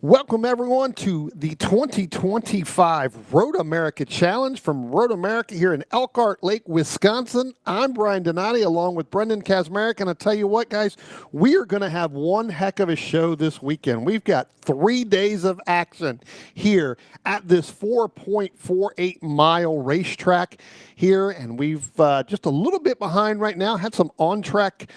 Welcome, everyone, to the 2025 Road America Challenge from Road America here in Elkhart Lake, Wisconsin. I'm Brian Donati along with Brendan Kazmarek, and I'll tell you what, guys, we are going to have one heck of a show this weekend. We've got 3 days of action here at this 4.48-mile racetrack here, and we've just a little bit behind right now. Had some on-track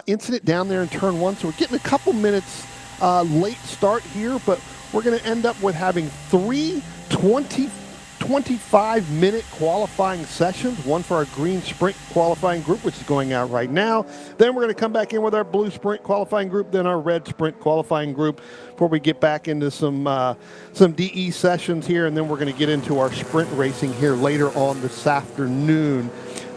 incident down there in Turn 1, so we're getting a couple minutes late start here, but we're going to end up with having three 25-minute qualifying sessions, one for our green sprint qualifying group, which is going out right now. Then we're going to come back in with our blue sprint qualifying group, then our red sprint qualifying group before we get back into some DE sessions here, and then we're going to get into our sprint racing here later on this afternoon.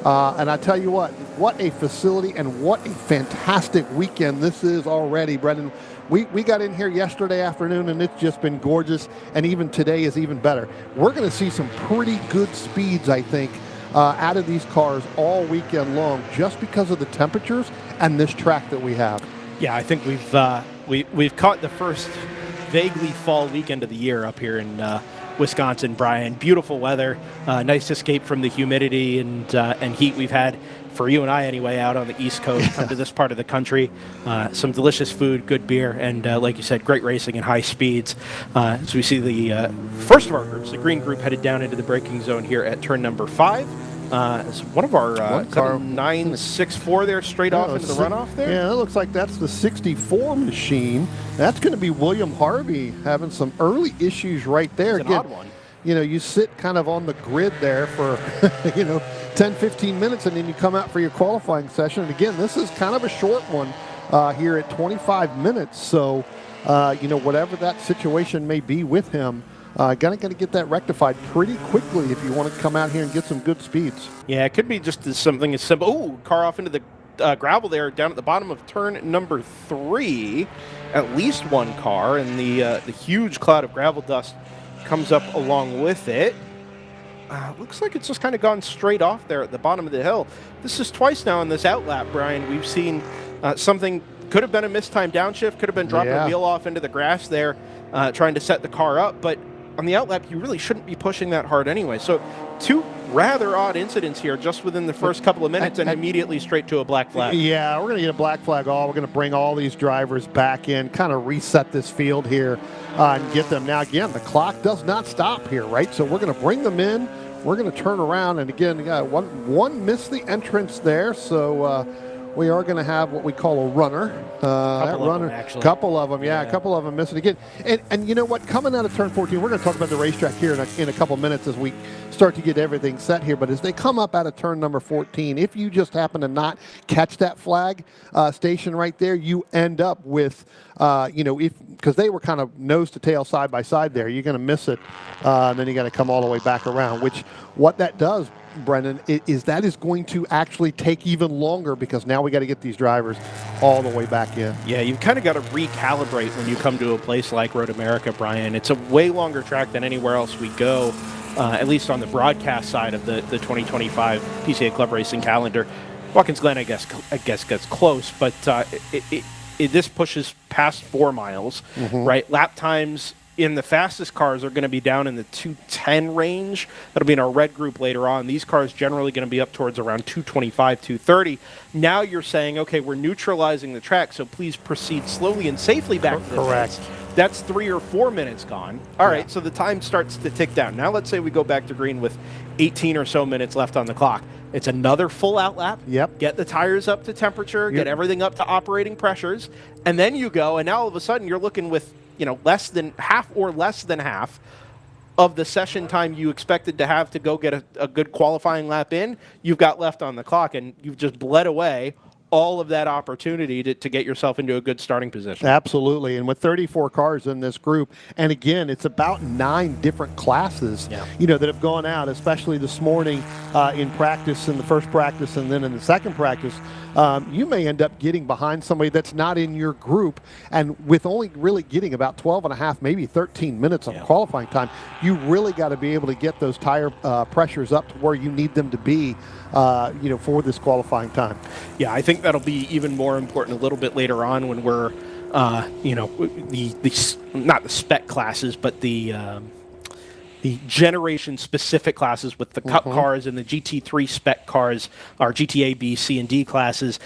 And I tell you what a facility and what a fantastic weekend this is already, Brendan. We got in here yesterday afternoon, and it's just been gorgeous, and even today is even better. We're going to see some pretty good speeds, I think, out of these cars all weekend long just because of the temperatures and this track that we have. Yeah, I think we've caught the first vaguely fall weekend of the year up here in Wisconsin, Brian. Beautiful weather, nice escape from the humidity and heat we've had, for you and I anyway, out on the East Coast, come to this part of the country. Some delicious food, good beer, and like you said, great racing and high speeds. As we see the first of our groups, the green group, headed down into the braking zone here at turn number 5. It's one of our 964 there, straight off into the runoff there. Yeah, that looks like that's the 64 machine. That's going to be William Harvey having some early issues right there. It's an odd one. You know, you sit kind of on the grid there for, 10, 15 minutes, and then you come out for your qualifying session. And again, this is kind of a short one here at 25 minutes. So, whatever that situation may be with him, got to get that rectified pretty quickly if you want to come out here and get some good speeds. Yeah, it could be just something as simple. Oh, car off into the gravel there down at the bottom of turn number 3. At least one car, and the huge cloud of gravel dust comes up along with it. Looks like it's just kind of gone straight off there at the bottom of the hill. This is twice now in this outlap, Brian. We've seen something, could have been a mistimed downshift, could have been dropping a wheel off into the grass there, trying to set the car up, but on the outlap, you really shouldn't be pushing that hard anyway. So 2 rather odd incidents here just within the first couple of minutes, and immediately straight to a black flag. Yeah, we're going to get a black flag all. We're going to bring all these drivers back in, kind of reset this field here and get them. Now, again, the clock does not stop here, right? So we're going to bring them in. We're going to turn around, and again, one missed the entrance there, so we are going to have what we call a runner. Couple of them, yeah. A couple of them missing again. And you know what? Coming out of turn 14, we're going to talk about the racetrack here in a couple minutes as we start to get everything set here. But as they come up out of turn number 14, if you just happen to not catch that flag station right there, you end up with, because they were kind of nose to tail, side by side there, you're going to miss it. And then you got to come all the way back around, which what that does, Brendan, is that is going to actually take even longer because now we got to get these drivers all the way back in. Yeah, you've kind of got to recalibrate when you come to a place like Road America, Brian. It's a way longer track than anywhere else we go, at least on the broadcast side of the 2025 PCA Club Racing calendar. Watkins Glen, I guess gets close, but this pushes past 4 miles, right? Lap times in the fastest cars are going to be down in the 210 range. That'll be in our red group later on. These cars generally going to be up towards around 225, 230. Now you're saying, okay, we're neutralizing the track, so please proceed slowly and safely back to the pits. That's 3 or 4 minutes gone. All right, so the time starts to tick down. Now let's say we go back to green with 18 or so minutes left on the clock. It's another full outlap. Yep. Get the tires up to temperature, get everything up to operating pressures, and then you go, and now all of a sudden you're looking with less than half of the session time you expected to have to go get a good qualifying lap in, you've got left on the clock, and you've just bled away all of that opportunity to get yourself into a good starting position. Absolutely, and with 34 cars in this group, and again, it's about 9 different classes, that have gone out, especially this morning in practice, in the first practice, and then in the second practice. You may end up getting behind somebody that's not in your group, and with only really getting about 12 and a half, maybe 13 minutes of qualifying time, you really got to be able to get those tire pressures up to where you need them to be, for this qualifying time. Yeah, I think that'll be even more important a little bit later on when we're not the spec classes, but the generation specific classes with the Cup cars and the GT3 spec cars, or GTA B, C, and D classes.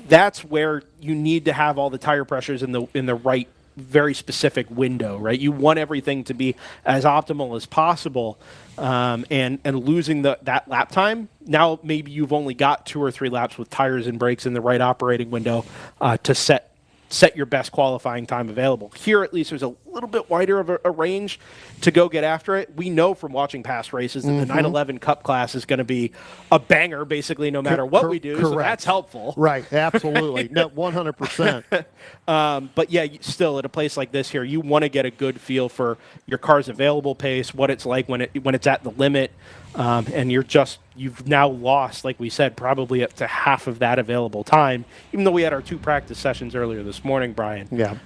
That's where you need to have all the tire pressures in the right, very specific window, right? You want everything to be as optimal as possible, and losing that lap time. Now maybe you've only got 2 or 3 laps with tires and brakes in the right operating window to set your best qualifying time available. Here, at least, there's a little bit wider of a range to go get after it. We know from watching past races that the 911 Cup class is going to be a banger, basically, no matter what we do. Correct. So that's helpful. Right, absolutely. No, 100%. But yeah, still, at a place like this here, you want to get a good feel for your car's available pace, what it's like when it's at the limit, and you've now lost, like we said, probably up to half of that available time, even though we had our 2 practice sessions earlier this morning, Brian. Yeah.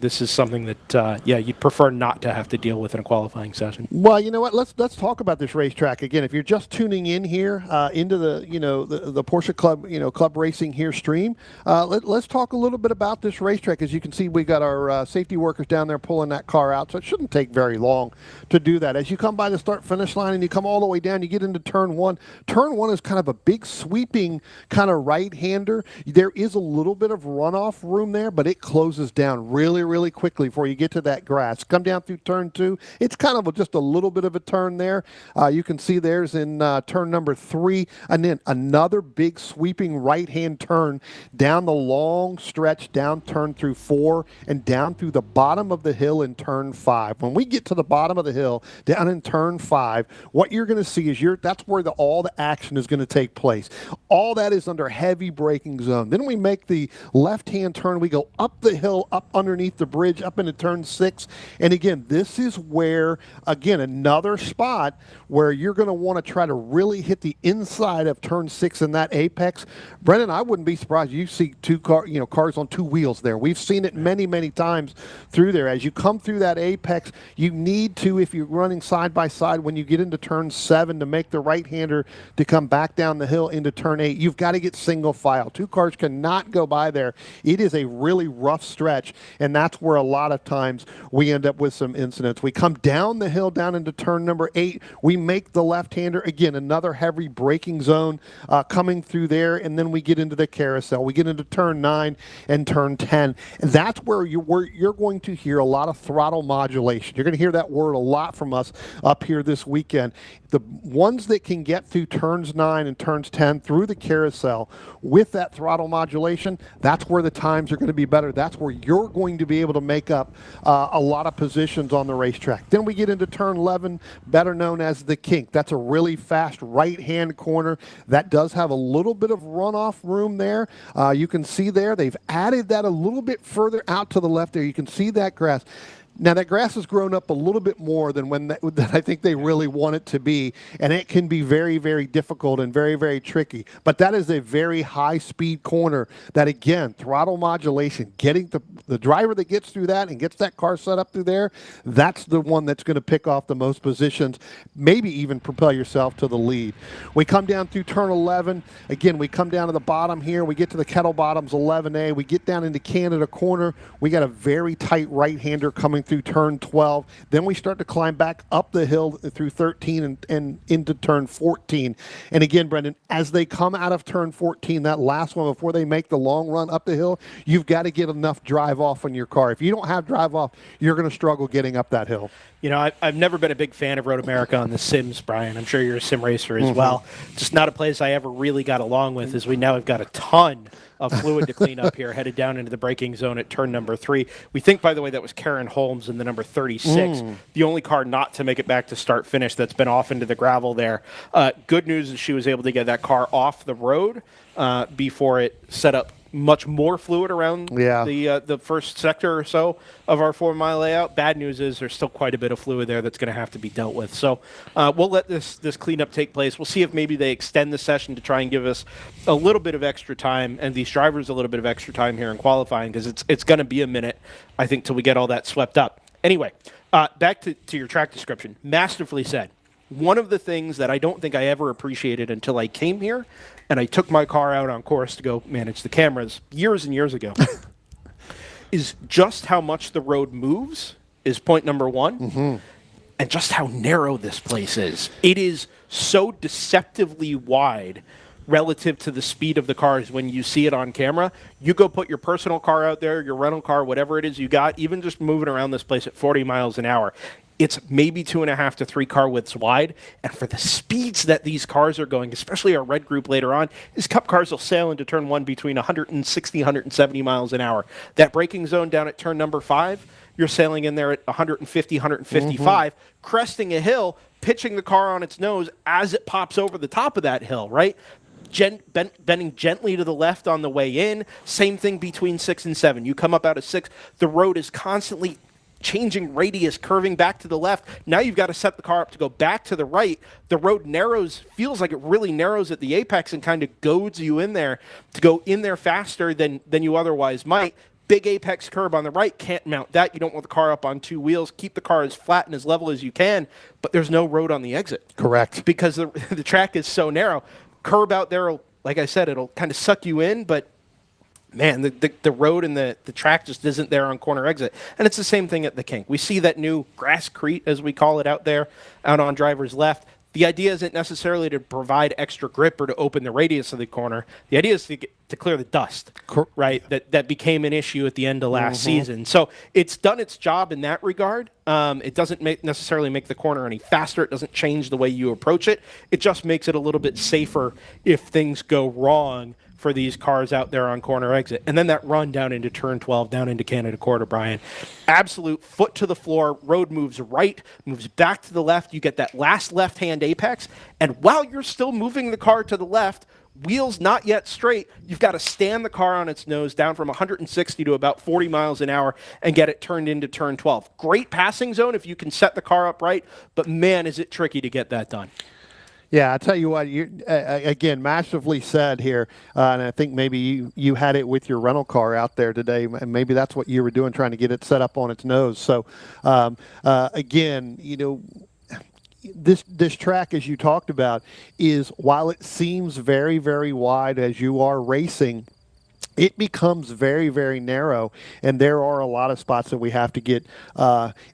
This is something that, you'd prefer not to have to deal with in a qualifying session. Well, you know what? Let's talk about this racetrack again. If you're just tuning in here into the Porsche Club Club Racing here stream, let's talk a little bit about this racetrack. As you can see, we got our safety workers down there pulling that car out, so it shouldn't take very long to do that. As you come by the start-finish line and you come all the way down, you get into turn 1. Turn 1 is kind of a big sweeping kind of right-hander. There is a little bit of runoff room there, but it closes down really, really quickly before you get to that grass. Come down through turn 2. It's kind of just a little bit of a turn there. You can see there's in turn number 3, and then another big sweeping right-hand turn down the long stretch, down turn through 4, and down through the bottom of the hill in turn 5. When we get to the bottom of the hill, down in turn 5, what you're going to see is that's where all the action is going to take place. All that is under heavy braking zone. Then we make the left-hand turn. We go up the hill, up underneath the bridge, up into turn 6. And again, this is where, again, another spot where you're going to want to try to really hit the inside of turn 6 in that apex. Brendan, I wouldn't be surprised you see cars on 2 wheels there. We've seen it many, many times through there. As you come through that apex, you need to, if you're running side by side, when you get into turn 7 to make the right-hander to come back down the hill into turn 8, you've got to get single file. 2 cars cannot go by there. It is a really rough stretch, and that's where a lot of times we end up with some incidents. We come down the hill down into turn number 8. We make the left-hander. Again, another heavy braking zone coming through there, and then we get into the carousel. We get into turn 9 and turn 10. And that's where you're going to hear a lot of throttle modulation. You're going to hear that word a lot from us up here this weekend. The ones that can get through turns 9 and turns 10 through the carousel with that throttle modulation, that's where the times are going to be better. That's where you're going to be able to make up a lot of positions on the racetrack. Then we get into turn 11, better known as the kink. That's a really fast right-hand corner. That does have a little bit of runoff room there. You can see there, they've added that a little bit further out to the left there. You can see that grass. Now, that grass has grown up a little bit more than that I think they really want it to be, and it can be very, very difficult and very, very tricky. But that is a very high-speed corner that, again, throttle modulation, getting the driver that gets through that and gets that car set up through there, that's the one that's going to pick off the most positions, maybe even propel yourself to the lead. We come down through turn 11. Again, we come down to the bottom here. We get to the Kettle Bottoms 11A. We get down into Canada Corner. We got a very tight right-hander coming through turn 12. Then we start to climb back up the hill through 13 and into turn 14. And again, Brendan, as they come out of turn 14, that last one before they make the long run up the hill, you've got to get enough drive off on your car. If you don't have drive off, you're going to struggle getting up that hill. You know, I've never been a big fan of Road America on the sims, Brian. I'm sure you're a sim racer as well. Just not a place I ever really got along with, as we now have got a ton of fluid to clean up here, headed down into the braking zone at turn number 3. We think, by the way, that was Karen Holmes in the number 36, the only car not to make it back to start-finish that's been off into the gravel there. Good news is she was able to get that car off the road before it set up much more fluid around the first sector or so of our 4-mile layout. Bad news is there's still quite a bit of fluid there that's going to have to be dealt with. So we'll let this cleanup take place. We'll see if maybe they extend the session to try and give us a little bit of extra time, and these drivers a little bit of extra time here in qualifying, because it's going to be a minute, I think, till we get all that swept up. Anyway, back to your track description. Masterfully said. One of the things that I don't think I ever appreciated until I came here and I took my car out on course to go manage the cameras years and years ago is just how much the road moves is point number one. Mm-hmm. And just how narrow this place is. It is so deceptively wide relative to the speed of the cars when you see it on camera. You go put your personal car out there, your rental car, whatever it is you got, even just moving around this place at 40 miles an hour, it's maybe 2.5 to 3 car widths wide. And for the speeds that these cars are going, especially our red group later on, these Cup cars will sail into turn 1 between 160, 170 miles an hour. That braking zone down at turn number 5, you're sailing in there at 150, 155, cresting a hill, pitching the car on its nose as it pops over the top of that hill, right? Bending gently to the left on the way in. Same thing between 6 and 7. You come up out of 6, the road is constantly changing radius, curving back to the left. Now you've got to set the car up to go back to the right. The road narrows, feels like it really narrows at the apex and kind of goads you in there to go in there faster than you otherwise might. Big apex curb on the right, can't mount that. You don't want the car up on 2 wheels. Keep the car as flat and as level as you can, but there's no road on the exit. Correct. Because the track is so narrow. Curb out there, like I said, it'll kind of suck you in, but man, the road and the track just isn't there on corner exit. And it's the same thing at the Kink. We see that new grasscrete, as we call it, out there, out on driver's left. The idea isn't necessarily to provide extra grip or to open the radius of the corner. The idea is to clear the dust, right? That became an issue at the end of last season. So it's done its job in that regard. It doesn't necessarily make the corner any faster. It doesn't change the way you approach it. It just makes it a little bit safer if things go wrong for these cars out there on corner exit. And then that run down into turn 12, down into Canada Quarter, Brian. Absolute foot to the floor, road moves right, moves back to the left. You get that last left-hand apex. And while you're still moving the car to the left, wheels not yet straight, you've got to stand the car on its nose down from 160 to about 40 miles an hour and get it turned into turn 12. Great passing zone if you can set the car up right, but man, is it tricky to get that done. Yeah, I tell you what, again, massively said here, and I think maybe you had it with your rental car out there today, and maybe that's what you were doing, trying to get it set up on its nose. So, again, this track, as you talked about, is, while it seems very, very wide as you are racing, it becomes very, very narrow, and there are a lot of spots that we have to get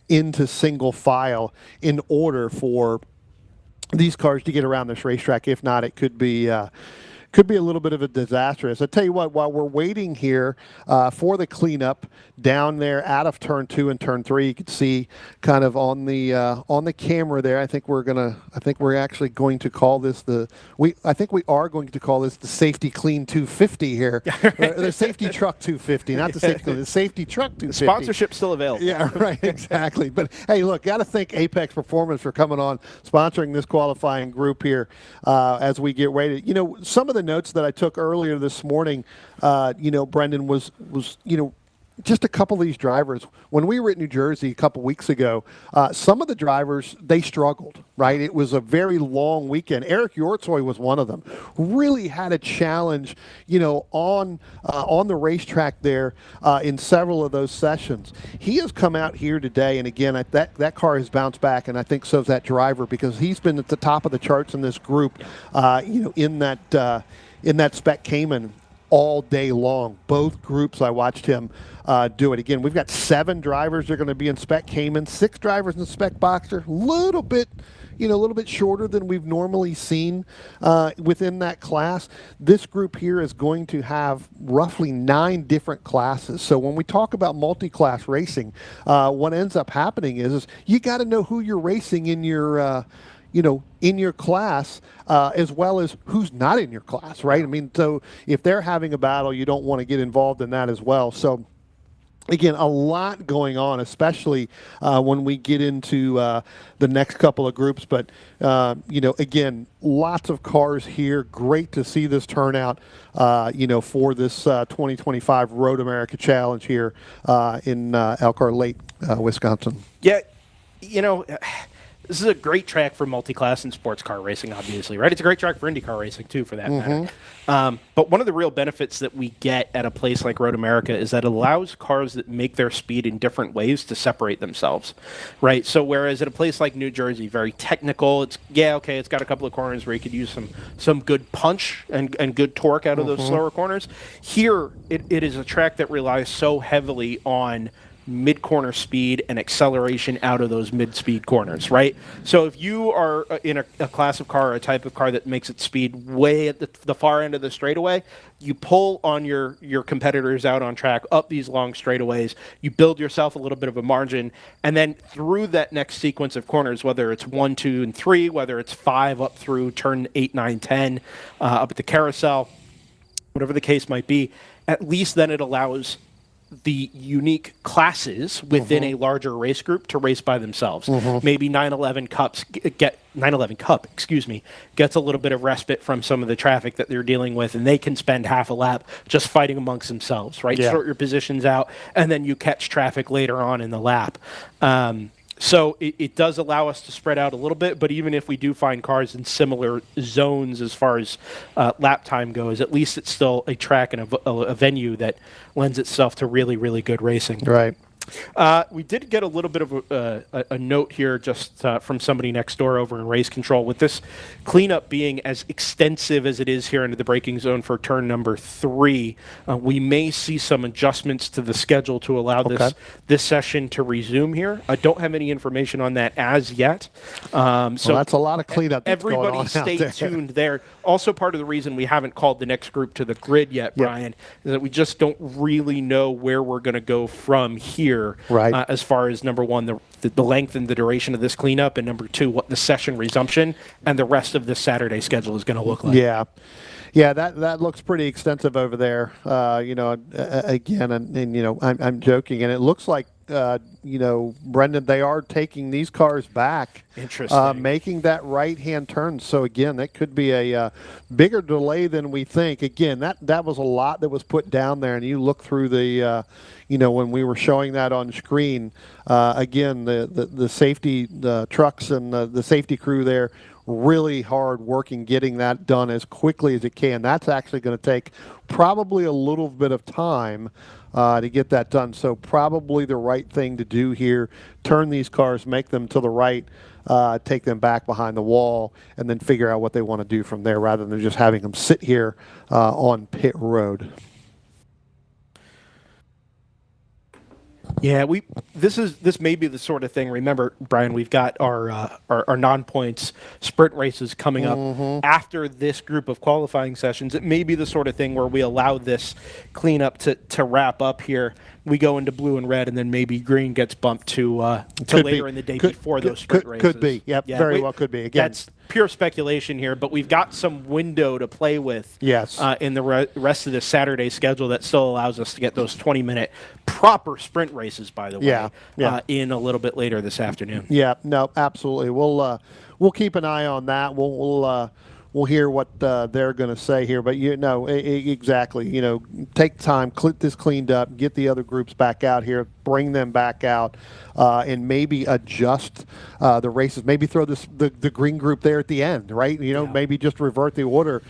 into single file in order for these cars to get around this racetrack. If not, it could be a little bit of a disastrous. I tell you what, while we're waiting here for the cleanup down there out of turn 2 and turn 3, you can see kind of on the camera there. I think we're actually going to call this the safety clean 250 here. The safety truck 250, not the safety clean, the safety truck 250. The sponsorship's still available. Yeah, right, exactly. But hey, look, got to thank Apex Performance for coming on, sponsoring this qualifying group here as we get ready. Some of the notes that I took earlier this morning, Brendan, was just a couple of these drivers. When we were at New Jersey a couple weeks ago, some of the drivers, they struggled, right? It was a very long weekend. Eric Yortsoy was one of them. Really had a challenge, on the racetrack there in several of those sessions. He has come out here today, and again, that car has bounced back, and I think so's that driver, because he's been at the top of the charts in this group, in that Spec Cayman all day long. Both groups, I watched him do it. Again, we've got 7 drivers that are going to be in Spec Cayman, 6 drivers in the Spec Boxer. A little bit shorter than we've normally seen within that class. This group here is going to have roughly 9 different classes. So when we talk about multi-class racing, what ends up happening is you got to know who you're racing in your in your class, as well as who's not in your class, right? I mean, so if they're having a battle, you don't want to get involved in that as well. So, again, a lot going on, especially when we get into the next couple of groups. But, again, lots of cars here. Great to see this turnout, for this 2025 Road America Challenge here in Elkhart Lake, Wisconsin. Yeah, This is a great track for multi-class and sports car racing, obviously, right? It's a great track for IndyCar racing, too, for that matter. But one of the real benefits that we get at a place like Road America is that it allows cars that make their speed in different ways to separate themselves, right? So whereas at a place like New Jersey, very technical, it's got a couple of corners where you could use some good punch and good torque out of those slower corners. Here, it is a track that relies so heavily on mid-corner speed and acceleration out of those mid-speed corners, right? So if you are in a class of car or a type of car that makes its speed way at the far end of the straightaway, you pull on your competitors out on track up these long straightaways, you build yourself a little bit of a margin, and then through that next sequence of corners, whether it's 1, 2, and 3, whether it's 5 up through turn 8, 9, 10, up at the carousel, whatever the case might be, at least then it allows the unique classes within a larger race group to race by themselves. Maybe 911 Cup, gets a little bit of respite from some of the traffic that they're dealing with, and they can spend half a lap just fighting amongst themselves, right? Yeah. Sort your positions out, and then you catch traffic later on in the lap. So it does allow us to spread out a little bit, but even if we do find cars in similar zones as far as lap time goes, at least it's still a track and a venue that lends itself to really, really good racing. Right. We did get a little bit of a note here just from somebody next door over in race control. With this cleanup being as extensive as it is here into the braking zone for turn number 3, we may see some adjustments to the schedule to allow this session to resume here. I don't have any information on that as yet. So that's a lot of cleanup that's going everybody on stay out there. tuned there. Also, part of the reason we haven't called the next group to the grid yet, Brian, is that we just don't really know where we're going to go from here. Right. As far as number one, the length and the duration of this cleanup, and number 2, what the session resumption and the rest of this Saturday schedule is going to look like. Yeah, that looks pretty extensive over there. Again, and I'm joking, and it looks like Brendan, they are taking these cars back. Interesting. Making that right-hand turn. So again, that could be a bigger delay than we think. Again, that was a lot that was put down there, and you look through the, when we were showing that on screen. Again, the safety, the trucks and the safety crew there, really hard working getting that done as quickly as it can. That's actually going to take probably a little bit of time to get that done. So probably the right thing to do here, turn these cars, make them to the right, take them back behind the wall, and then figure out what they want to do from there rather than just having them sit here on pit road. Yeah, this may be the sort of thing. Remember, Brian, we've got our non-points sprint races coming up after this group of qualifying sessions. It may be the sort of thing where we allow this cleanup to wrap up here. We go into blue and red, and then maybe green gets bumped to later in the day before those sprint races. Could be. Yep, yeah, very well could be. Again, that's pure speculation here, but we've got some window to play with. Yes. In the rest of the Saturday schedule that still allows us to get those 20-minute proper sprint races, by the way, in a little bit later this afternoon. Yeah, no, absolutely. We'll keep an eye on that. We'll hear what they're going to say here, but exactly. Take time, get this cleaned up, get the other groups back out here, bring them back out, and maybe adjust the races. Maybe throw the green group there at the end, right? Maybe just revert the order,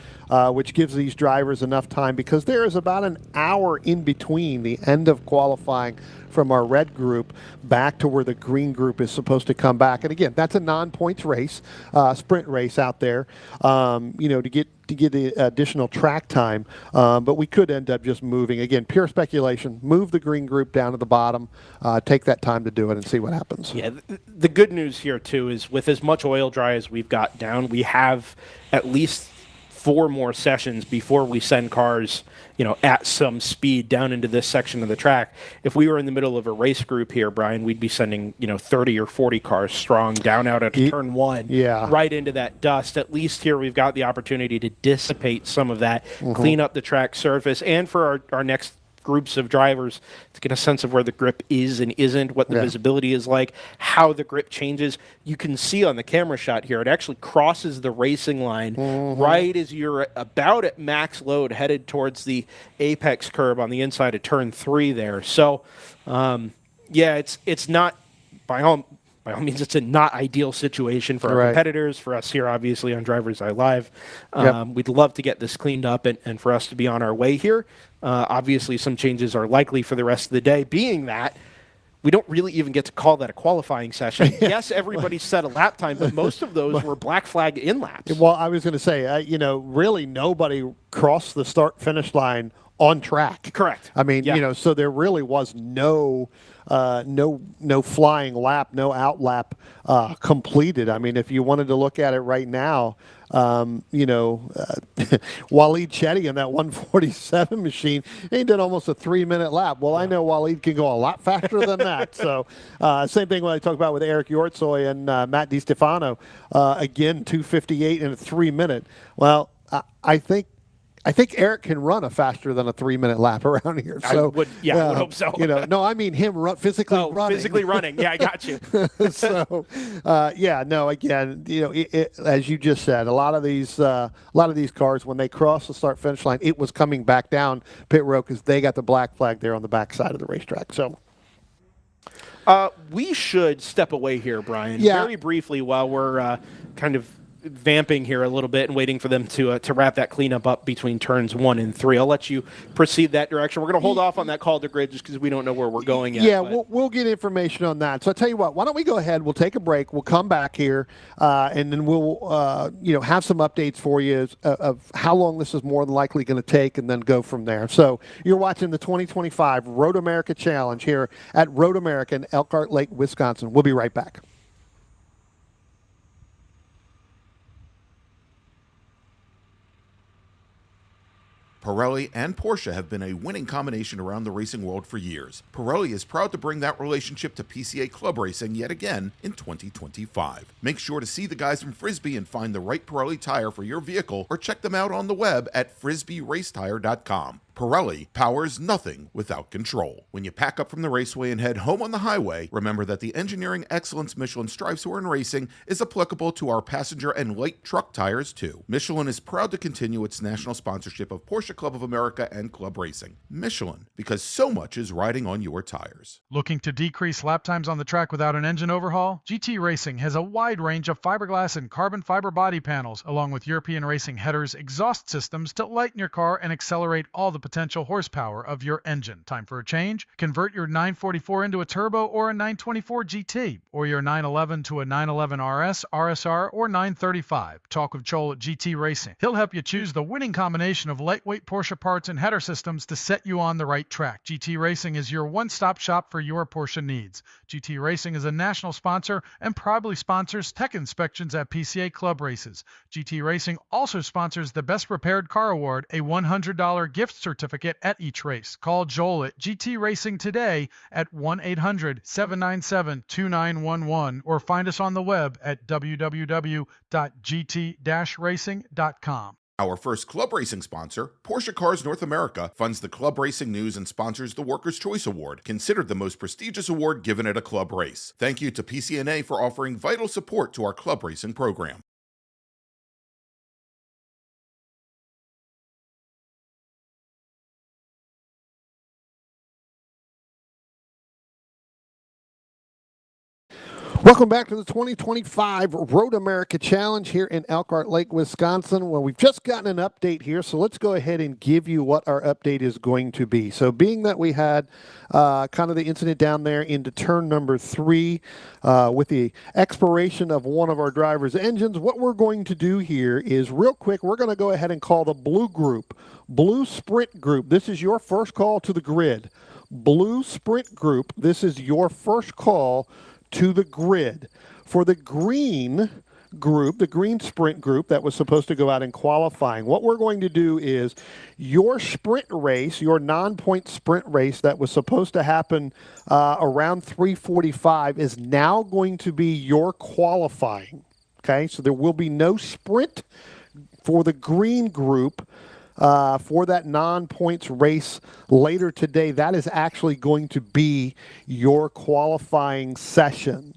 which gives these drivers enough time, because there is about an hour in between the end of qualifying from our red group back to where the green group is supposed to come back. And again, that's a non-points race, sprint race out there, to get the additional track time. But we could end up just moving, again, pure speculation, move the green group down to the bottom, take that time to do it and see what happens. Yeah, the good news here, too, is with as much oil dry as we've got down, we have at least 4 more sessions before we send cars, at some speed down into this section of the track. If we were in the middle of a race group here, Brian, we'd be sending, 30 or 40 cars strong down out at turn 1, right into that dust. At least here we've got the opportunity to dissipate some of that, clean up the track surface, and for our next groups of drivers to get a sense of where the grip is and isn't, what the visibility is like, how the grip changes. You can see on the camera shot here, it actually crosses the racing line right as you're about at max load, headed towards the apex curb on the inside of turn 3 there. So, it's not, by by all means, it's a not ideal situation for our Right. competitors, for us here, obviously, on Driver's Eye Live. Yep. We'd love to get this cleaned up and for us to be on our way here. Obviously, some changes are likely for the rest of the day, being that we don't really even get to call that a qualifying session. Yes, everybody set a lap time, but most of those were black flag in laps. Well, I was going to say, really nobody crossed the start-finish line on track. Correct. I mean, Yeah. So there really was no flying lap, no out lap completed. I mean, if you wanted to look at it right now, Waleed Chetty in that 147 machine, he did almost a 3-minute lap. Well, I know Waleed can go a lot faster than that. So same thing when I talk about with Eric Yortsoy and Matt DiStefano. Again, 2:58 in a 3-minute. Well, I think Eric can run a faster than a 3-minute lap around here. So, I would hope so. No, I mean him physically running. Physically running. Yeah, I got you. So, again, as you just said, a lot of these cars, when they cross the start-finish line, it was coming back down pit road because they got the black flag there on the back side of the racetrack. So. We should step away here, Brian, very briefly while we're kind of vamping here a little bit and waiting for them to wrap that cleanup up between turns 1 and 3. I'll let you proceed that direction. We're going to hold off on that call to grid just because we don't know where we're going yet. Yeah, we'll get information on that. So I'll tell you what, why don't we go ahead, we'll take a break, we'll come back here, and then we'll have some updates for you of how long this is more than likely going to take and then go from there. So you're watching the 2025 Road America Challenge here at Road America in Elkhart Lake, Wisconsin. We'll be right back. Pirelli and Porsche have been a winning combination around the racing world for years. Pirelli is proud to bring that relationship to PCA Club Racing yet again in 2025. Make sure to see the guys from Frisbee and find the right Pirelli tire for your vehicle, or check them out on the web at frisbeeracetire.com. Pirelli powers nothing without control. When you pack up from the raceway and head home on the highway, remember that the engineering excellence Michelin strives for in racing is applicable to our passenger and light truck tires too. Michelin is proud to continue its national sponsorship of Porsche Club of America and Club Racing. Michelin, because so much is riding on your tires. Looking to decrease lap times on the track without an engine overhaul? GT Racing has a wide range of fiberglass and carbon fiber body panels, along with European Racing headers, exhaust systems to lighten your car and accelerate all the potential horsepower of your engine. Time for a change? Convert your 944 into a turbo or a 924 GT, or your 911 to a 911 RS, RSR, or 935. Talk with Joel at GT Racing. He'll help you choose the winning combination of lightweight Porsche parts and header systems to set you on the right track. GT Racing is your one-stop shop for your Porsche needs. GT Racing is a national sponsor and proudly sponsors tech inspections at PCA Club races. GT Racing also sponsors the Best Prepared Car Award, a $100 gift certificate at each race. Call Joel at GT Racing today at 1-800-797-2911 or find us on the web at www.gt-racing.com. Our first club racing sponsor, Porsche Cars North America, funds the club racing news and sponsors the Workers' Choice Award, considered the most prestigious award given at a club race. Thank you to PCNA for offering vital support to our club racing program. Welcome back to the 2025 Road America Challenge here in Elkhart Lake, Wisconsin. Well, we've just gotten an update here, so let's go ahead and give you what our update is going to be. So being that we had kind of the incident down there into turn number 3 with the expiration of one of our driver's engines, what we're going to do here is real quick, we're going to go ahead and call the blue group, blue sprint group. This is your first call to the grid. Blue sprint group, this is your first call to the grid. For the green group, the green sprint group that was supposed to go out in qualifying, what we're going to do is your sprint race, your non-point sprint race that was supposed to happen around 3:45 is now going to be your qualifying. Okay, so there will be no sprint for the green group for that non-points race later today. That is actually going to be your qualifying session.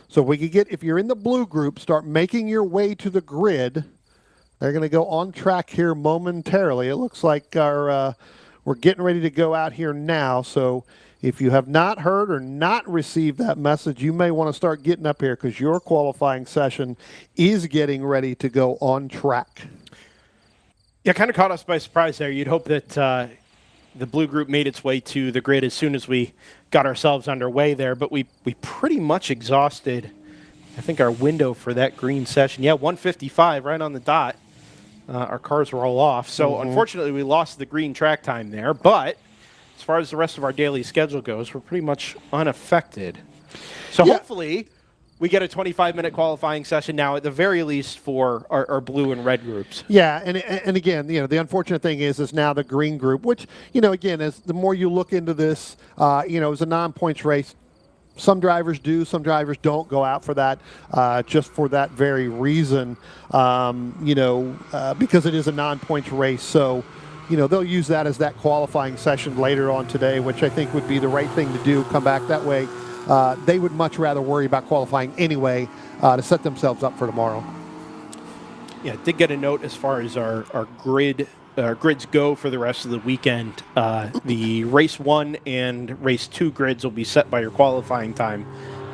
So we could get, if you're in the blue group, start making your way to the grid. They're going to go on track here momentarily. It looks like we're We're getting ready to go out here now, so if you have not heard or not received that message, you may want to start getting up here because your qualifying session is getting ready to go on track. Yeah, kind of caught us by surprise there. You'd hope that the blue group made its way to the grid as soon as we got ourselves underway there, but we pretty much exhausted, I think, our window for that green session. Yeah, 1:55 right on the dot. Our cars were all off. So unfortunately, we lost the green track time there, but as far as the rest of our daily schedule goes, we're pretty much unaffected. So hopefully we get a 25-minute qualifying session now at the very least for our blue and red groups. Yeah, and again, the unfortunate thing is now the green group, which, again, as the more you look into this, it's a non-points race. Some drivers do, some drivers don't go out for that, just for that very reason, because it is a non-points race. So, they'll use that as that qualifying session later on today, which I think would be the right thing to do. Come back that way. They would much rather worry about qualifying anyway to set themselves up for tomorrow. Yeah, did get a note as far as our grids go for the rest of the weekend. The race 1 and race 2 grids will be set by your qualifying time.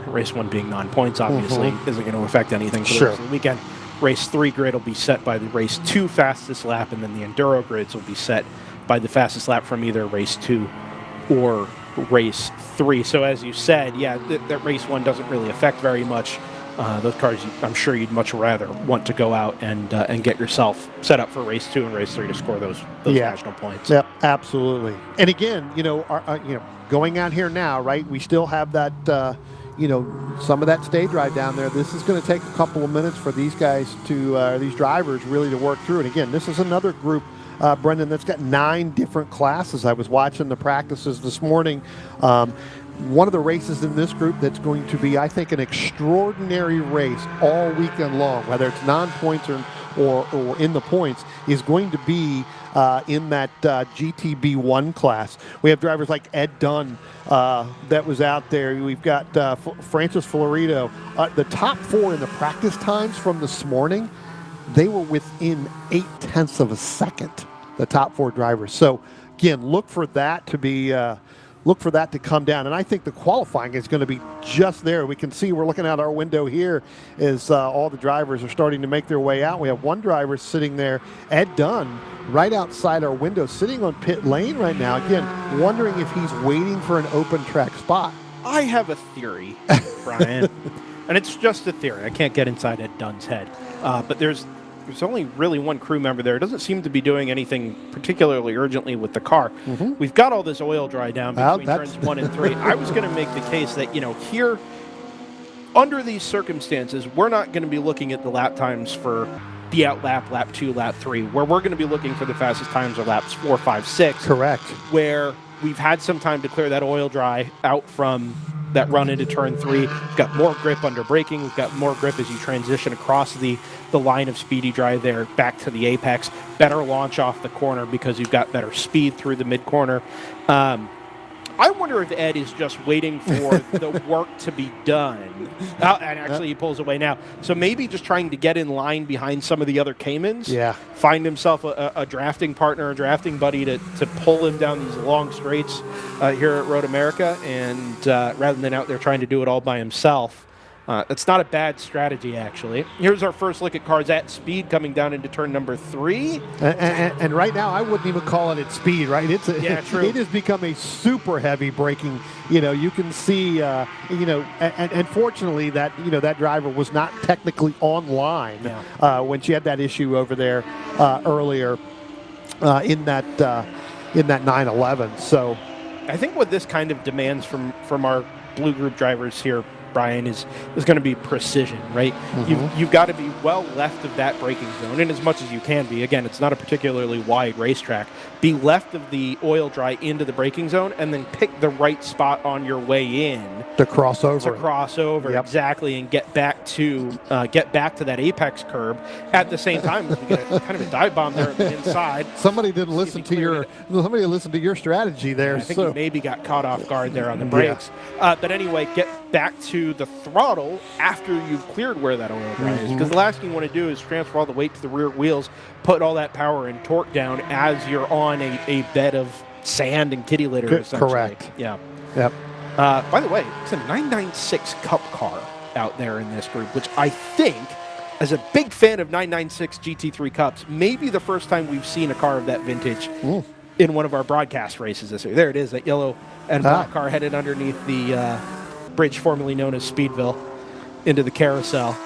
Race 1 being non-points, obviously, isn't going to affect anything for the rest of the weekend. Race 3 grid will be set by the race 2 fastest lap, and then the enduro grids will be set by the fastest lap from either race 2 or race 3. So as you said, yeah, that race 1 doesn't really affect very much. Those cars, I'm sure you'd much rather want to go out and get yourself set up for race 2 and race 3 to score those national points. Yep, absolutely. And again, going out here now, right? We still have that, some of that stage drive down there. This is going to take a couple of minutes for these guys these drivers really to work through. And again, this is another group, Brendan, that's got 9 different classes. I was watching the practices this morning. One of the races in this group that's going to be, I think, an extraordinary race all weekend long, whether it's non-points or in the points, is going to be in that GTB1 class. We have drivers like Ed Dunn that was out there. We've got Francis Florido. The top 4 in the practice times from this morning, they were within 0.8 of a second, the top 4 drivers. So, again, look for that to come down. And I think the qualifying is going to be just there. We can see, we're looking out our window here as all the drivers are starting to make their way out. We have one driver sitting there, Ed Dunn, right outside our window, sitting on pit lane right now. Again, wondering if he's waiting for an open track spot. I have a theory, Brian, and it's just a theory. I can't get inside Ed Dunn's head. But there's only really one crew member there. It doesn't seem to be doing anything particularly urgently with the car. We've got all this oil dry down between turns 1 and 3. I was going to make the case that, here, under these circumstances, we're not going to be looking at the lap times for the out lap, lap 2, lap 3, where we're going to be looking for the fastest times are laps 4, 5, 6. Correct. Where we've had some time to clear that oil dry out from that run into turn 3. We've got more grip under braking. We've got more grip as you transition across the line of speedy dry there back to the apex. Better launch off the corner because you've got better speed through the mid-corner. I wonder if Ed is just waiting for the work to be done. And actually, he pulls away now. So maybe just trying to get in line behind some of the other Caymans. Yeah. Find himself a drafting partner, a drafting buddy to pull him down these long straights here at Road America. And rather than out there trying to do it all by himself. That's not a bad strategy, actually. Here's our first look at cars at speed coming down into turn number 3. And right now, I wouldn't even call it at speed, right? True. It has become a super heavy braking. You can see, and fortunately that driver was not technically online when she had that issue over there earlier in that 911. So, I think what this kind of demands from our blue group drivers here, Brian, is going to be precision, right? You've got to be well left of that braking zone, and as much as you can be. Again, it's not a particularly wide racetrack. Be left of the oil dry into the braking zone, and then pick the right spot on your way in to cross over. Yep. Exactly, and get back to that apex curb at the same time. You get a kind of a dive bomb there inside. Somebody didn't listen to your strategy there. I think you maybe got caught off guard there on the brakes. But anyway, get back to the throttle after you've cleared where that oil dry is. Because the last thing you want to do is transfer all the weight to the rear wheels, put all that power and torque down as you're on a bed of sand and kitty litter, essentially. Correct. Yeah. Yep. By the way, it's a 996 Cup car out there in this group, which I think, as a big fan of 996 GT3 Cups, maybe the first time we've seen a car of that vintage in one of our broadcast races this year. There it is, that yellow and black car headed underneath the bridge formerly known as Speedville into the carousel.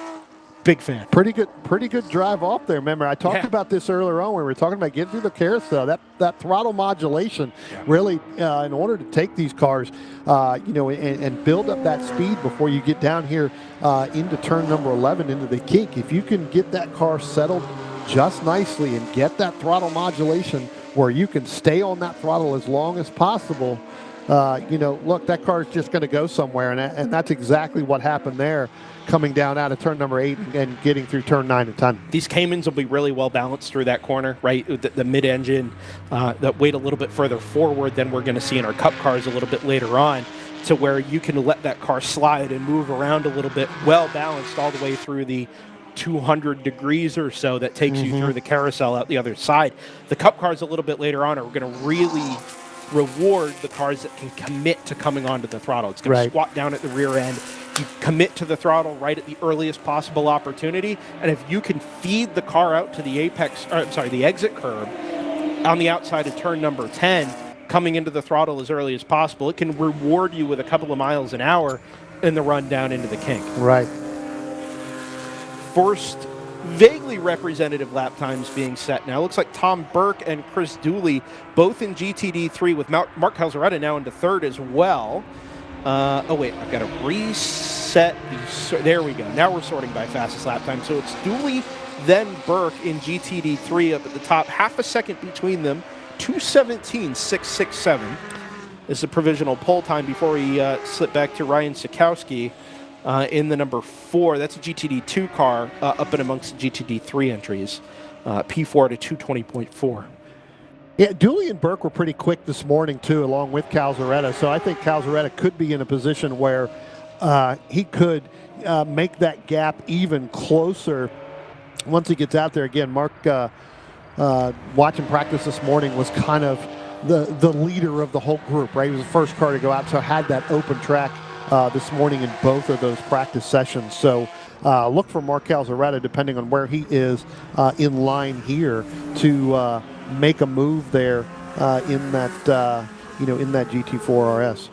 Big fan. Pretty good drive off there. Remember, I talked about this earlier on when we were talking about getting through the carousel. That throttle modulation really, in order to take these cars, and build up that speed before you get down here into turn number 11 into the kink. If you can get that car settled just nicely and get that throttle modulation where you can stay on that throttle as long as possible, look, that car is just going to go somewhere, and that's exactly what happened there, coming down out of turn number 8 and getting through turn 9 and 10. These Caymans will be really well balanced through that corner, right? The mid-engine that weight a little bit further forward than we're going to see in our Cup cars a little bit later on, to where you can let that car slide and move around a little bit, well balanced all the way through the 200 degrees or so that takes you through the carousel out the other side. The Cup cars a little bit later on are going to really reward the cars that can commit to coming onto the throttle. It's going to squat down at the rear end. You commit to the throttle right at the earliest possible opportunity, and if you can feed the car out to the the exit curb on the outside of turn number 10, coming into the throttle as early as possible, it can reward you with a couple of miles an hour in the run down into the kink. Right. First vaguely representative lap times being set now. Looks like Tom Burke and Chris Dooley both in GTD3, with Mark Calzaretta now into third as well. I've got to reset there we go. Now we're sorting by fastest lap time. So it's Dooley, then Burke in GTD3 up at the top. Half a second between them. 2:17.667 is the provisional pole time before he slipped back to Ryan Sikowski in the number 4. That's a GTD2 car up and amongst the GTD3 entries. P4 to 2:20.4. Yeah, Dooley and Burke were pretty quick this morning, too, along with Calzaretta. So I think Calzaretta could be in a position where he could make that gap even closer once he gets out there. Again, Mark, watching practice this morning, was kind of the leader of the whole group, right? He was the first car to go out, so had that open track this morning in both of those practice sessions. So look for Mark Calzaretta, depending on where he is in line here, to make a move there in that in that GT4 RS.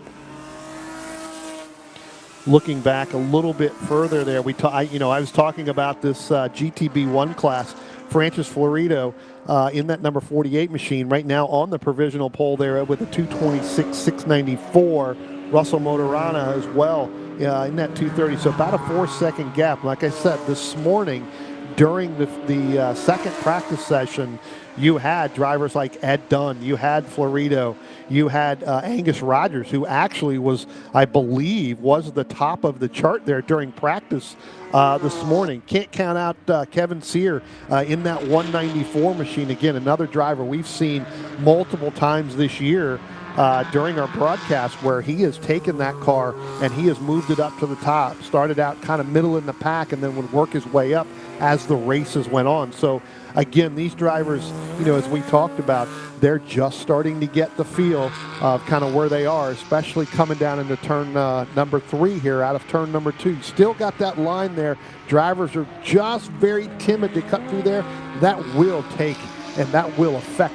Looking back a little bit further there, I was talking about this GTB1 class. Francis Florido in that number 48 machine right now on the provisional pole there with a 2:26.694. Russell Motorana as well in that 2:30. So about a 4-second gap. Like I said, this morning during the second practice session, you had drivers like Ed Dunn, you had Florido, you had Angus Rogers, who actually was, I believe, was the top of the chart there during practice this morning. Can't count out Kevin Sear in that 194 machine. Again, another driver we've seen multiple times this year during our broadcast, where he has taken that car and he has moved it up to the top. Started out kind of middle in the pack and then would work his way up as the races went on. So again, these drivers, as we talked about, they're just starting to get the feel of kind of where they are, especially coming down into turn number 3 here out of turn number 2. Still got that line there. Drivers are just very timid to cut through there. That will take and that will affect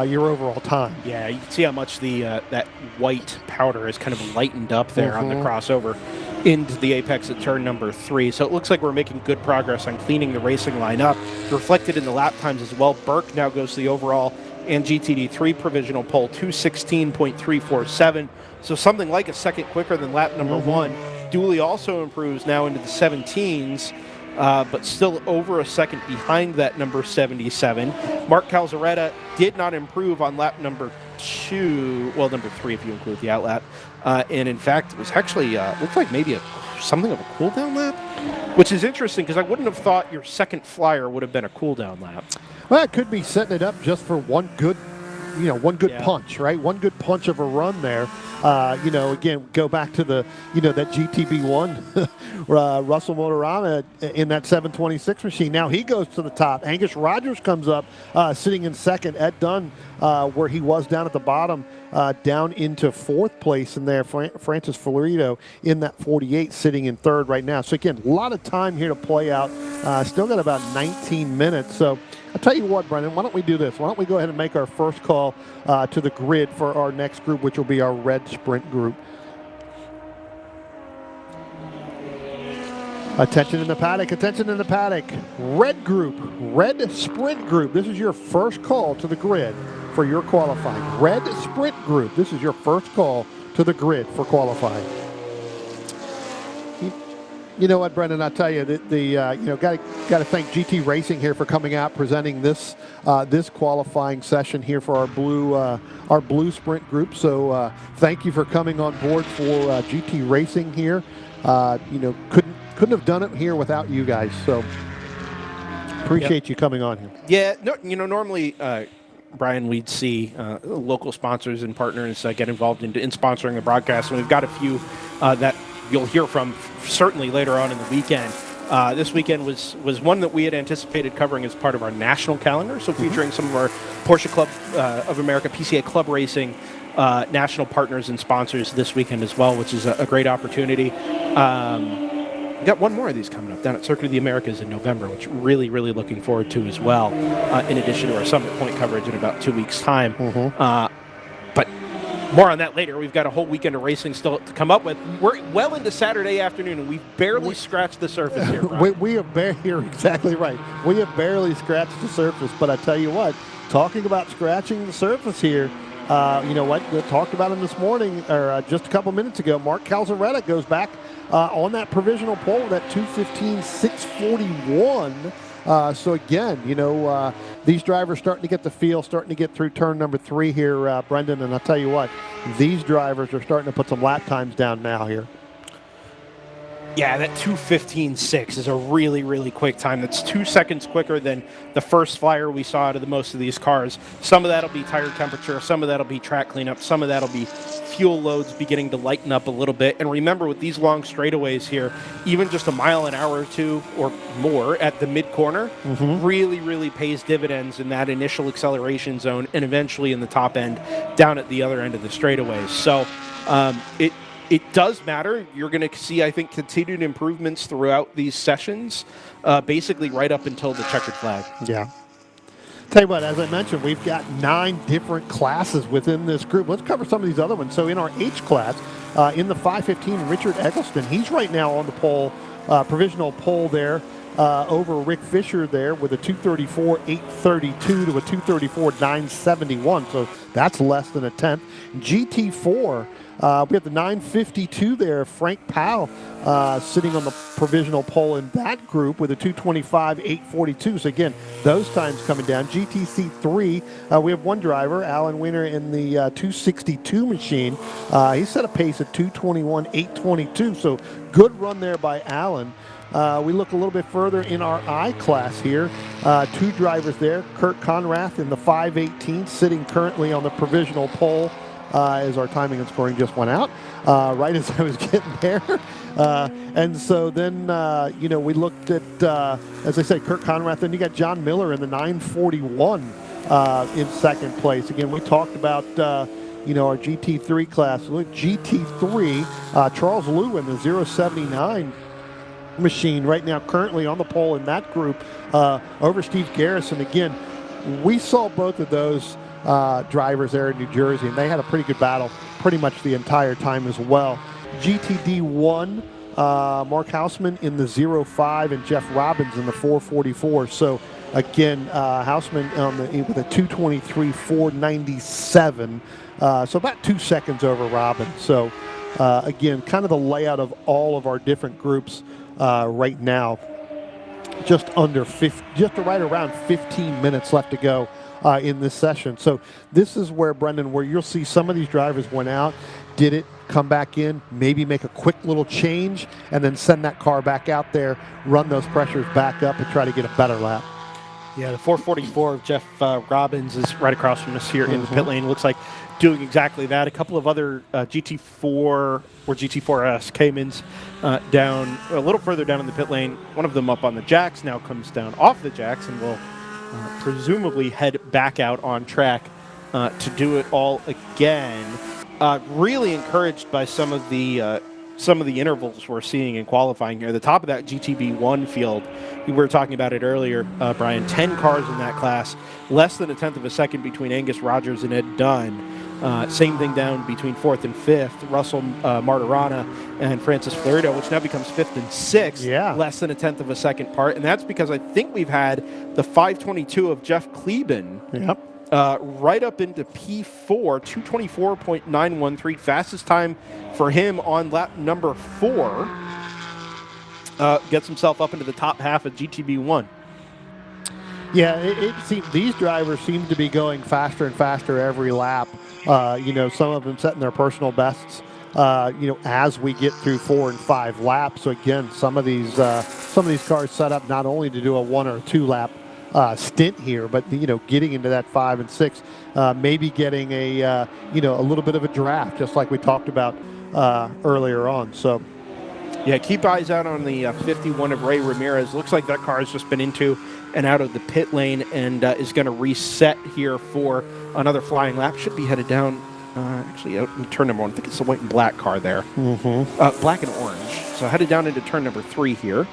your overall time. Yeah, you can see how much that white powder is kind of lightened up there on the crossover into the apex at turn number 3. So it looks like we're making good progress on cleaning the racing line up. Reflected in the lap times as well. Burke now goes to the overall and GTD3 provisional pole, 2:16.347. So something like a second quicker than lap number 1. Dooley also improves now into the 17s. But still over a second behind that number 77. Mark Calzaretta did not improve on lap number 2, well, number 3 if you include the outlap. And in fact, it was actually looked like maybe something of a cool down lap, which is interesting because I wouldn't have thought your second flyer would have been a cool down lap. Well, it could be setting it up just for one good punch, right? One good punch of a run there. Again, go back to that GTB1, Russell Motorama in that 726 machine. Now he goes to the top. Angus Rogers comes up, sitting in second. Ed Dunn, where he was down at the bottom, down into fourth place in there. Francis Florido in that 48, sitting in third right now. So again, a lot of time here to play out. Still got about 19 minutes. So I'll tell you what, Brendan, why don't we do this? Why don't we go ahead and make our first call to the grid for our next group, which will be our red sprint group. Attention in the paddock, attention in the paddock. Red sprint group. This is your first call to the grid for your qualifying. Red sprint group. This is your first call to the grid for qualifying. You know what, Brendan? I'll tell you that got to thank GT Racing here for coming out, presenting this qualifying session here for our blue sprint group. So thank you for coming on board for GT Racing here. Couldn't have done it here without you guys. So appreciate you coming on here. Yeah, normally. Brian, we'd see local sponsors and partners get involved in sponsoring the broadcast, and we've got a few that you'll hear from certainly later on in the weekend. This weekend was one that we had anticipated covering as part of our national calendar, so featuring some of our Porsche Club of America, PCA Club Racing national partners and sponsors this weekend as well, which is a great opportunity. We got one more of these coming up down at Circuit of the Americas in November, which really, really looking forward to as well, in addition to our Summit Point coverage in about 2 weeks' time. But more on that later. We've got a whole weekend of racing still to come up with. We're well into Saturday afternoon, and we've barely scratched the surface here, Brian. We have you're exactly right. We have barely scratched the surface, but I tell you what, talking about scratching the surface here, you know what, we talked about him this morning, or just a couple minutes ago. Mark Calzaretta goes back on that provisional pole, that 2:15.641. So again, these drivers starting to get the feel, starting to get through turn number 3 here, Brendan. And I'll tell you what, these drivers are starting to put some lap times down now here. Yeah, that 2:15.6 is a really, really quick time. That's 2 seconds quicker than the first flyer we saw out of most of these cars. Some of that will be tire temperature. Some of that will be track cleanup. Some of that will be fuel loads beginning to lighten up a little bit. And remember, with these long straightaways here, even just a mile an hour or two or more at the mid-corner really, really pays dividends in that initial acceleration zone and eventually in the top end down at the other end of the straightaways. So it does matter. You're going to see, I think, continued improvements throughout these sessions, basically right up until the checkered flag. Yeah. Tell you what, as I mentioned, we've got 9 different classes within this group. Let's cover some of these other ones. So in our H class, in the 515, Richard Eggleston, he's right now on the pole, provisional pole there, over Rick Fisher there with a 234.832 to a 234.971. So that's less than a tenth. GT4, we have the 952 there. Frank Powell sitting on the provisional pole in that group with a 225.842. So again, those times coming down. GTC3, we have one driver, Alan Winter, in the 262 machine. He set a pace at 221.822. So good run there by Alan. We look a little bit further in our I class here. 2 drivers there. Kurt Conrath in the 518, sitting currently on the provisional pole. As our timing and scoring just went out, right as I was getting there. And so then, we looked at, as I said, Kurt Conrath. Then you got John Miller in the 941 in second place. Again, we talked about, our GT3 class. Look, GT3, Charles Liu in the 079 machine right now, currently on the pole in that group, over Steve Garrison. Again, we saw both of those drivers there in New Jersey, and they had a pretty good battle pretty much the entire time as well. GTD1, Mark Hausman in the 05 and Jeff Robbins in the 444. So again, Hausman with a 223.497, so about 2 seconds over Robbins. So again, kind of the layout of all of our different groups right now. Just right around 15 minutes left to go in this session. So this is where, Brendan, where you'll see some of these drivers went out, did it, come back in, maybe make a quick little change, and then send that car back out there, run those pressures back up, and try to get a better lap. Yeah, the 444 of Jeff Robbins is right across from us here in the pit lane. Looks like doing exactly that. A couple of other GT4 or GT4S Caymans down a little further down in the pit lane. One of them up on the jacks now comes down off the jacks and will presumably head back out on track to do it all again. Really encouraged by some of the intervals we're seeing in qualifying here. The top of that GTB1 field, we were talking about it earlier, Brian, 10 cars in that class, less than a tenth of a second between Angus Rogers and Ed Dunn. Same thing down between 4th and 5th, Russell Martirana and Francis Florido, which now becomes 5th and 6th, less than a tenth of a second part. And that's because I think we've had the 522 of Jeff Kleben right up into P4, 224.913, fastest time for him on lap number 4. Gets himself up into the top half of GTB1. Yeah, it seems these drivers seem to be going faster and faster every lap. Some of them setting their personal bests, as we get through 4 and 5 laps. So again, some of these cars set up not only to do a 1 or 2 lap stint here, but getting into that 5 and 6, maybe getting a little bit of a draft, just like we talked about earlier on. So. Yeah, keep eyes out on the 51 of Ray Ramirez. Looks like that car has just been into and out of the pit lane and is going to reset here for another flying lap. Should be headed down, actually, out in turn number 1. I think it's the white and black car there. Black and orange. So headed down into turn number 3 here.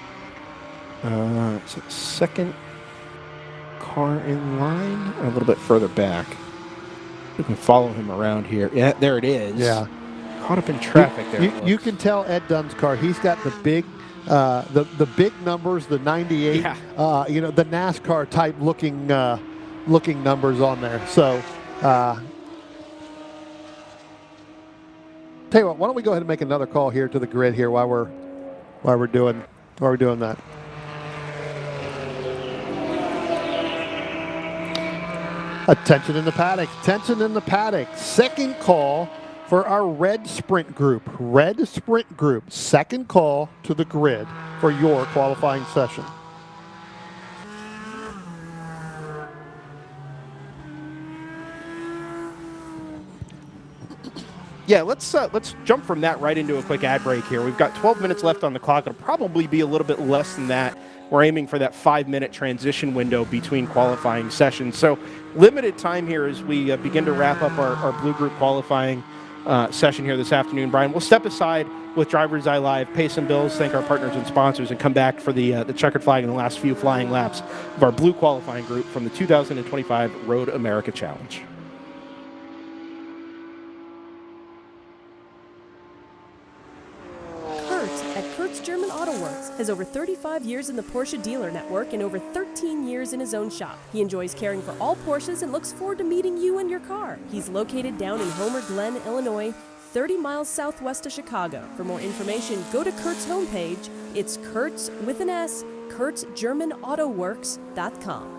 So second car in line, a little bit further back. We can follow him around here. Yeah, there it is. Yeah. Caught up in traffic there. You can tell Ed Dunn's car. He's got the big, the big numbers, the 98. The NASCAR type looking numbers on there. So, tell you what, why don't we go ahead and make another call here to the grid here while we're doing that. Attention in the paddock. Attention in the paddock. Second call for our red sprint group. Red sprint group. Second call to the grid for your qualifying session. Yeah, let's jump from that right into a quick ad break here. We've got 12 minutes left on the clock. It'll probably be a little bit less than that. We're aiming for that 5-minute transition window between qualifying sessions. So limited time here as we begin to wrap up our Blue Group qualifying session here this afternoon. Brian, we'll step aside with Driver's Eye Live, pay some bills, thank our partners and sponsors, and come back for the checkered flag in the last few flying laps of our Blue qualifying group from the 2025 Road America Challenge. German Auto Works has over 35 years in the Porsche dealer network and over 13 years in his own shop. He enjoys caring for all Porsches and looks forward to meeting you and your car. He's located down in Homer Glen, Illinois, 30 miles southwest of Chicago. For more information, go to Kurt's homepage. It's Kurt's with an S, KurtzGermanAutoWorks.com.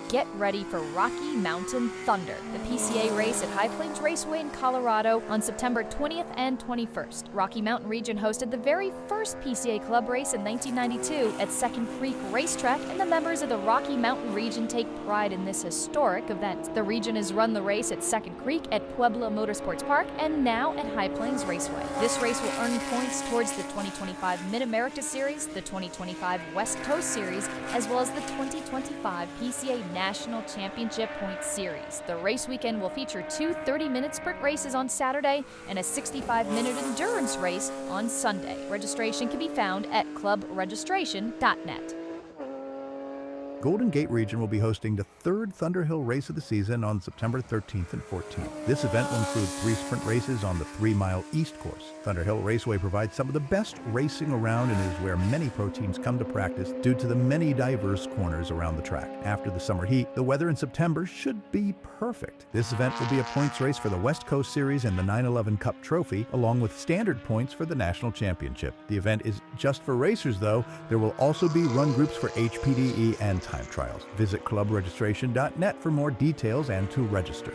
Get ready for Rocky Mountain Thunder, the PCA race at High Plains Raceway in Colorado on September 20th and 21st. Rocky Mountain Region hosted the very first PCA club race in 1992 at Second Creek Racetrack, and the members of the Rocky Mountain Region take pride in this historic event. The region has run the race at Second Creek, at Pueblo Motorsports Park, and now at High Plains Raceway. This race will earn points towards the 2025 Mid-America Series, the 2025 West Coast Series, as well as the 2025 PCA National Championship Points Series. The race weekend will feature 2 30-minute sprint races on Saturday and a 65-minute endurance race on Sunday. Registration can be found at clubregistration.net. Golden Gate Region will be hosting the third Thunderhill race of the season on September 13th and 14th. This event will include 3 sprint races on the 3-mile East course. Thunderhill Raceway provides some of the best racing around and is where many pro teams come to practice due to the many diverse corners around the track. After the summer heat, the weather in September should be perfect. This event will be a points race for the West Coast Series and the 911 Cup Trophy, along with standard points for the National Championship. The event is just for racers, though. There will also be run groups for HPDE and time trials. Visit clubregistration.net for more details and to register.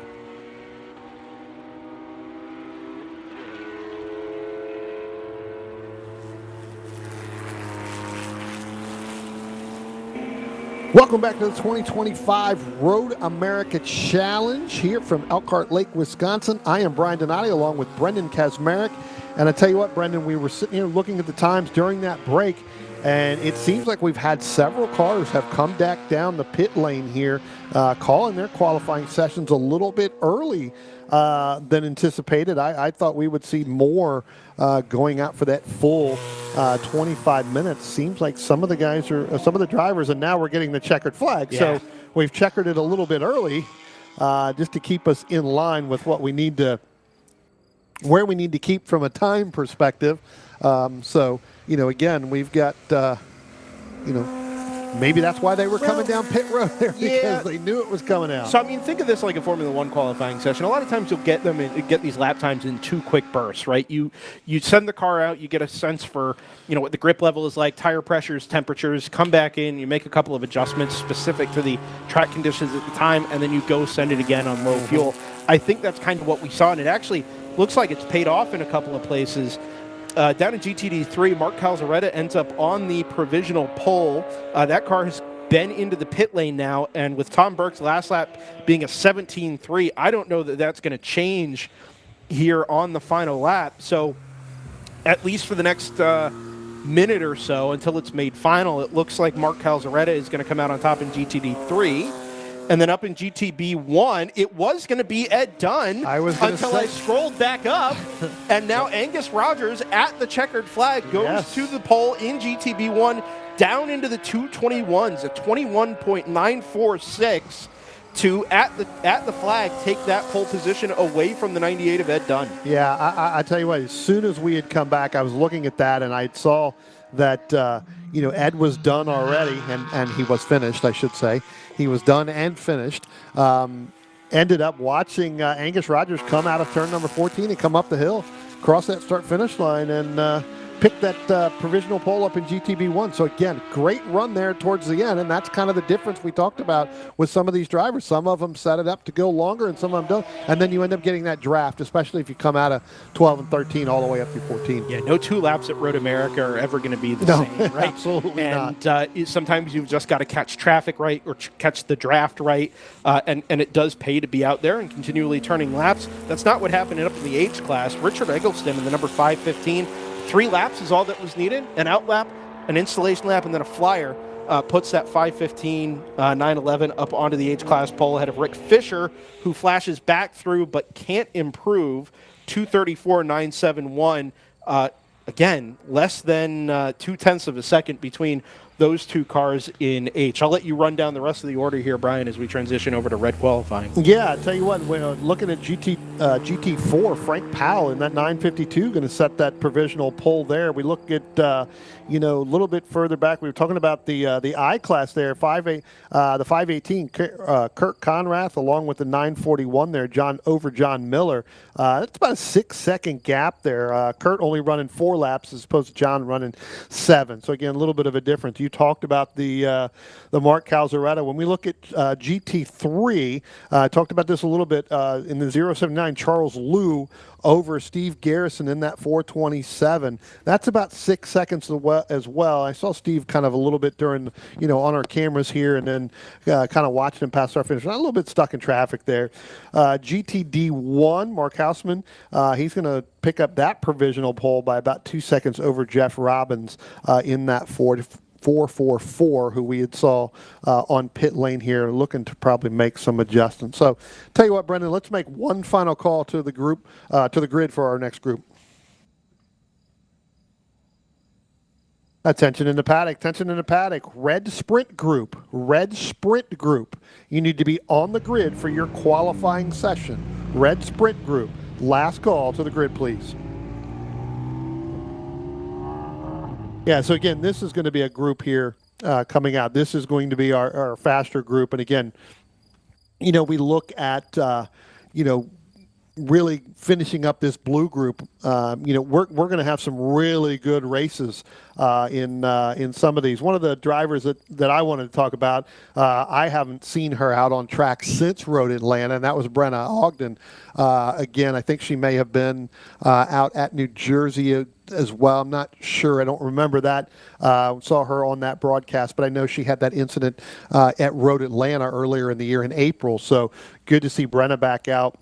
Welcome back to the 2025 Road America Challenge here from Elkhart Lake, Wisconsin. I am Brian Donati along with Brendan Kazmarek. And I tell you what, Brendan, we were sitting here looking at the times during that break, and it seems like we've had several cars have come back down the pit lane here, calling their qualifying sessions a little bit early than anticipated. I thought we would see more going out for that full 25 minutes. Seems like some of the guys are, some of the drivers, and now we're getting the checkered flag. Yeah. So we've checkered it a little bit early just to keep us in line with what we need to, where we need to keep from a time perspective. So, again, we've got, maybe that's why they were coming down pit road there, because they knew it was coming out. So, think of this like a Formula One qualifying session. A lot of times you'll get them get these lap times in 2 quick bursts, right? You send the car out, you get a sense for, what the grip level is like, tire pressures, temperatures, come back in, you make a couple of adjustments specific to the track conditions at the time, and then you go send it again on low fuel. I think that's kind of what we saw, and it actually looks like it's paid off in a couple of places. Down in GTD3, Mark Calzaretta ends up on the provisional pole. That car has been into the pit lane now, and with Tom Burke's last lap being a 17.3, I don't know that that's going to change here on the final lap. So at least for the next minute or so until it's made final, it looks like Mark Calzaretta is going to come out on top in GTD3. And then up in GTB1, it was going to be Ed Dunn until I scrolled back up. And now Angus Rogers at the checkered flag goes to the pole in GTB1 down into the 221s, a 21.946 to, at the flag, take that pole position away from the 98 of Ed Dunn. Yeah, I tell you what, as soon as we had come back, I was looking at that, and I saw that, Ed was done already, and he was finished, I should say. He was done and finished. Ended up watching Angus Rogers come out of turn number 14 and come up the hill, cross that start-finish line, and pick that provisional pole up in GTB1. So, again, great run there towards the end, and that's kind of the difference we talked about with some of these drivers. Some of them set it up to go longer, and some of them don't. And then you end up getting that draft, especially if you come out of 12 and 13 all the way up to 14. Yeah, no 2 laps at Road America are ever going to be the same, right? Absolutely and, not. Sometimes you've just got to catch traffic right or catch the draft right, and it does pay to be out there and continually turning laps. That's not what happened up in the H class. Richard Eggleston in the number 515, 3 laps is all that was needed. An out lap, an installation lap, and then a flyer puts that 515, 911 up onto the H-Class pole ahead of Rick Fisher, who flashes back through but can't improve, 234.971. Again, less than 0.2 of a second between those 2 cars in H. I'll let you run down the rest of the order here, Brian, as we transition over to red qualifying. Yeah, I tell you what, when looking at GT4, Frank Powell in that 952 going to set that provisional pole there. We look at, a little bit further back. We were talking about the I-Class there, the 518, Kurt Conrath, along with the 941 there, John Miller. That's about a 6-second gap there. Kurt only running 4 laps as opposed to John running 7. So, again, a little bit of a difference. You talked about the Mark Calzaretta. When we look at GT3, talked about this a little bit in the 079, Charles Liu over Steve Garrison in that 427. That's about 6 seconds as well. I saw Steve kind of a little bit during, on our cameras here, and then kind of watching him pass our finish. A little bit stuck in traffic there. GTD1, Mark Hausman, he's going to pick up that provisional pole by about 2 seconds over Jeff Robbins in that 444, who we had saw on pit lane here, looking to probably make some adjustments. So, tell you what, Brendan, let's make one final call to the group, to the grid for our next group. Attention in the paddock, red sprint group. You need to be on the grid for your qualifying session. Red sprint group. Last call to the grid, please. Yeah, so again, this is going to be a group here coming out. This is going to be our faster group. And again, we look at, really finishing up this blue group. We're going to have some really good races in some of these. One of the drivers that I wanted to talk about, I haven't seen her out on track since Road Atlanta, and that was Brenna Ogden. Again, I think she may have been out at New Jersey as well. I'm not sure. I don't remember that. Saw her on that broadcast, but I know she had that incident at Road Atlanta earlier in the year in April. So good to see Brenna back out.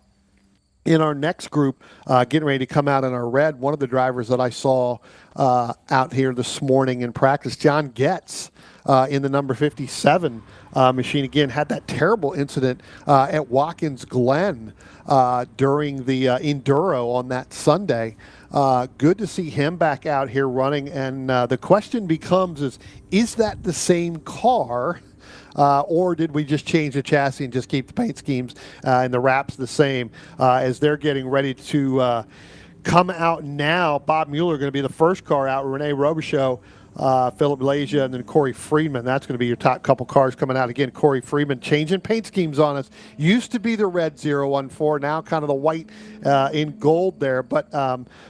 In our next group, getting ready to come out in our red, one of the drivers that I saw out here this morning in practice, John Getz, in the number 57 machine, again, had that terrible incident at Watkins Glen during the Enduro on that Sunday. Good to see him back out here running, and the question becomes is that the same car? Or did we just change the chassis and just keep the paint schemes and the wraps the same as they're getting ready to come out now? Bob Mueller going to be the first car out. Rene Robichaux, Philip Leja, and then Corey Freeman. That's going to be your top couple cars coming out. Again, Corey Freeman changing paint schemes on us. Used to be the red 014, now kind of the white in gold there. But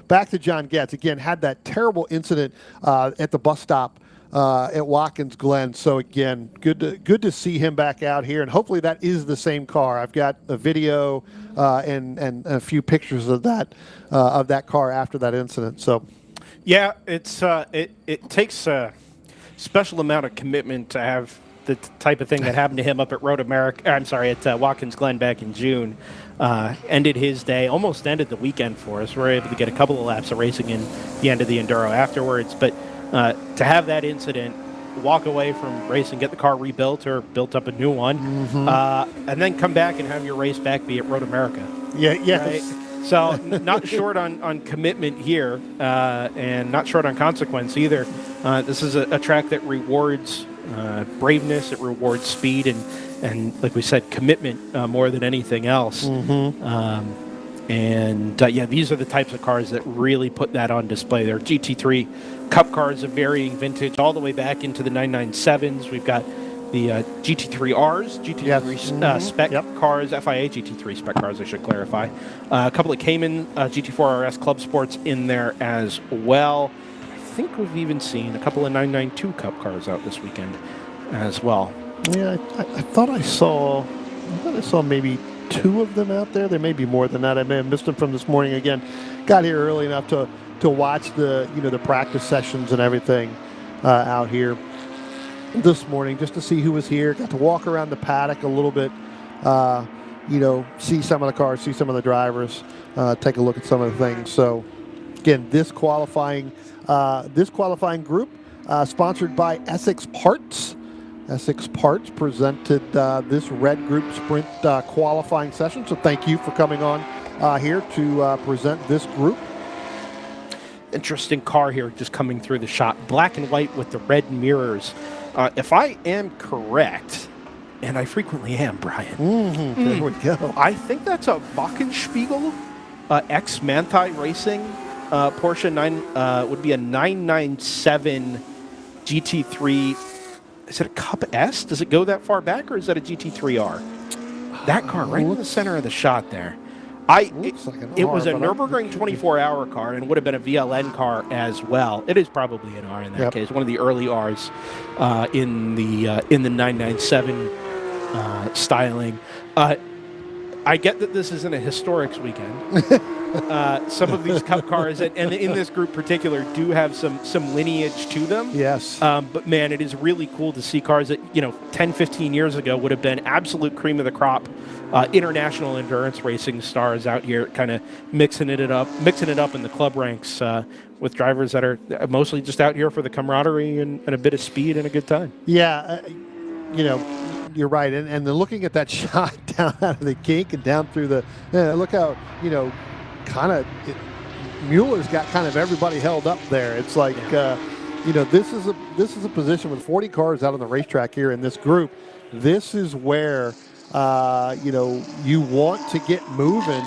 back to John Getz. Again, had that terrible incident at the bus stop at Watkins Glen. So again, good to see him back out here, and hopefully that is the same car. I've got a video and a few pictures of that car after that incident. So yeah, it takes a special amount of commitment to have the type of thing that happened to him up at at Watkins Glen back in June. Ended his day, almost ended the weekend for us. We were able to get a couple of laps of racing in the end of the Enduro afterwards, but to have that incident, walk away from racing, get the car rebuilt or built up a new one, and then come back and have your race back be at Road America. Yeah. Right? So not short on commitment here, and not short on consequence either. This is a track that rewards braveness, it rewards speed, and like we said, commitment more than anything else. These are the types of cars that really put that on display. They're GT3 Cup cars of varying vintage, all the way back into the 997s. We've got the GT3Rs, GT3 spec cars, FIA GT3 spec cars, I should clarify. A couple of Cayman GT4 RS Club Sports in there as well. I think we've even seen a couple of 992 Cup cars out this weekend as well. Yeah, I thought I saw maybe two of them out there. There may be more than that. I may have missed them from this morning. Again, got here early enough to watch the practice sessions and everything out here this morning, just to see who was here. Got to walk around the paddock a little bit, see some of the cars, see some of the drivers, take a look at some of the things. So again, this qualifying group sponsored by Essex Parts. Essex Parts presented this red group sprint qualifying session. So thank you for coming on here to present this group. Interesting car here just coming through the shot. Black and white with the red mirrors. If I am correct, and I frequently am, Brian. There we go. I think that's a Wachenspiegel ex-Manthey Racing Porsche 9, would be a 997 GT3. Is it a Cup S? Does it go that far back, or is that a GT3R? That car right in the center of the shot there. It was a Nürburgring 24-hour car and would have been a VLN car as well. It is probably an R in that case, one of the early Rs in the 997 styling. I get that this isn't a historics weekend. Some of these Cup cars, and in this group particular, do have some lineage to them. Yes. But man, it is really cool to see cars that 10, 15 years ago would have been absolute cream of the crop. International endurance racing stars out here, kind of mixing it up in the club ranks with drivers that are mostly just out here for the camaraderie and a bit of speed and a good time. Yeah, you're right. And then looking at that shot down out of the kink and down through the, look how Mueller's got kind of everybody held up there. It's like this is a position with 40 cars out on the racetrack here in this group. This is where you want to get moving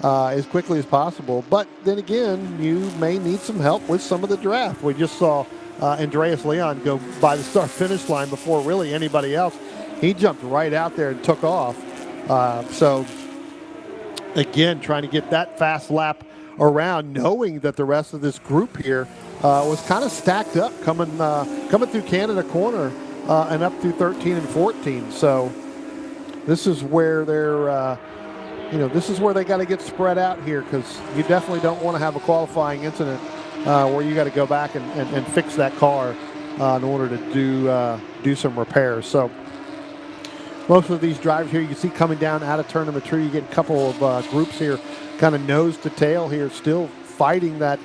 as quickly as possible. But then again, you may need some help with some of the draft. We just saw Andreas Leon go by the start-finish line before really anybody else. He jumped right out there and took off. So again, trying to get that fast lap around, knowing that the rest of this group here was kind of stacked up coming through Canada corner and up through 13 and 14. So this is where they're, this is where they got to get spread out here, because you definitely don't want to have a qualifying incident where you got to go back and fix that car in order to do some repairs. So most of these drivers here you can see coming down out of turn number 2. You get a couple of groups here kind of nose to tail here, still fighting that,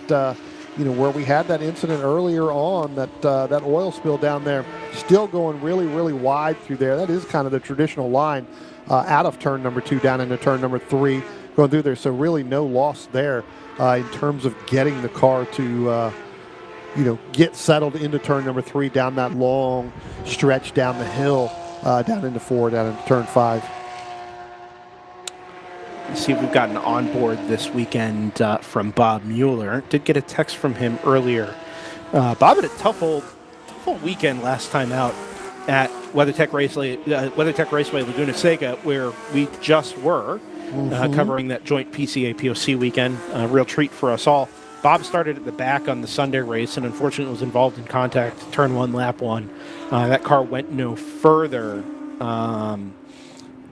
where we had that incident earlier on, that oil spill down there, still going really, really wide through there. That is kind of the traditional line out of turn number 2 down into turn number 3 going through there. So really no loss there in terms of getting the car to, get settled into turn number 3 down that long stretch down the hill, down into 4, down into turn 5. Let's see if we've gotten on board this weekend from Bob Mueller. Did get a text from him earlier. Bob had a tough old weekend last time out at WeatherTech Raceway Laguna Seca, where we just were covering that joint PCA POC weekend. A real treat for us all. Bob started at the back on the Sunday race and unfortunately was involved in contact turn 1, lap 1. That car went no further.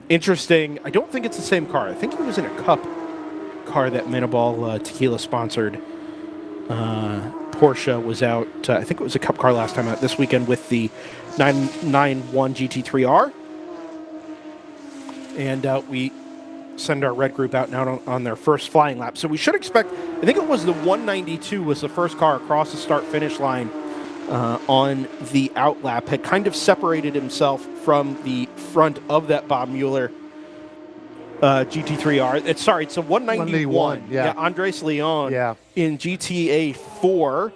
Interesting. I don't think it's the same car. I think he was in a Cup car that Minaball Tequila sponsored. Porsche was out. I think it was a Cup car last time out. This weekend with the 991 GT3R. And we send our red group out now on their first flying lap. So we should expect, I think it was the 192 was the first car across the start-finish line on the out lap, had kind of separated himself from the front of that Bob Mueller GT3R. It's a 191. Yeah. Andres Leon in GTA 4,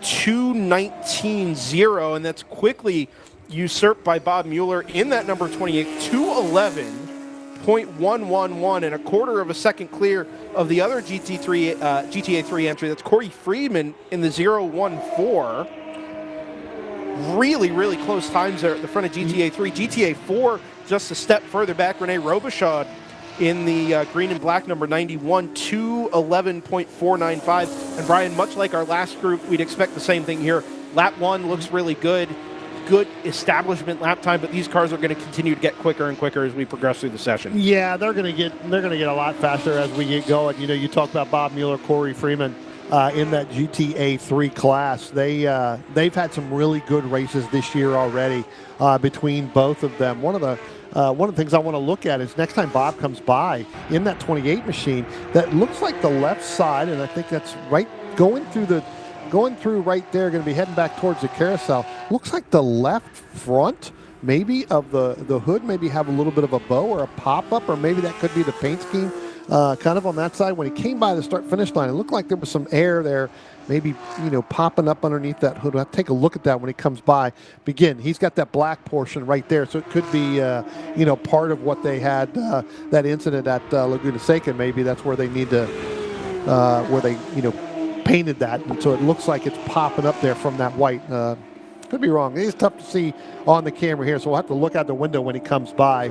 219.0, and that's quickly usurped by Bob Mueller in that number 28, 211.111, and a quarter of a second clear of the other GTA 3 entry. That's Corey Friedman in the 014. Really, really close times there at the front of GTA 3. GTA 4 just a step further back. Rene Robichaud in the green and black number 91, 211.495. And Brian, much like our last group, we'd expect the same thing here. Lap 1 looks really good. Good establishment lap time, but these cars are going to continue to get quicker and quicker as we progress through the session. Yeah, they're going to get a lot faster as we get going. You talk about Bob Mueller, Corey Freeman in that GTA 3 class. They've had some really good races this year already between both of them. One of the things I want to look at is next time Bob comes by in that 28 machine, that looks like the left side, and I think that's right going through right there, going to be heading back towards the carousel. Looks like the left front maybe of the hood maybe have a little bit of a bow or a pop-up, or maybe that could be the paint scheme kind of on that side. When he came by the start-finish line, it looked like there was some air there, maybe, popping up underneath that hood. I'll take a look at that when he comes by. Again, he's got that black portion right there, so it could be, part of what they had, that incident at Laguna Seca. Maybe that's where they need to, painted that, and so it looks like it's popping up there from that white. Could be wrong. It's tough to see on the camera here, so we'll have to look out the window when he comes by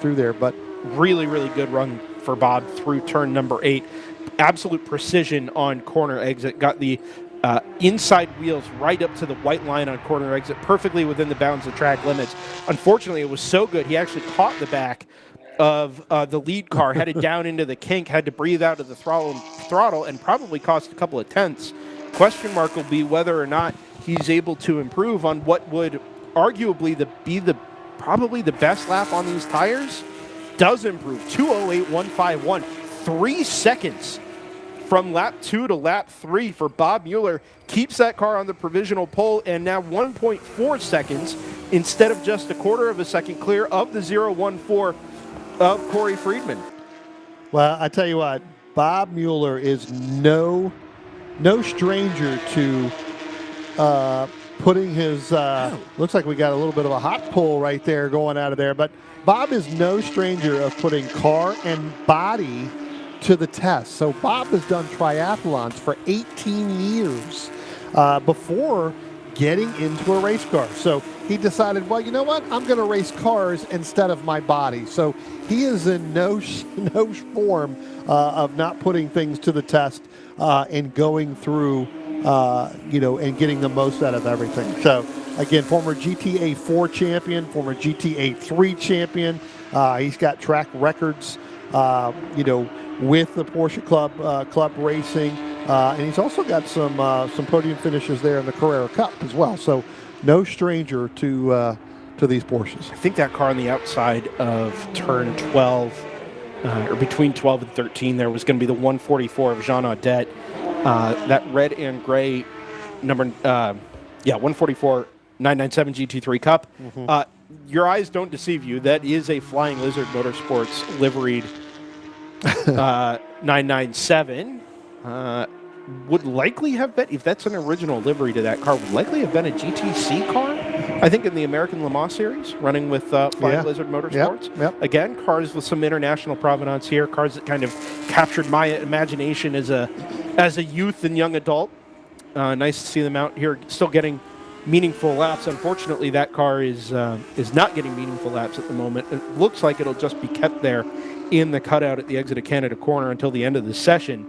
through there. But really, really good run for Bob through turn number 8. Absolute precision on corner exit. Got the inside wheels right up to the white line on corner exit, perfectly within the bounds of track limits. Unfortunately, it was so good, he actually caught the back of the lead car, headed down into the kink, had to breathe out of the throttle, and probably cost a couple of tenths. Question mark will be whether or not he's able to improve on what would arguably be probably the best lap on these tires. Does improve, 2:08.151, 3 seconds from lap 2 to lap 3 for Bob Mueller. Keeps that car on the provisional pole, and now 1.4 seconds instead of just a quarter of a second clear of the 014 of Corey Friedman. Well, I tell you what, Bob Mueller is no stranger to putting his, looks like we got a little bit of a hot pull right there going out of there, but Bob is no stranger of putting car and body to the test. So Bob has done triathlons for 18 years before getting into a race car. So he decided, well, you know what? I'm going to race cars instead of my body. So he is in no form of not putting things to the test and going through, and getting the most out of everything. So again, former GTA 4 champion, former GTA 3 champion. He's got track records, with the Porsche Club Racing. And he's also got some podium finishes there in the Carrera Cup as well. So no stranger to these Porsches. I think that car on the outside of turn 12, or between 12 and 13, there was going to be the 144 of Jean Audet. That red and gray number, 144 997 GT3 Cup. Mm-hmm. Your eyes don't deceive you. That is a Flying Lizard Motorsports liveried 997. Would likely have been, if that's an original livery to that car, would likely have been a GTC car, I think, in the American Le Mans Series, running with Flying Lizard Motorsports. Yep. Again, cars with some international provenance here, cars that kind of captured my imagination as a youth and young adult. Nice to see them out here still getting meaningful laps. Unfortunately, that car is not getting meaningful laps at the moment. It looks like it'll just be kept there in the cutout at the exit of Canada Corner until the end of the session.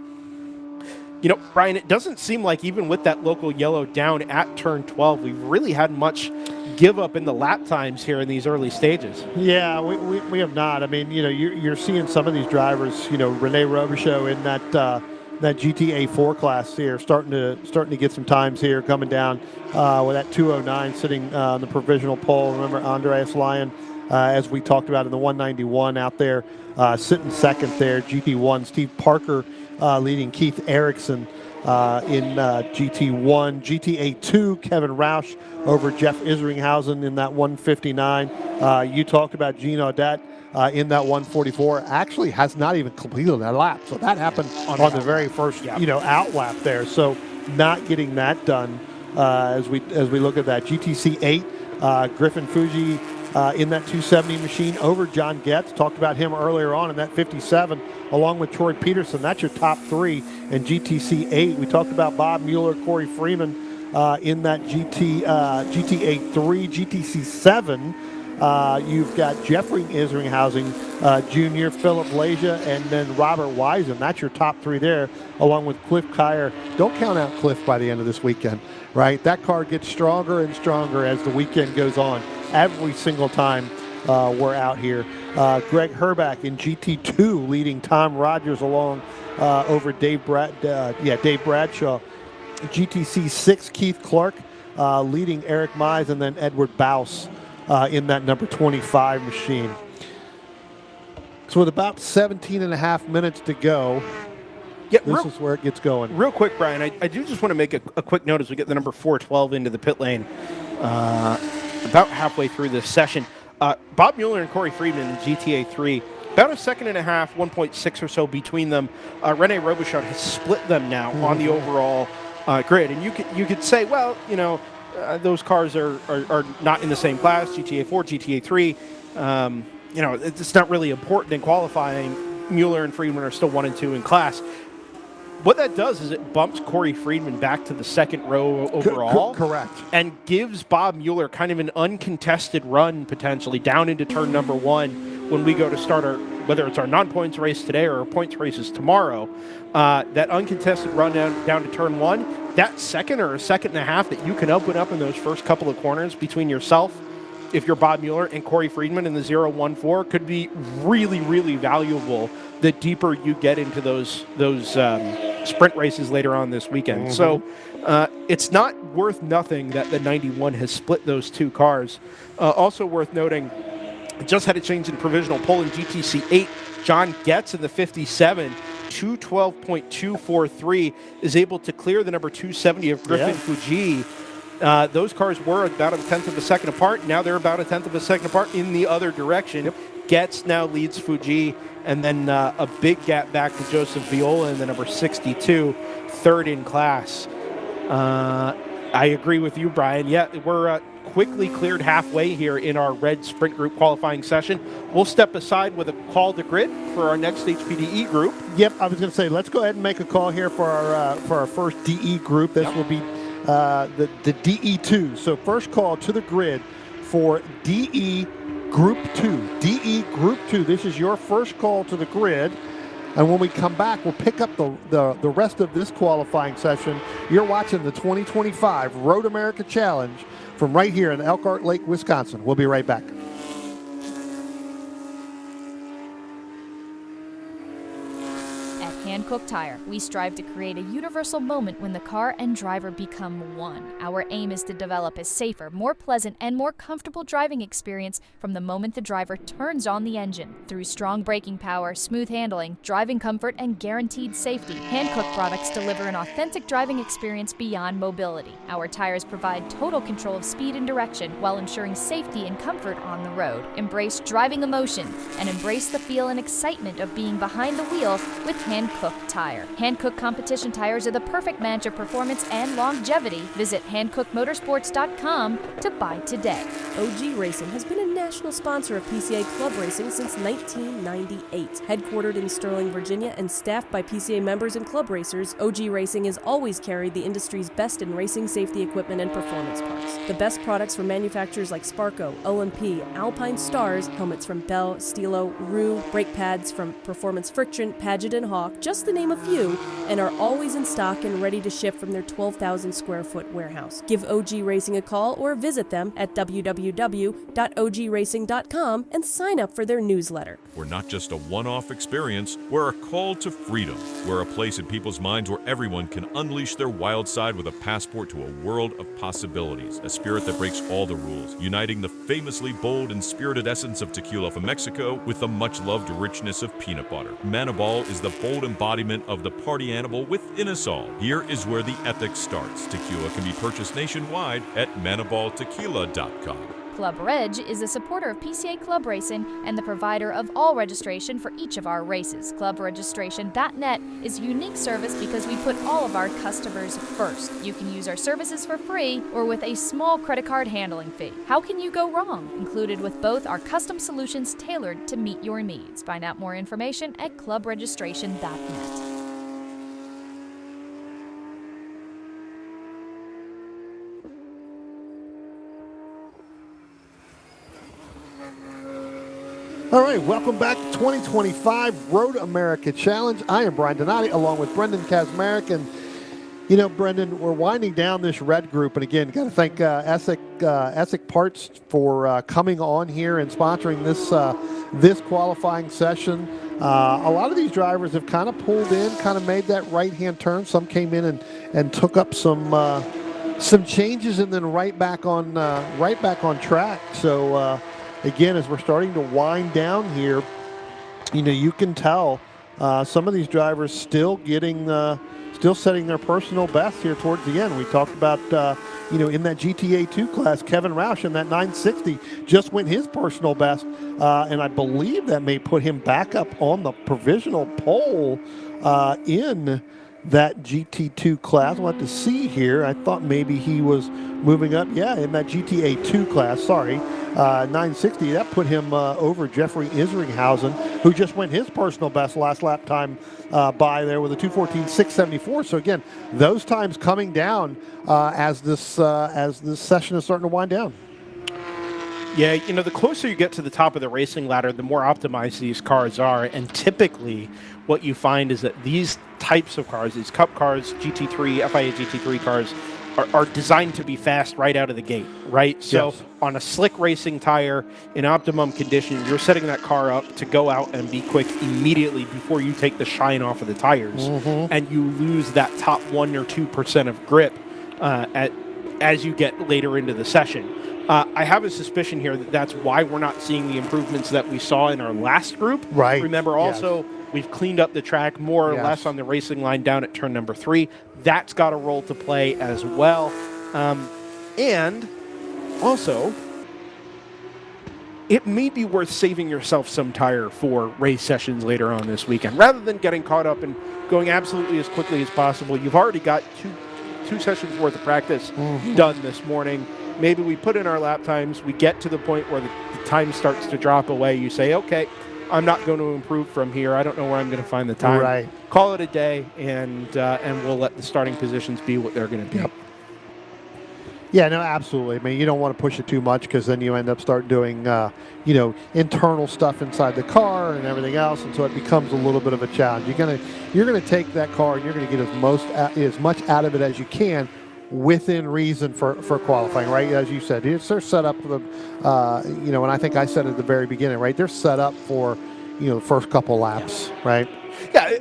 Brian, it doesn't seem like even with that local yellow down at turn 12, we've really had much give up in the lap times here in these early stages. Yeah, we have not. I mean, you're seeing some of these drivers, Rene Robichaux in that GTA 4 class here, starting to get some times here, coming down with that 209 sitting on the provisional pole. Remember Andreas Lyon, as we talked about in the 191 out there, sitting second there. GT1, Steve Parker leading Keith Erickson in GT1. GTA 2, Kevin Roush over Jeff Isringhausen in that 159. You talked about Jean Audet in that 144. Actually has not even completed that lap. So that happened on the very first, out lap there. So not getting that done as we look at that. GTC 8, Griffin Fuji in that 270 machine over John Getz. Talked about him earlier on in that 57, along with Troy Peterson. That's your top three in GTC 8. We talked about Bob Mueller, Corey Freeman in that GTA 3, GTC 7. You've got Jeffrey Isringhausen Jr., Philip Leja, and then Robert Wisen. That's your top three there, along with Cliff Kyer. Don't count out Cliff by the end of this weekend, right? That car gets stronger and stronger as the weekend goes on. Every single time we're out here. Greg Herback in GT2 leading Tom Rogers along over Dave Bradshaw. GTC 6, Keith Clark leading Eric Mize, and then Edward Baus in that number 25 machine. So with about 17 and a half minutes to go, this is where it gets going. Real quick, Brian, I do just want to make a quick note as we get the number 412 into the pit lane about halfway through this session. Bob Mueller and Corey Friedman in GTA 3, about a second and a half, 1.6 or so between them. Rene Robichaux has split them now on the overall grid. And you could say, well, those cars are not in the same class, GTA 4, GTA 3. It's not really important in qualifying. Mueller and Friedman are still 1 and 2 in class. What that does is it bumps Corey Friedman back to the second row overall. Correct. And gives Bob Mueller kind of an uncontested run, potentially, down into turn number 1 when we go to start whether it's our non-points race today or our points races tomorrow. That uncontested run down to turn 1, that second or a second and a half that you can open up in those first couple of corners between yourself, if you're Bob Mueller, and Corey Friedman in the 0-1-4, could be really, really valuable the deeper you get into those sprint races later on this weekend. So it's not worth nothing that the 91 has split those two cars. Also worth noting, just had a change in provisional pole in GTC 8. John Getz in the 57, 212.243, is able to clear the number 270 of Griffin Fuji. Those cars were about a tenth of a second apart. Now they're about a tenth of a second apart in the other direction. Getz now leads Fuji, and then a big gap back to Joseph Viola in the number 62, third in class. I agree with you, Brian. Yeah, we're quickly cleared halfway here in our red sprint group qualifying session. We'll step aside with a call to grid for our next HPDE group. Yep, I was going to say, let's go ahead and make a call here for our first DE group. This will be the DE2. So first call to the grid for DE Group 2. DE Group 2. This is your first call to the grid. And when we come back, we'll pick up the rest of this qualifying session. You're watching the 2025 Road America Challenge from right here in Elkhart Lake, Wisconsin. We'll be right back. Hankook Tire, we strive to create a universal moment when the car and driver become one. Our aim is to develop a safer, more pleasant, and more comfortable driving experience from the moment the driver turns on the engine. Through strong braking power, smooth handling, driving comfort, and guaranteed safety, Hankook products deliver an authentic driving experience beyond mobility. Our tires provide total control of speed and direction while ensuring safety and comfort on the road. Embrace driving emotion and embrace the feel and excitement of being behind the wheel with Hankook Tire. Hankook competition tires are the perfect match of performance and longevity. Visit HankookMotorsports.com to buy today. OG Racing has been a national sponsor of PCA Club Racing since 1998. Headquartered in Sterling, Virginia, and staffed by PCA members and club racers, OG Racing has always carried the industry's best in racing safety equipment and performance parts. The best products from manufacturers like Sparco, O&P, Alpine Stars, helmets from Bell, Stilo, Rue, brake pads from Performance Friction, Paget and Hawk, just to name a few, and are always in stock and ready to ship from their 12,000 square foot warehouse. Give OG Racing a call or visit them at www.ogracing.com and sign up for their newsletter. We're not just a one-off experience, we're a call to freedom. We're a place in people's minds where everyone can unleash their wild side with a passport to a world of possibilities, a spirit that breaks all the rules, uniting the famously bold and spirited essence of tequila from Mexico with the much-loved richness of peanut butter. Manabal is the bold embodiment of the party animal within us all. Here is where the ethics starts. Tequila can be purchased nationwide at manabaltequila.com. Club Reg is a supporter of PCA Club Racing and the provider of all registration for each of our races. ClubRegistration.net is a unique service because we put all of our customers first. You can use our services for free or with a small credit card handling fee. How can you go wrong? Included with both are custom solutions tailored to meet your needs. Find out more information at ClubRegistration.net. All right, welcome back to 2025 Road America Challenge. I am Brian Donati along with Brendan Kazmarek. And, you know, Brendan, we're winding down this red group. And, again, got to thank Essick Parts for coming on here and sponsoring this qualifying session. A lot of these drivers have kind of pulled in, kind of made that right-hand turn. Some came in and took up some changes and then right back on track. So, again, as we're starting to wind down here, you know, you can tell some of these drivers still setting their personal best here towards the end. We talked about, in that GTA 2 class, Kevin Roush in that 960 just went his personal best, and I believe that may put him back up on the provisional pole in that GT2 class. We'll have to see here. I thought maybe he was moving up. Yeah, in that GTA 2 class, 960. That put him over Jeffrey Isringhausen, who just went his personal best last lap time by there with a 2:14.674. So again, those times coming down as this session is starting to wind down. Yeah, you know, the closer you get to the top of the racing ladder, the more optimized these cars are. And typically what you find is that these types of cars, these Cup cars, GT3, FIA GT3 cars, are designed to be fast right out of the gate, right? So yes. On a slick racing tire in optimum condition, you're setting that car up to go out and be quick immediately before you take the shine off of the tires. Mm-hmm. And you lose that top 1 or 2% of grip as you get later into the session. I have a suspicion here that that's why we're not seeing the improvements that we saw in our last group. Right. Remember also, we've cleaned up the track more or less on the racing line down at turn number 3. That's got a role to play as well. And also, it may be worth saving yourself some tire for race sessions later on this weekend. Rather than getting caught up and going absolutely as quickly as possible, you've already got two sessions worth of practice done this morning. Maybe we put in our lap times, we get to the point where the time starts to drop away. You say, okay, I'm not going to improve from here. I don't know where I'm going to find the time. Right. Call it a day, and we'll let the starting positions be what they're going to be. Yep. Yeah, no, absolutely. I mean, you don't want to push it too much because then you end up start doing, internal stuff inside the car and everything else, and so it becomes a little bit of a challenge. You're gonna take that car and you're gonna get as much out of it as you can within reason for qualifying, right? As you said, they're set up for the, and I think I said at the very beginning, right? They're set up for, the first couple laps, right? Yeah,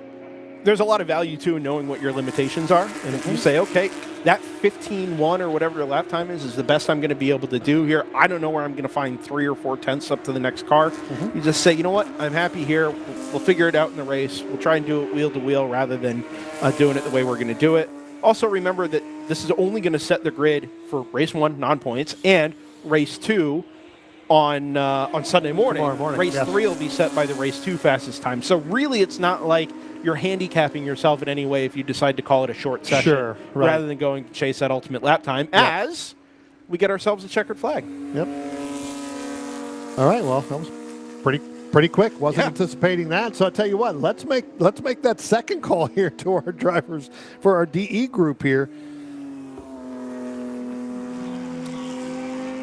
there's a lot of value too in knowing what your limitations are, and if you say, okay, that 15.1 or whatever your lap time is the best I'm going to be able to do here. I don't know where I'm going to find 3 or 4 tenths up to the next car. You just say, you know what, I'm happy here. We'll figure it out in the race. We'll try and do it wheel to wheel rather than doing it the way we're going to do it. Also remember that this is only going to set the grid for race 1 non-points and race 2 on Sunday morning. Race 3 will be set by the race 2 fastest time. So really, it's not like you're handicapping yourself in any way if you decide to call it a short session rather than going to chase that ultimate lap time as we get ourselves a checkered flag. Yep. All right. Well, that was pretty quick. Wasn't anticipating that. So I tell you what, let's make that second call here to our drivers for our DE group here.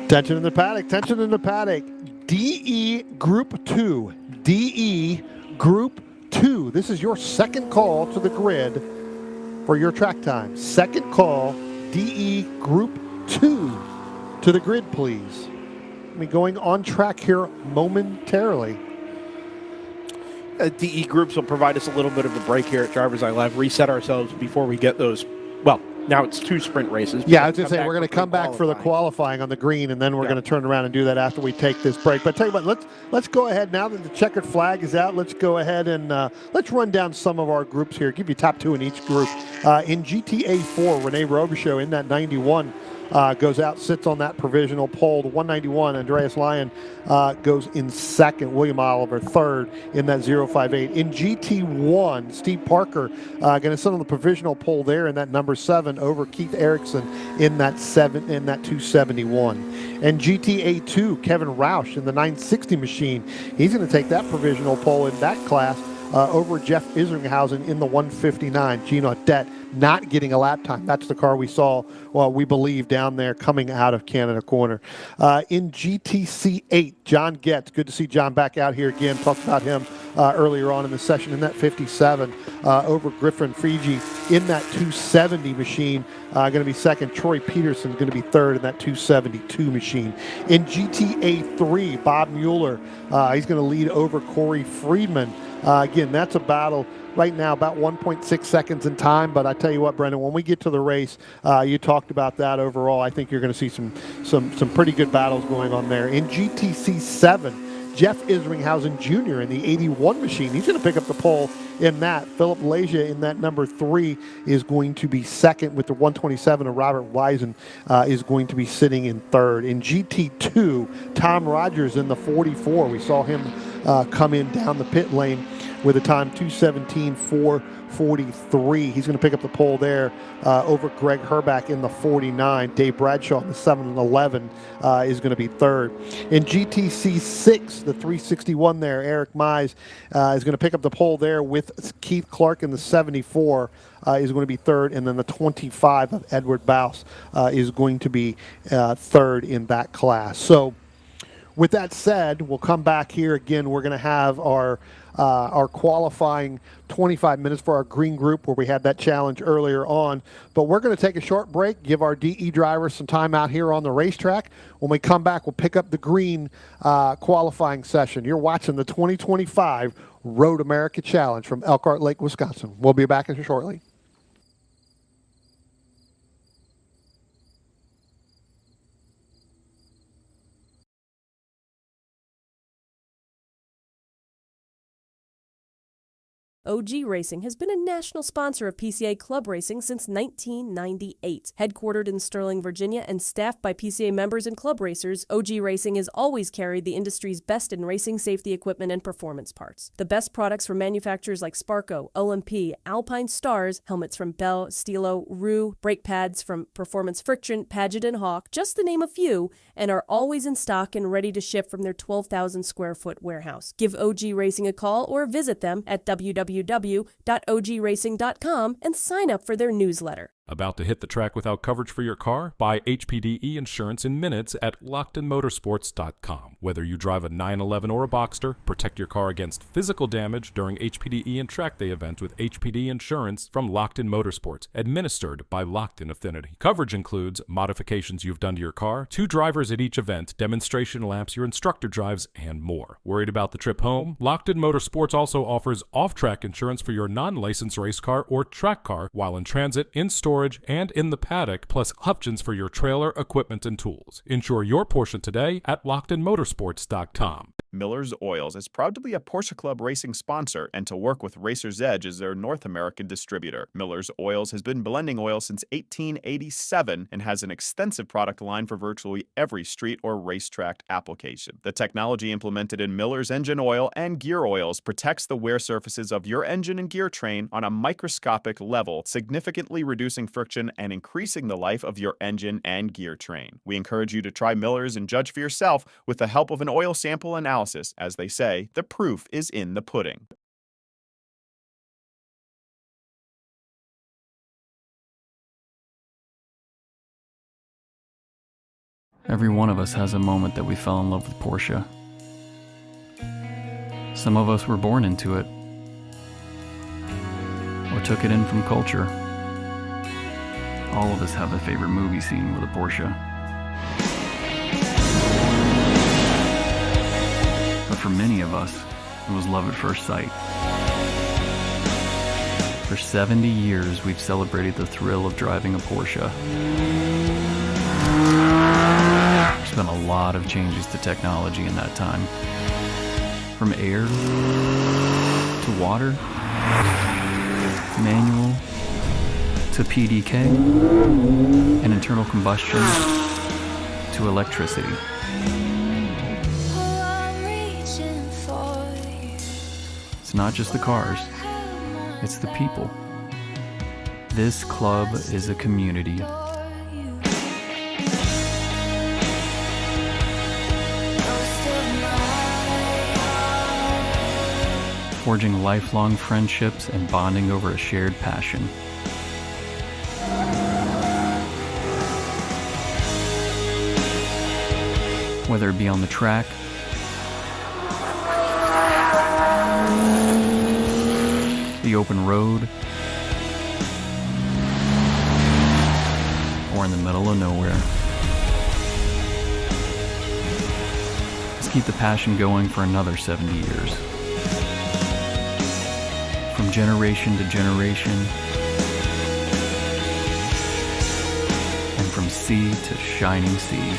Tension in the paddock. DE Group 2. DE Group 2. This is your second call to the grid for your track time. Second call, DE Group 2 to the grid, please. We'll be going on track here momentarily. DE groups will provide us a little bit of a break here at Drivers Eye Live, reset ourselves before we get those. Well, now it's 2 sprint races. Yeah, I was going to say, we're going to come back for the qualifying on the green, and then we're going to turn around and do that after we take this break. But tell you what, let's go ahead, now that the checkered flag is out, let's go ahead and let's run down some of our groups here, give you top 2 in each group. In GTA 4, Renee Robichaux in that 91 goes out, sits on that provisional pole. The 191, Andreas Lyon goes in second. William Oliver third in that 058. In GT1, Steve Parker going to sit on the provisional pole there in that number 7 over Keith Erickson in that 271. And GTA 2, Kevin Roush in the 960 machine. He's going to take that provisional pole in that class over Jeff Isringhausen in the 159. Gene Audette not getting a lap time. That's the car we saw, we believe, down there coming out of Canada Corner. In GTC 8, John Getz. Good to see John back out here again. Talked about him earlier on in the session in that 57 over Griffin Fiji in that 270 machine. Going to be second. Troy Peterson going to be third in that 272 machine. In GTA 3, Bob Mueller. He's going to lead over Corey Friedman. Again, that's a battle right now, about 1.6 seconds in time. But I tell you what, Brendan, when we get to the race, you talked about that overall. I think you're going to see some pretty good battles going on there. In GTC 7, Jeff Isringhausen Jr. in the 81 machine. He's going to pick up the pole in that. Philip Leja in that number 3 is going to be second with the 127, and Robert Wisen is going to be sitting in third. In GT2, Tom Rogers in the 44. We saw him come in down the pit lane with a time 2:17.443. He's going to pick up the pole there over Greg Herback in the 49. Dave Bradshaw in the 7 and 11 is going to be third. In GTC 6, the 361 there, Eric Mize is going to pick up the pole there with Keith Clark in the 74. Is going to be third, and then the 25 of Edward Baus is going to be third in that class. So with that said, we'll come back here again. We're going to have our qualifying 25 minutes for our green group where we had that challenge earlier on. But we're going to take a short break, give our DE drivers some time out here on the racetrack. When we come back, we'll pick up the green qualifying session. You're watching the 2025 Road America Challenge from Elkhart Lake, Wisconsin. We'll be back shortly. OG Racing has been a national sponsor of PCA Club Racing since 1998. Headquartered in Sterling, Virginia, and staffed by PCA members and club racers, OG Racing has always carried the industry's best in racing safety equipment and performance parts. The best products from manufacturers like Sparco, OMP, Alpine Stars, helmets from Bell, Stilo, Rue, brake pads from Performance Friction, Paget, and Hawk, just to name a few, and are always in stock and ready to ship from their 12,000 square foot warehouse. Give OG Racing a call or visit them at www.ogracing.com and sign up for their newsletter. About to hit the track without coverage for your car? Buy HPDE insurance in minutes at LockedInMotorsports.com. Whether you drive a 911 or a Boxster, protect your car against physical damage during HPDE and track day events with HPD insurance from Locked In Motorsports, administered by Locked In Affinity. Coverage includes modifications you've done to your car, 2 drivers at each event, demonstration laps your instructor drives, and more. Worried about the trip home? Locked In Motorsports also offers off-track insurance for your non-licensed race car or track car while in transit, in storage, and in the paddock, plus options for your trailer, equipment, and tools. Insure your Porsche today at LockedInMotorsports.com. Miller's Oils is proud to be a Porsche Club racing sponsor and to work with Racer's Edge as their North American distributor. Miller's Oils has been blending oil since 1887 and has an extensive product line for virtually every street or racetrack application. The technology implemented in Miller's engine oil and gear oils protects the wear surfaces of your engine and gear train on a microscopic level, significantly reducing friction and increasing the life of your engine and gear train. We encourage you to try Miller's and judge for yourself with the help of an oil sample analysis. As they say, the proof is in the pudding. Every one of us has a moment that we fell in love with Porsche. Some of us were born into it, or took it in from culture. All of us have a favorite movie scene with a Porsche. But for many of us, it was love at first sight. For 70 years, we've celebrated the thrill of driving a Porsche. There's been a lot of changes to technology in that time. From air to water, manual to PDK, and internal combustion to electricity. It's not just the cars, it's the people. This club is a community. Forging lifelong friendships and bonding over a shared passion. Whether it be on the track, the open road, or in the middle of nowhere. Let's keep the passion going for another 70 years. From generation to generation, and from sea to shining sea.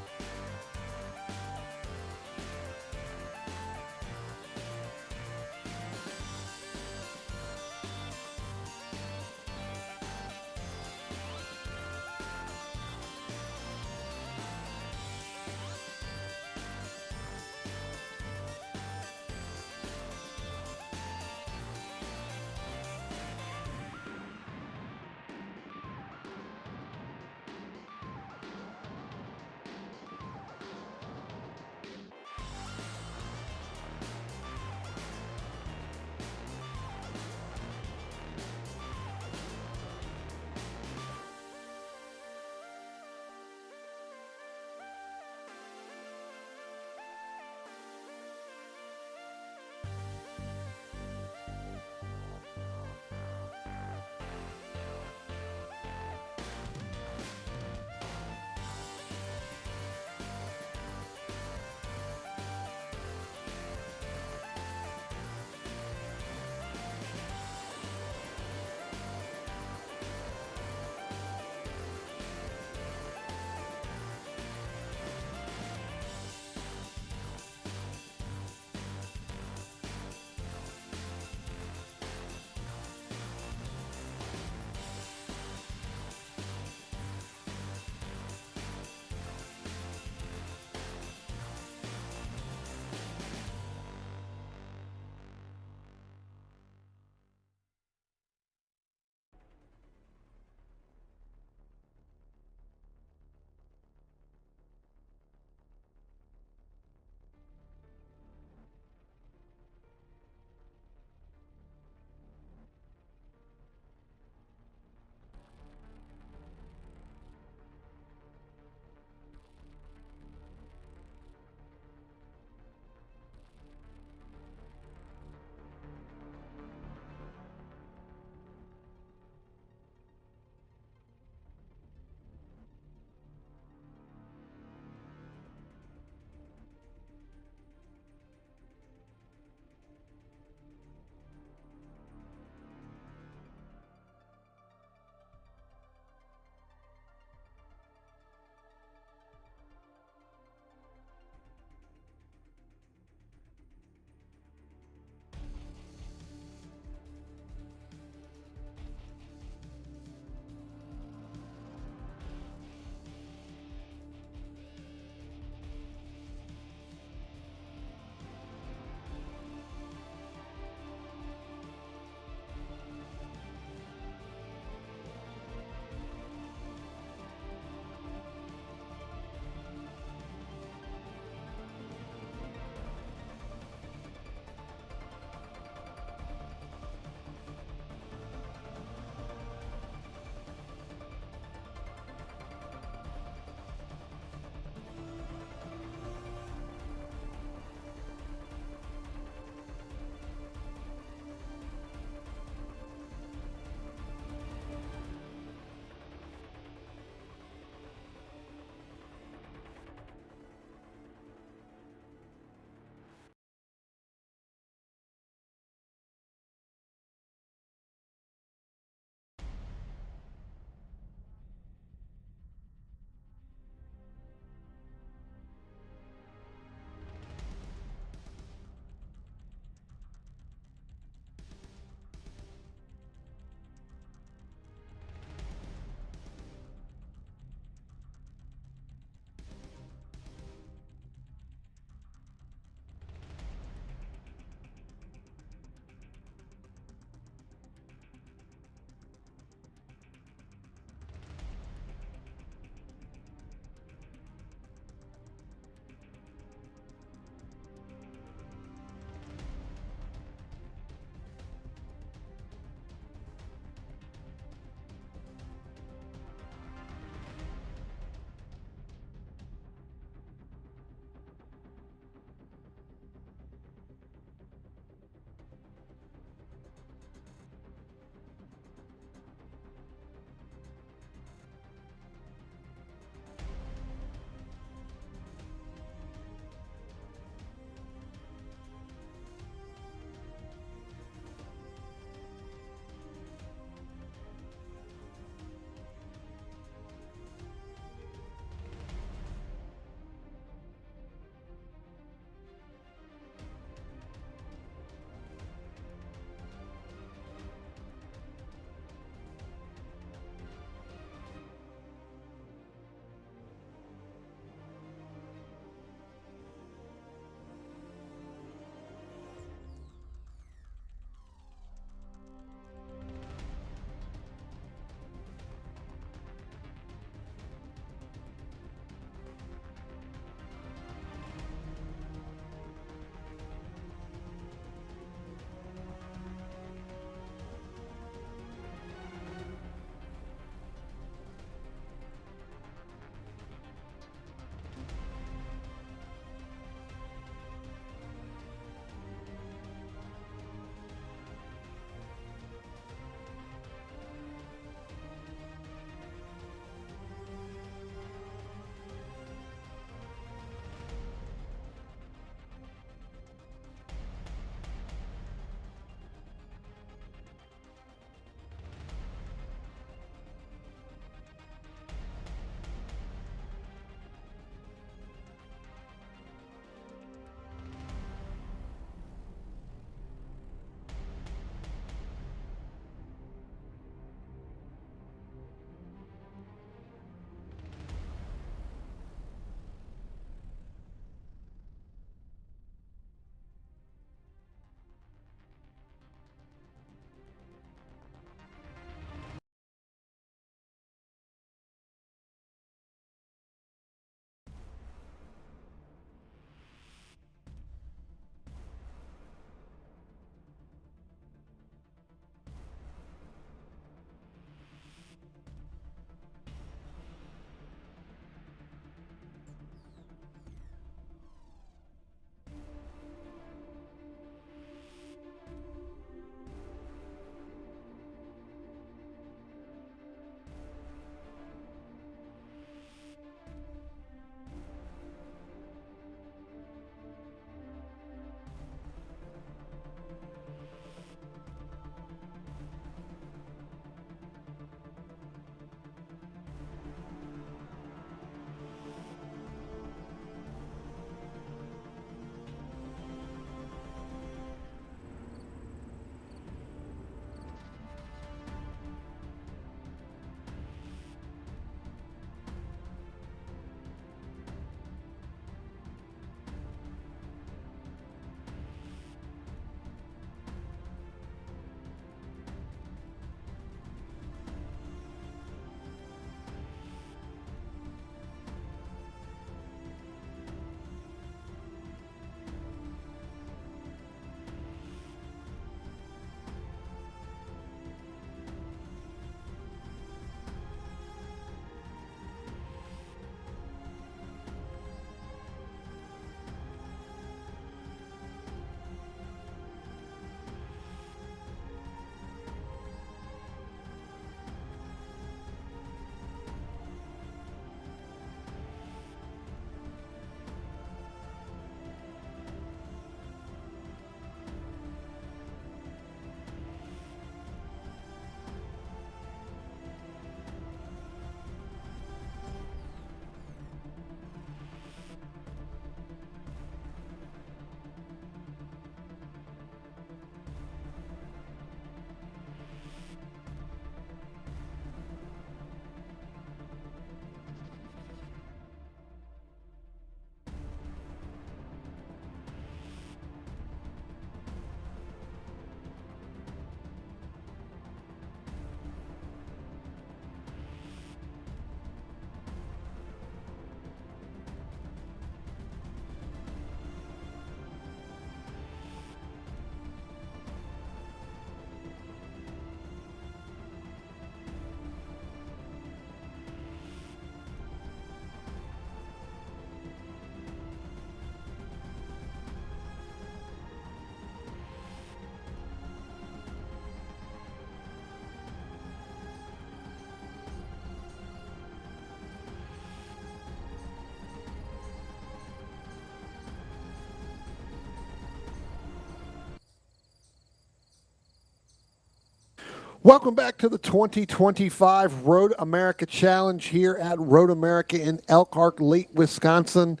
Welcome back to the 2025 Road America Challenge here at Road America in Elkhart Lake, Wisconsin.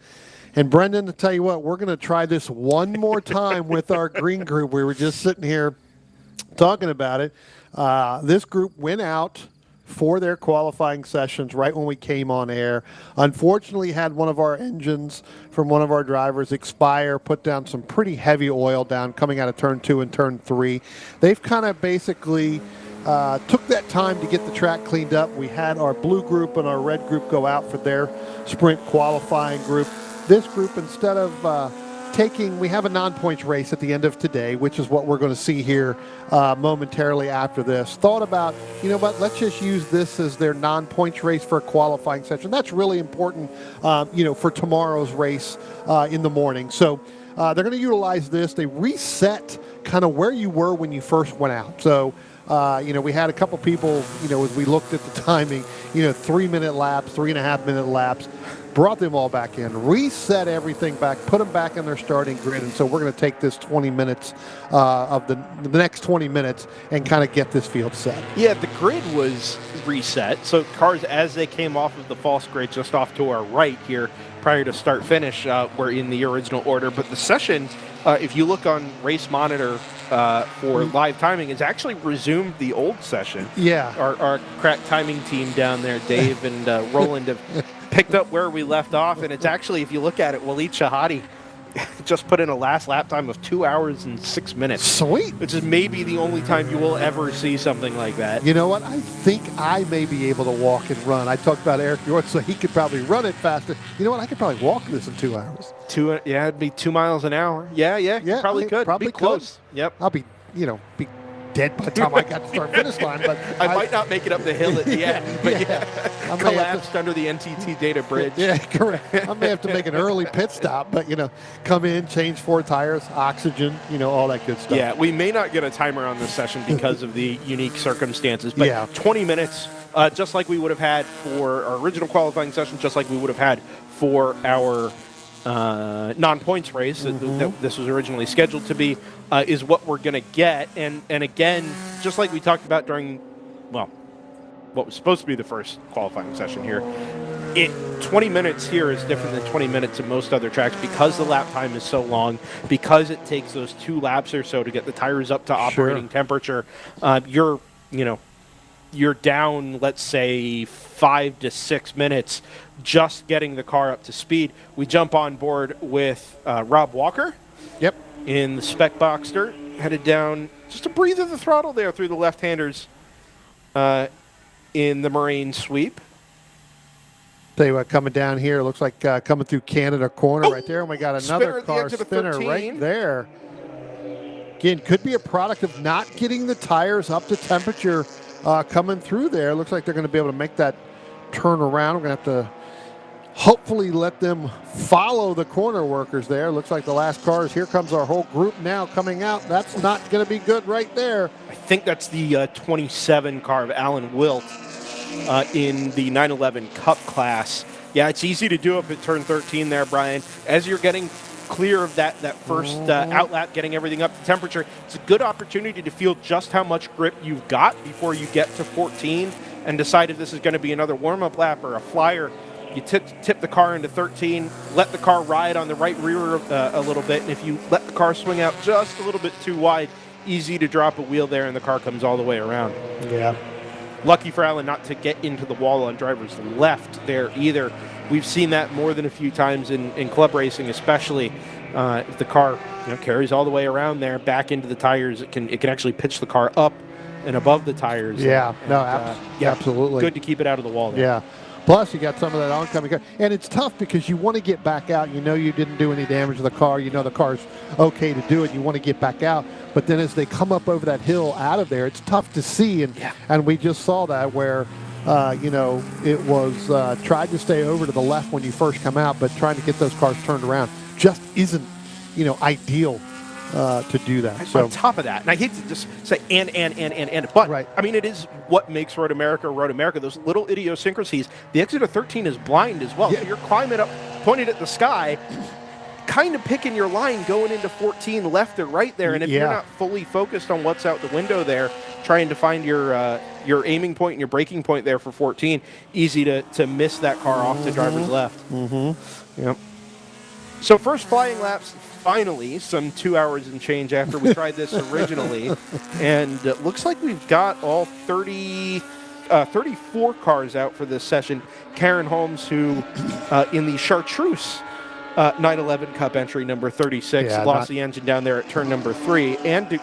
And Brendan, to tell you what, we're going to try this one more time with our green group. We were just sitting here talking about it. This group went out for their qualifying sessions right when we came on air. Unfortunately, had one of our engines from one of our drivers expire, put down some pretty heavy oil down coming out of turn 2 and turn 3. They've kind of basically took that time to get the track cleaned up. We had our blue group and our red group go out for their sprint qualifying group. This group, instead of we have a non-points race at the end of today, which is what we're going to see here momentarily after this. Thought about, you know what, let's just use this as their non-points race for a qualifying session. That's really important, for tomorrow's race in the morning. So they're going to utilize this. They reset kind of where you were when you first went out. So, we had a couple people, as we looked at the timing, 3-minute laps, 3.5-minute laps. Brought them all back in, reset everything back, put them back in their starting grid, and so we're going to take this 20 minutes of the next 20 minutes and kind of get this field set. Yeah, the grid was reset, so cars as they came off of the false grid just off to our right here prior to start-finish were in the original order, but the session, if you look on Race Monitor for live timing, has actually resumed the old session. Yeah. Our crack timing team down there, Dave and Roland, have picked up where we left off, and it's actually, if you look at it, Waleed Shahadi just put in a last lap time of 2 hours and 6 minutes. Sweet. Which is maybe the only time you will ever see something like that. You know what? I think I may be able to walk and run. I talked about Eric York, so he could probably run it faster. You know what? I could probably walk this in 2 hours. It'd be 2 miles an hour. Yeah, probably could. Probably be close. Could. Yep. I'll be dead by the time I got to start finish line, but I might not make it up the hill at the end, but I collapsed under the NTT data bridge. Yeah, correct. I may have to make an early pit stop, but come in, change 4 tires, oxygen, all that good stuff. Yeah, we may not get a timer on this session because of the unique circumstances, but 20 minutes, just like we would have had for our original qualifying session, just like we would have had for our non-points race that this was originally scheduled to be, is what we're going to get. And again, just like we talked about during, what was supposed to be the first qualifying session here, 20 minutes here is different than 20 minutes at most other tracks because the lap time is so long, because it takes those 2 laps or so to get the tires up to operating temperature. You're down, let's say, 5 to 6 minutes just getting the car up to speed. We jump on board with Rob Walker. Yep. In the Spec Boxster, headed down just a breathe of the throttle there through the left-handers in the Marine sweep. Tell you what, coming down here, looks like coming through Canada corner right there, and we got another car spinner right there. Again, could be a product of not getting the tires up to temperature coming through there. Looks like they're going to be able to make that turn around. We're going to have to hopefully let them follow the corner workers there. Looks like the last cars. Here comes our whole group now coming out. That's not going to be good right there. I think that's the 27 car of Alan Wilt in the 911 Cup class. Yeah, it's easy to do up at turn 13 there, Brian. As you're getting clear of that first outlap, getting everything up to temperature, it's a good opportunity to feel just how much grip you've got before you get to 14 and decide if this is going to be another warm-up lap or a flyer. You tip the car into 13, let the car ride on the right rear a little bit, and if you let the car swing out just a little bit too wide, easy to drop a wheel there and the car comes all the way around. Yeah. Lucky for Alan not to get into the wall on driver's left there either. We've seen that more than a few times in club racing, especially if the car carries all the way around there, back into the tires. It can actually pitch the car up and above the tires. Yeah, absolutely. Good to keep it out of the wall there. Yeah. Plus, you got some of that oncoming car. And it's tough because you want to get back out. You know you didn't do any damage to the car. You know the car's okay to do it. You want to get back out. But then as they come up over that hill out of there, it's tough to see. And we just saw that where, it was tried to stay over to the left when you first come out, but trying to get those cars turned around just isn't, ideal to do that. So on top of that, and I hate to just say but right. I mean, it is what makes Road America. Those little idiosyncrasies. The exit of 13 is blind as well. Yeah. So you're climbing up, pointed at the sky, kind of picking your line going into 14 left or right there. And if you're not fully focused on what's out the window there, trying to find your aiming point and your braking point there for 14. Easy to miss that car off to driver's left. Yep. So first flying laps, finally, some 2 hours and change after we tried this originally. And it looks like we've got all 34 cars out for this session. Karen Holmes, who in the Chartreuse 911 Cup entry number 36, lost the engine down there at turn number 3, and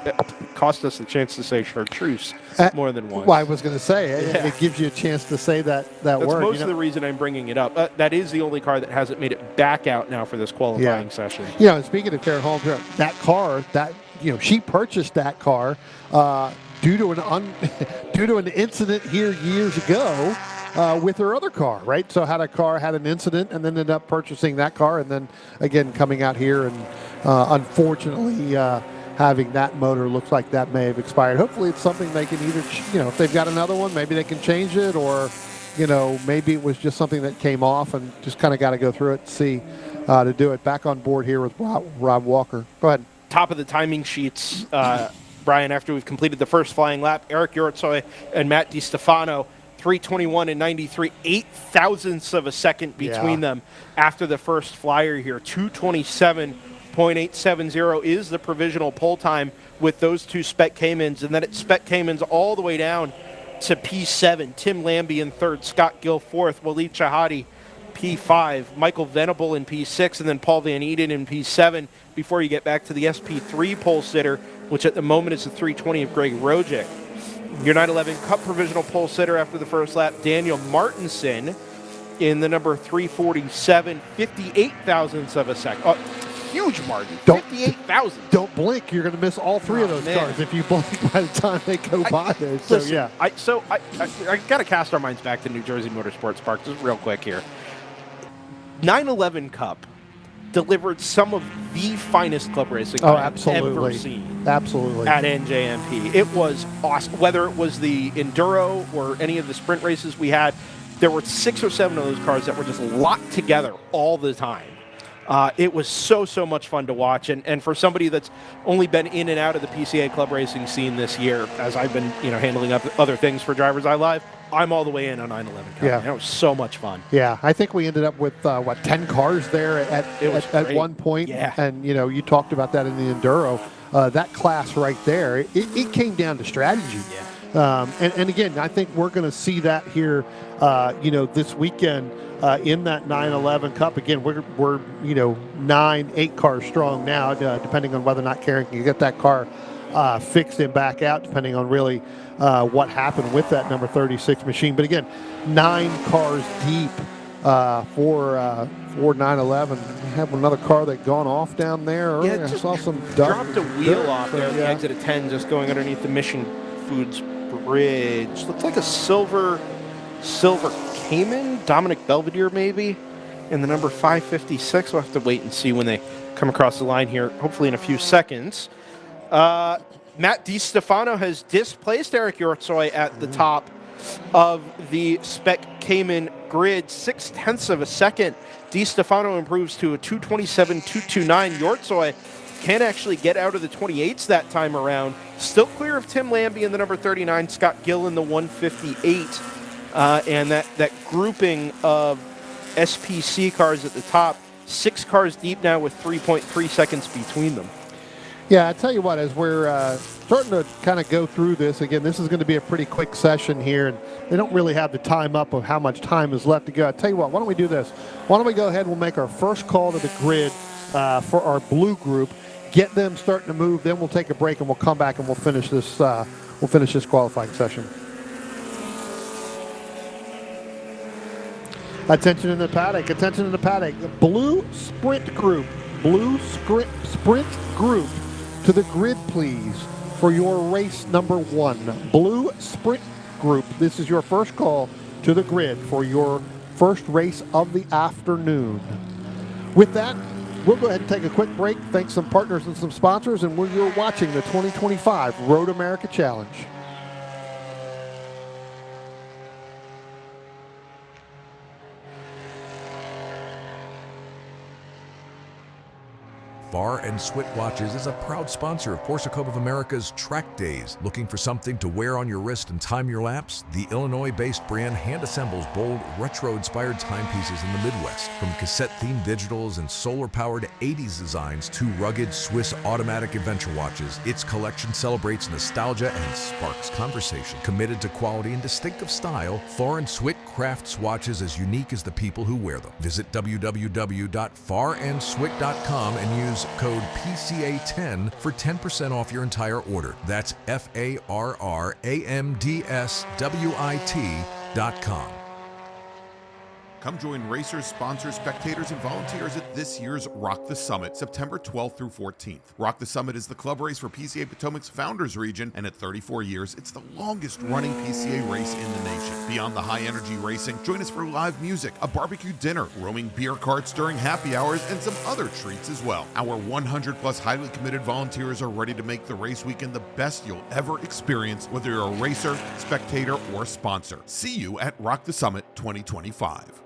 cost us the chance to say Chartreuse more than once. Well, I was going to say, it gives you a chance to say that word. That's most of the reason I'm bringing it up. That is the only car that hasn't made it back out now for this qualifying session. And speaking of Karen Holmes, that car, she purchased that car due to an incident here years ago. With her other car, right? So had an incident and then ended up purchasing that car, and then again coming out here and unfortunately having that motor looks like that may have expired. Hopefully it's something they can either, if they've got another one, maybe they can change it, or maybe it was just something that came off and just kind of got to go through it to see to do it. Back on board here with Rob Walker. Go ahead. Top of the timing sheets, Brian, after we've completed the first flying lap, Eric Yortsoy and Matt DiStefano, 3:21 and 93, 0.08 of a second between them after the first flyer here. 2:27.870 is the provisional pole time with those two Spec Caymans, and then it's Spec Caymans all the way down to P7. Tim Lambie in third, Scott Gill fourth, Waleed Shahadi P5, Michael Venable in P6, and then Paul Van Eden in P7 before you get back to the SP3 pole sitter, which at the moment is the 320 of Greg Rojic. Your 911 Cup provisional pole sitter after the first lap, Daniel Martinson in the number 347, 58,000ths of a second. Oh, huge margin, 58,000. Don't blink. You're going to miss all three of those cars if you blink by the time they go by there. So, listen, I got to cast our minds back to New Jersey Motorsports Park just real quick here. 911 Cup delivered some of the finest club racing I've ever seen. Absolutely. At NJMP. It was awesome. Whether it was the Enduro or any of the sprint races we had, there were 6 or 7 of those cars that were just locked together all the time. It was so much fun to watch. And for somebody that's only been in and out of the PCA club racing scene this year, as I've been handling other things for Drivers Eye Live, I'm all the way in on 911 Cup. Yeah. That was so much fun. Yeah, I think we ended up with 10 cars there at one point. Yeah. And you talked about that in the Enduro. That class right there, it came down to strategy. Yeah. And again, I think we're going to see that here, this weekend in that 911 Cup. Again, we're 8 cars strong now, depending on whether or not Karen can get that car fixed and back out, depending on really what happened with that number 36 machine. But again, 9 cars deep for 911. We have another car that gone off down there earlier. Yeah, I saw some dropped a wheel off there at the exit of 10, just going underneath the Mission Foods Bridge. Looks like a silver Cayman, Dominic Belvedere maybe, in the number 556. We'll have to wait and see when they come across the line here, hopefully in a few seconds. Matt DiStefano has displaced Eric Yortsoy at the top of the Spec Cayman grid, 0.6 of a second. DiStefano improves to a 2:27.229. Yortsoy can actually get out of the 28s that time around. Still clear of Tim Lambie in the number 39, Scott Gill in the 158. And that grouping of SPC cars at the top, 6 cars deep now with 3.3 seconds between them. Yeah, I tell you what, as we're starting to kind of go through this, again, this is going to be a pretty quick session here, and they don't really have the time up of how much time is left to go. I tell you what, why don't we do this? Why don't we go ahead and we'll make our first call to the grid for our blue group, get them starting to move, then we'll take a break and we'll come back and we'll finish this qualifying session. Attention in the paddock, attention in the paddock. Blue sprint group to the grid, please, for your race number 1. Blue sprint group, this is your first call to the grid for your first race of the afternoon. With that, we'll go ahead and take a quick break, thank some partners and some sponsors, and you're watching the 2025 Road America Challenge. Far and Swit Watches is a proud sponsor of Porsche Club of America's Track Days. Looking for something to wear on your wrist and time your laps? The Illinois-based brand hand-assembles bold, retro-inspired timepieces in the Midwest. From cassette-themed digitals and solar-powered 80s designs to rugged Swiss automatic adventure watches, its collection celebrates nostalgia and sparks conversation. Committed to quality and distinctive style, Far and Swit crafts watches as unique as the people who wear them. Visit www.farandswit.com and use code PCA10 for 10% off your entire order. That's FARRAMDSWIT.com. Come join racers, sponsors, spectators, and volunteers at this year's Rock the Summit, September 12th through 14th. Rock the Summit is the club race for PCA Potomac's Founders Region, and at 34 years, it's the longest-running PCA race in the nation. Beyond the high-energy racing, join us for live music, a barbecue dinner, roaming beer carts during happy hours, and some other treats as well. Our 100-plus highly committed volunteers are ready to make the race weekend the best you'll ever experience, whether you're a racer, spectator, or sponsor. See you at Rock the Summit 2025.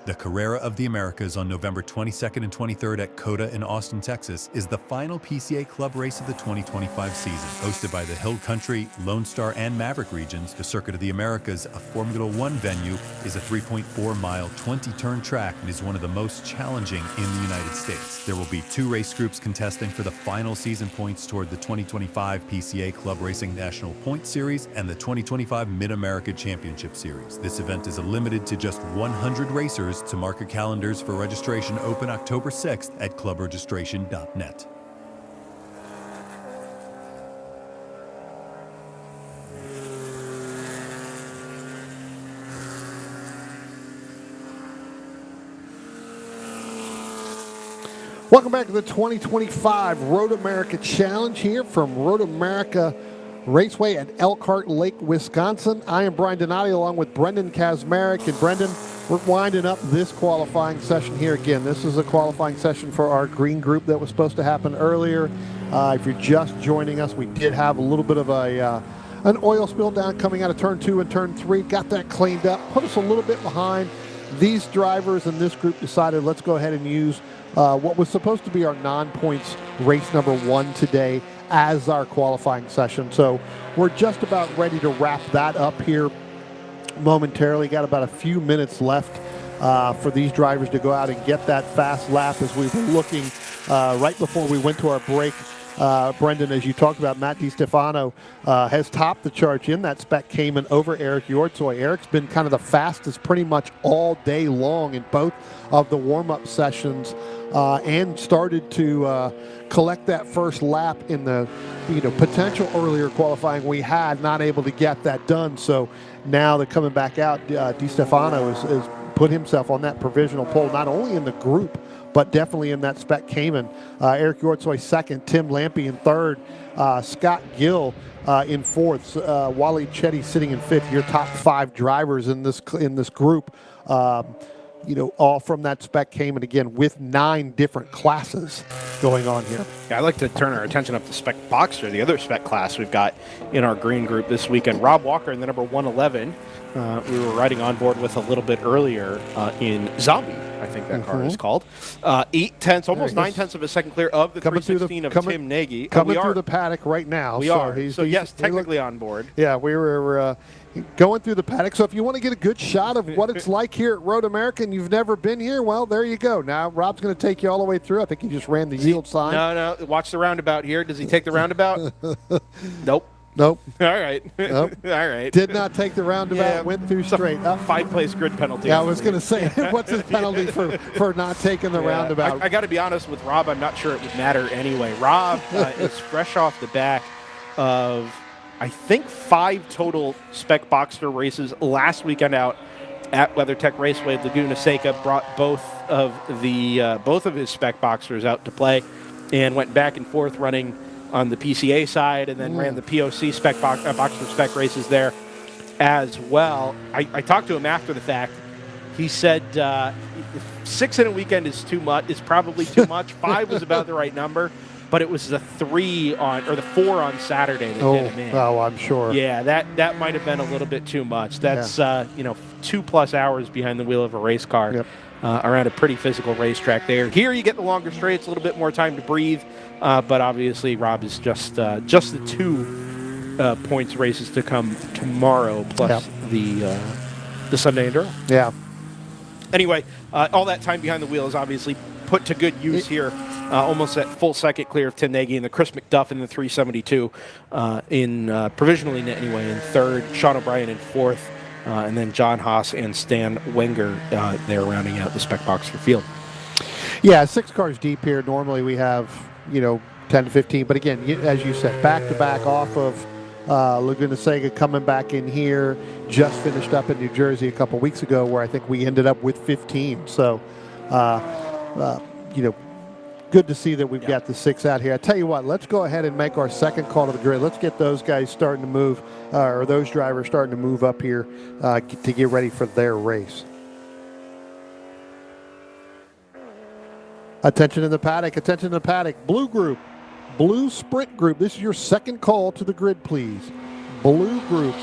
The Carrera of the Americas on November 22nd and 23rd at COTA in Austin, Texas, is the final PCA Club race of the 2025 season. Hosted by the Hill Country, Lone Star, and Maverick regions, the Circuit of the Americas, a Formula One venue, is a 3.4-mile, 20-turn track and is one of the most challenging in the United States. There will be 2 race groups contesting for the final season points toward the 2025 PCA Club Racing National Point Series and the 2025 Mid-America Championship Series. This event is limited to just 100 racers. To mark your calendars for registration, open October 6th at clubregistration.net. Welcome back to the 2025 Road America Challenge here from Road America Raceway at Elkhart Lake, Wisconsin. I am Brian Donati along with Brendan Kazmarek. And Brendan, we're winding up this qualifying session here again. This is a qualifying session for our green group that was supposed to happen earlier. If you're just joining us, we did have a little bit of an oil spill down coming out of turn 2 and turn 3. Got that cleaned up, put us a little bit behind. These drivers in this group decided let's go ahead and use what was supposed to be our non-points race number 1 today as our qualifying session. So we're just about ready to wrap that up here momentarily. Got about a few minutes left for these drivers to go out and get that fast lap as we were looking right before we went to our break. Brendan, as you talked about, Matt DiStefano has topped the charge in that spec Cayman over Eric Yortsoy. Eric's been kind of the fastest pretty much all day long in both of the warm-up sessions and started to collect that first lap in the potential earlier qualifying we had, not able to get that done. So now they're coming back out. DiStefano has put himself on that provisional pole, not only in the group, but definitely in that spec Cayman. Eric Yortsoy second, Tim Lampy in third, Scott Gill in fourth, Wally Chetty sitting in fifth. Your top 5 drivers in this group, all from that spec Cayman, again with 9 different classes going on here. Yeah, I'd like to turn our attention up to Spec Boxster, the other spec class we've got in our green group this weekend. Rob Walker in the number 111. We were riding on board with a little bit earlier in Zombie, I think that car is called. 8/10, almost 9/10 of a second clear of the 316 of Tim Nagy. Coming through the paddock right now. We are. So yes, technically on board. Yeah, we were going through the paddock. So if you want to get a good shot of what it's like here at Road America and you've never been here, well, there you go. Now Rob's going to take you all the way through. I think he just ran the yield sign. No, watch the roundabout here. Does he take the roundabout? Nope. All right. Nope. All right. Did not take the roundabout. Yeah, went through straight up. 5-place grid penalty. Yeah, I was going to say, what's his penalty for not taking the roundabout? I got to be honest with Rob. I'm not sure it would matter anyway. Rob is fresh off the back of, I think, 5 total Spec Boxster races last weekend out at WeatherTech Raceway. Laguna Seca brought both of his Spec Boxsters out to play and went back and forth running on the PCA side, and then ran the POC spec Boxster spec races there as well. I talked to him after the fact. He said 6 in a weekend is too much. Is probably too much. 5 was about the right number, but it was the 4 on Saturday that did him in. Oh, I'm sure. Yeah, that might have been a little bit too much. That's 2+ hours behind the wheel of a race car. Yep. around a pretty physical racetrack there. Here you get the longer straights, a little bit more time to breathe, but obviously Rob is just the 2 points races to come tomorrow, plus the Sunday Enduro. Yeah. Anyway, all that time behind the wheel is obviously put to good use here. Almost at full second clear of Tim Nagy and the Chris McDuff in the 372 provisionally anyway in third, Sean O'Brien in fourth, and then John Haas and Stan Wenger there rounding out the Spec Boxer field. Yeah, 6 cars deep here. Normally we have, 10 to 15. But again, as you said, back-to-back off of Laguna Seca coming back in here. Just finished up in New Jersey a couple weeks ago where I think we ended up with 15. So, good to see that we've got the 6 out here. I tell you what, let's go ahead and make our second call to the grid. Let's get those guys starting to move, or those drivers starting to move up here to get ready for their race. Attention in the paddock, attention in the paddock. Blue group, blue sprint group. This is your second call to the grid, please. Blue group,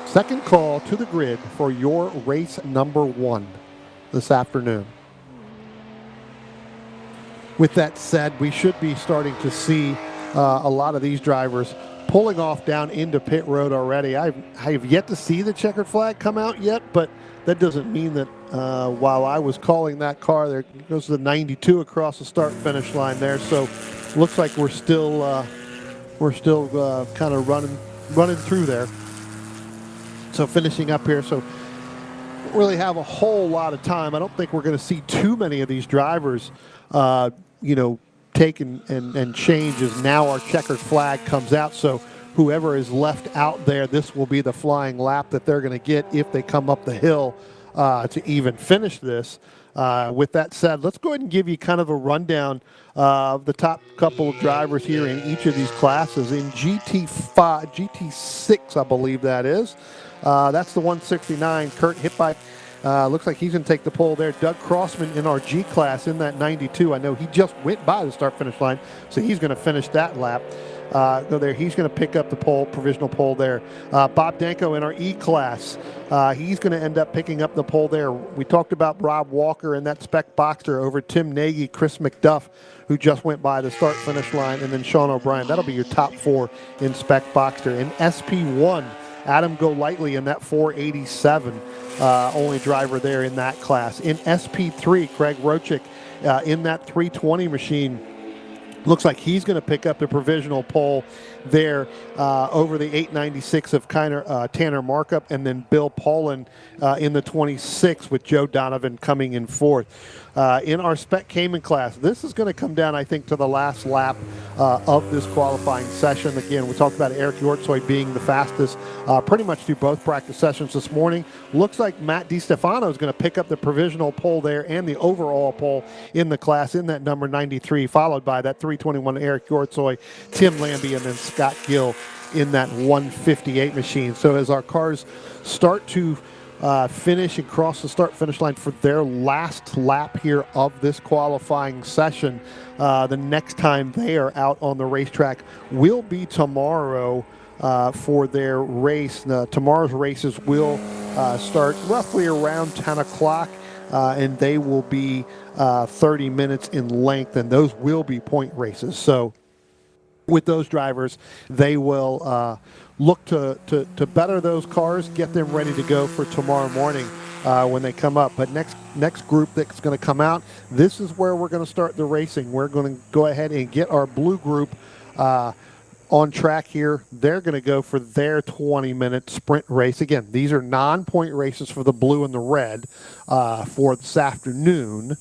second call to the grid for your race number 1 this afternoon. With that said, we should be starting to see a lot of these drivers pulling off down into pit road already. I have yet to see the checkered flag come out yet, but that doesn't mean that while I was calling that car, there goes the 92 across the start-finish line there. So looks like we're still kind of running through there. So finishing up here. So don't really have a whole lot of time. I don't think we're going to see too many of these drivers take and change as now our checkered flag comes out. So whoever is left out there, this will be the flying lap that they're going to get if they come up the hill to even finish this. With that said, let's go ahead and give you kind of a rundown of the top couple of drivers here in each of these classes. In GT6, I believe that is. That's the 169. Kurt Hipbike. Looks like he's going to take the pole there. Doug Crossman in our G class in that 92. I know he just went by the start-finish line, so he's going to finish that lap. Go there. He's going to pick up the pole, provisional pole there. Bob Danko in our E class. He's going to end up picking up the pole there. We talked about Rob Walker and that Spec Boxer over Tim Nagy, Chris McDuff, who just went by the start-finish line, and then Sean O'Brien. That'll be your top 4 in Spec Boxer. In SP1, Adam Golightly in that 487. Only driver there in that class. In SP3, Craig Rochick in that 320 machine. Looks like he's going to pick up the provisional pole there over the 896 of Tanner Markup, and then Bill Paulin in the 26 with Joe Donovan coming in fourth. In our Spec Cayman class, this is going to come down, I think, to the last lap of this qualifying session. Again, we talked about Eric Yortsoy being the fastest pretty much through both practice sessions this morning. Looks like Matt DiStefano is going to pick up the provisional pole there and the overall pole in the class in that number 93, followed by that 321 Eric Yortsoy, Tim Lambie, and then Scott Gill in that 158 machine. So as our cars start to finish and cross the start-finish line for their last lap here of this qualifying session, the next time they are out on the racetrack will be tomorrow for their race. Tomorrow's races will start roughly around 10 o'clock, and they will be 30 minutes in length, and those will be point races. So with those drivers, they will look to better those cars, get them ready to go for tomorrow morning when they come up. But next group that's going to come out, this is where we're going to start the racing. We're going to go ahead and get our blue group on track here. They're going to go for their 20-minute sprint race. Again, these are non-point races for the blue and the red for this afternoon.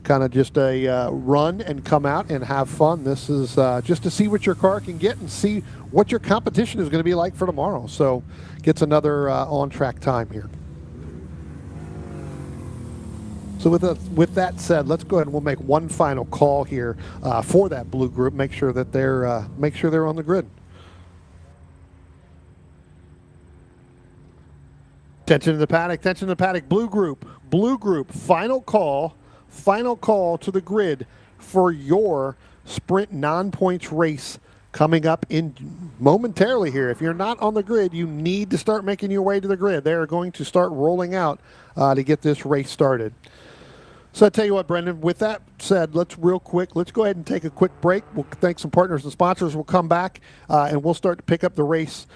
Kind of just a run and come out and have fun. This is just to see what your car can get and see what your competition is going to be like for tomorrow. So gets another on-track time here. So with that said, let's go ahead and we'll make one final call here for that blue group. Make sure that they're on the grid. Attention to the paddock. Attention to the paddock. Blue group. Final call to the grid for your sprint non-points race coming up in momentarily here. If you're not on the grid, you need to start making your way to the grid. They are going to start rolling out to get this race started. So I tell you what, Brendan, with that said, let's go ahead and take a quick break. We'll thank some partners and sponsors. We'll come back and we'll start to pick up the race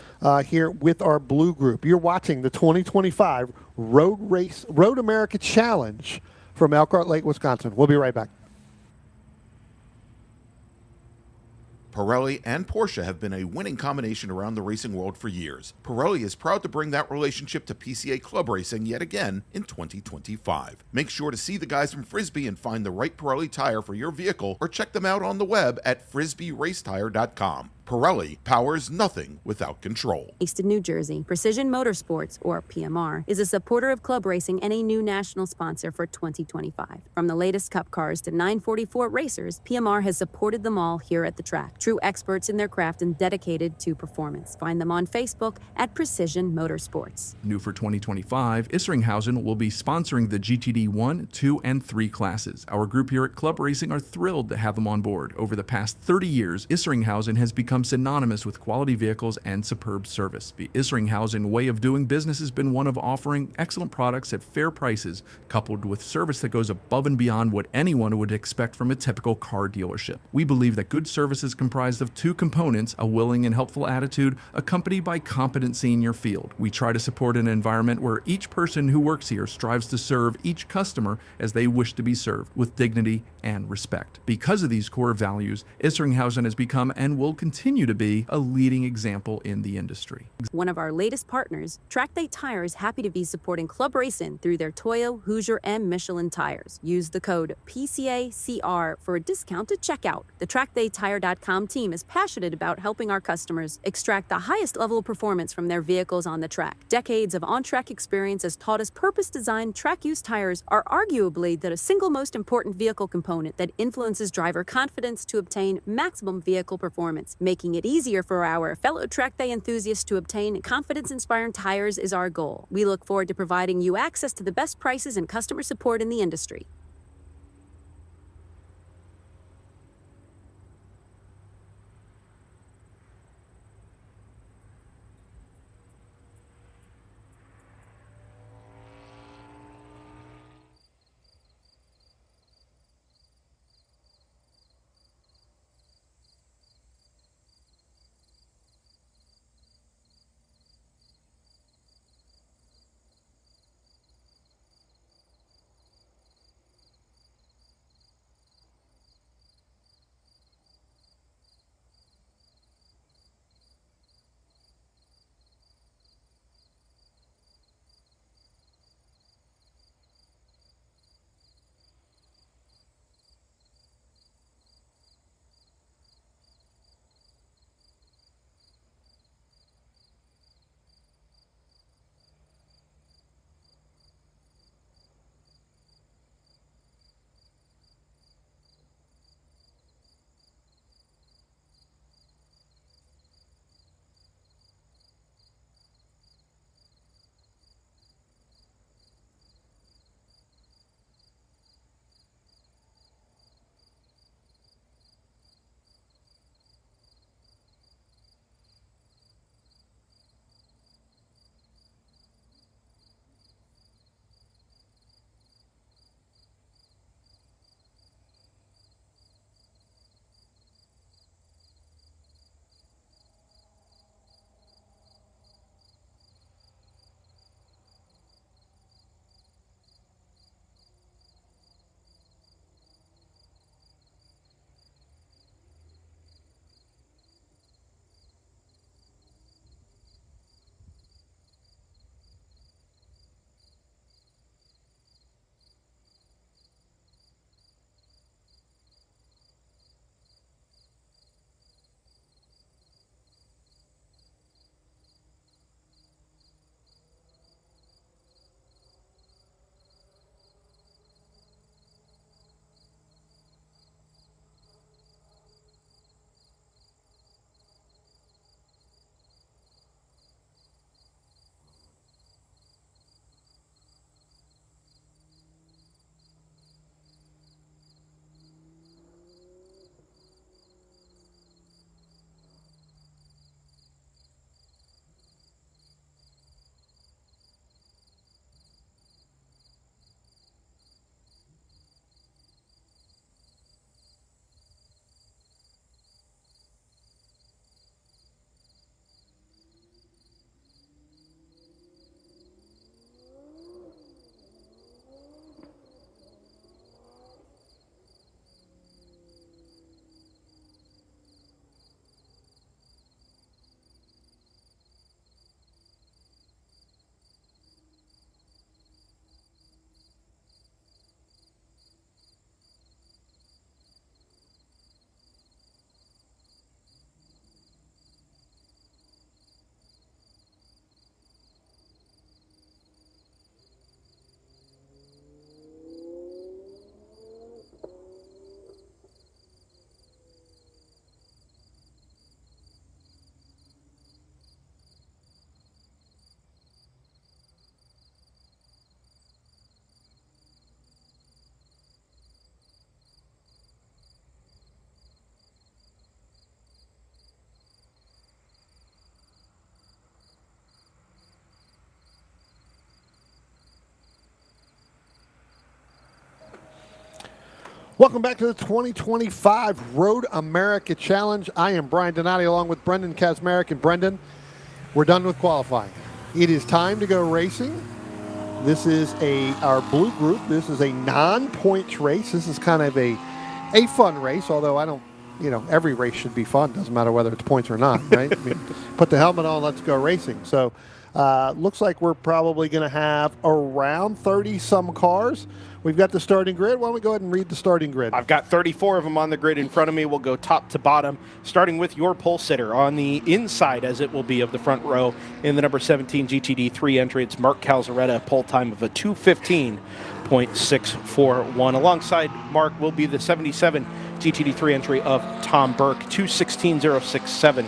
here with our blue group. You're watching the 2025 Road America Challenge from Elkhart Lake, Wisconsin. We'll be right back. Pirelli and Porsche have been a winning combination around the racing world for years. Pirelli is proud to bring that relationship to PCA Club Racing yet again in 2025. Make sure to see the guys from Frisbee and find the right Pirelli tire for your vehicle, or check them out on the web at frisbeeracetire.com. Pirelli powers nothing without control. Based in New Jersey, Precision Motorsports, or PMR, is a supporter of club racing and a new national sponsor for 2025. From the latest Cup cars to 944 racers, PMR has supported them all here at the track. True experts in their craft and dedicated to performance. Find them on Facebook at Precision Motorsports. New for 2025, Isringhausen will be sponsoring the GTD 1, 2, and 3 classes. Our group here at Club Racing are thrilled to have them on board. Over the past 30 years, Isringhausen has become synonymous with quality vehicles and superb service. The Isringhausen way of doing business has been one of offering excellent products at fair prices, coupled with service that goes above and beyond what anyone would expect from a typical car dealership. We believe that good service is comprised of two components: a willing and helpful attitude, accompanied by competency in your field. We try to support an environment where each person who works here strives to serve each customer as they wish to be served, with dignity and respect. Because of these core values, Isringhausen has become and will continue to be a leading example in the industry. One of our latest partners, Track Day Tire, is happy to be supporting Club Racing through their Toyo, Hoosier, and Michelin tires. Use the code PCACR for a discount at checkout. The TrackDayTire.com team is passionate about helping our customers extract the highest level of performance from their vehicles on the track. Decades of on-track experience has taught us purpose-designed track-use tires are arguably the single most important vehicle component that influences driver confidence to obtain maximum vehicle performance. Making it easier for our fellow Track Day enthusiasts to obtain confidence-inspiring tires is our goal. We look forward to providing you access to the best prices and customer support in the industry. Welcome back to the 2025 Road America Challenge. I am Brian Donati along with Brendan Kazmarek. And Brendan, we're done with qualifying. It is time to go racing. This is our blue group. This is a non-points race. This is kind of a fun race, although I don't, every race should be fun. Doesn't matter whether it's points or not, right? I mean, put the helmet on, let's go racing. So looks like we're probably going to have around 30-some cars. We've got the starting grid. Why don't we go ahead and read the starting grid? I've got 34 of them on the grid in front of me. We'll go top to bottom, starting with your pole sitter on the inside, as it will be, of the front row. In the number 17 GTD3 entry, it's Mark Calzaretta, pole time of a 2:15.641. Alongside Mark will be the 77 GTD3 entry of Tom Burke, 2:16.067.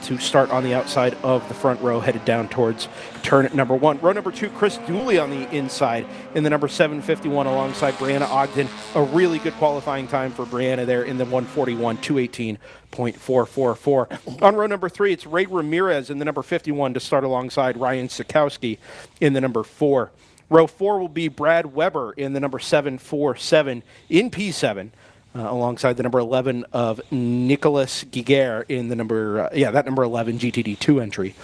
To start on the outside of the front row, headed down towards turn number 1. Row number 2, Chris Dooley on the inside in the number 751 alongside Brianna Ogden. A really good qualifying time for Brianna there in the 141, 2:18.444. On row number 3, it's Ray Ramirez in the number 51 to start alongside Ryan Sikowski in the number 4. Row 4 will be Brad Weber in the number 747 in P7. Alongside the number 11 of Nicolas Guiguer in the number 11 GTD2 entry.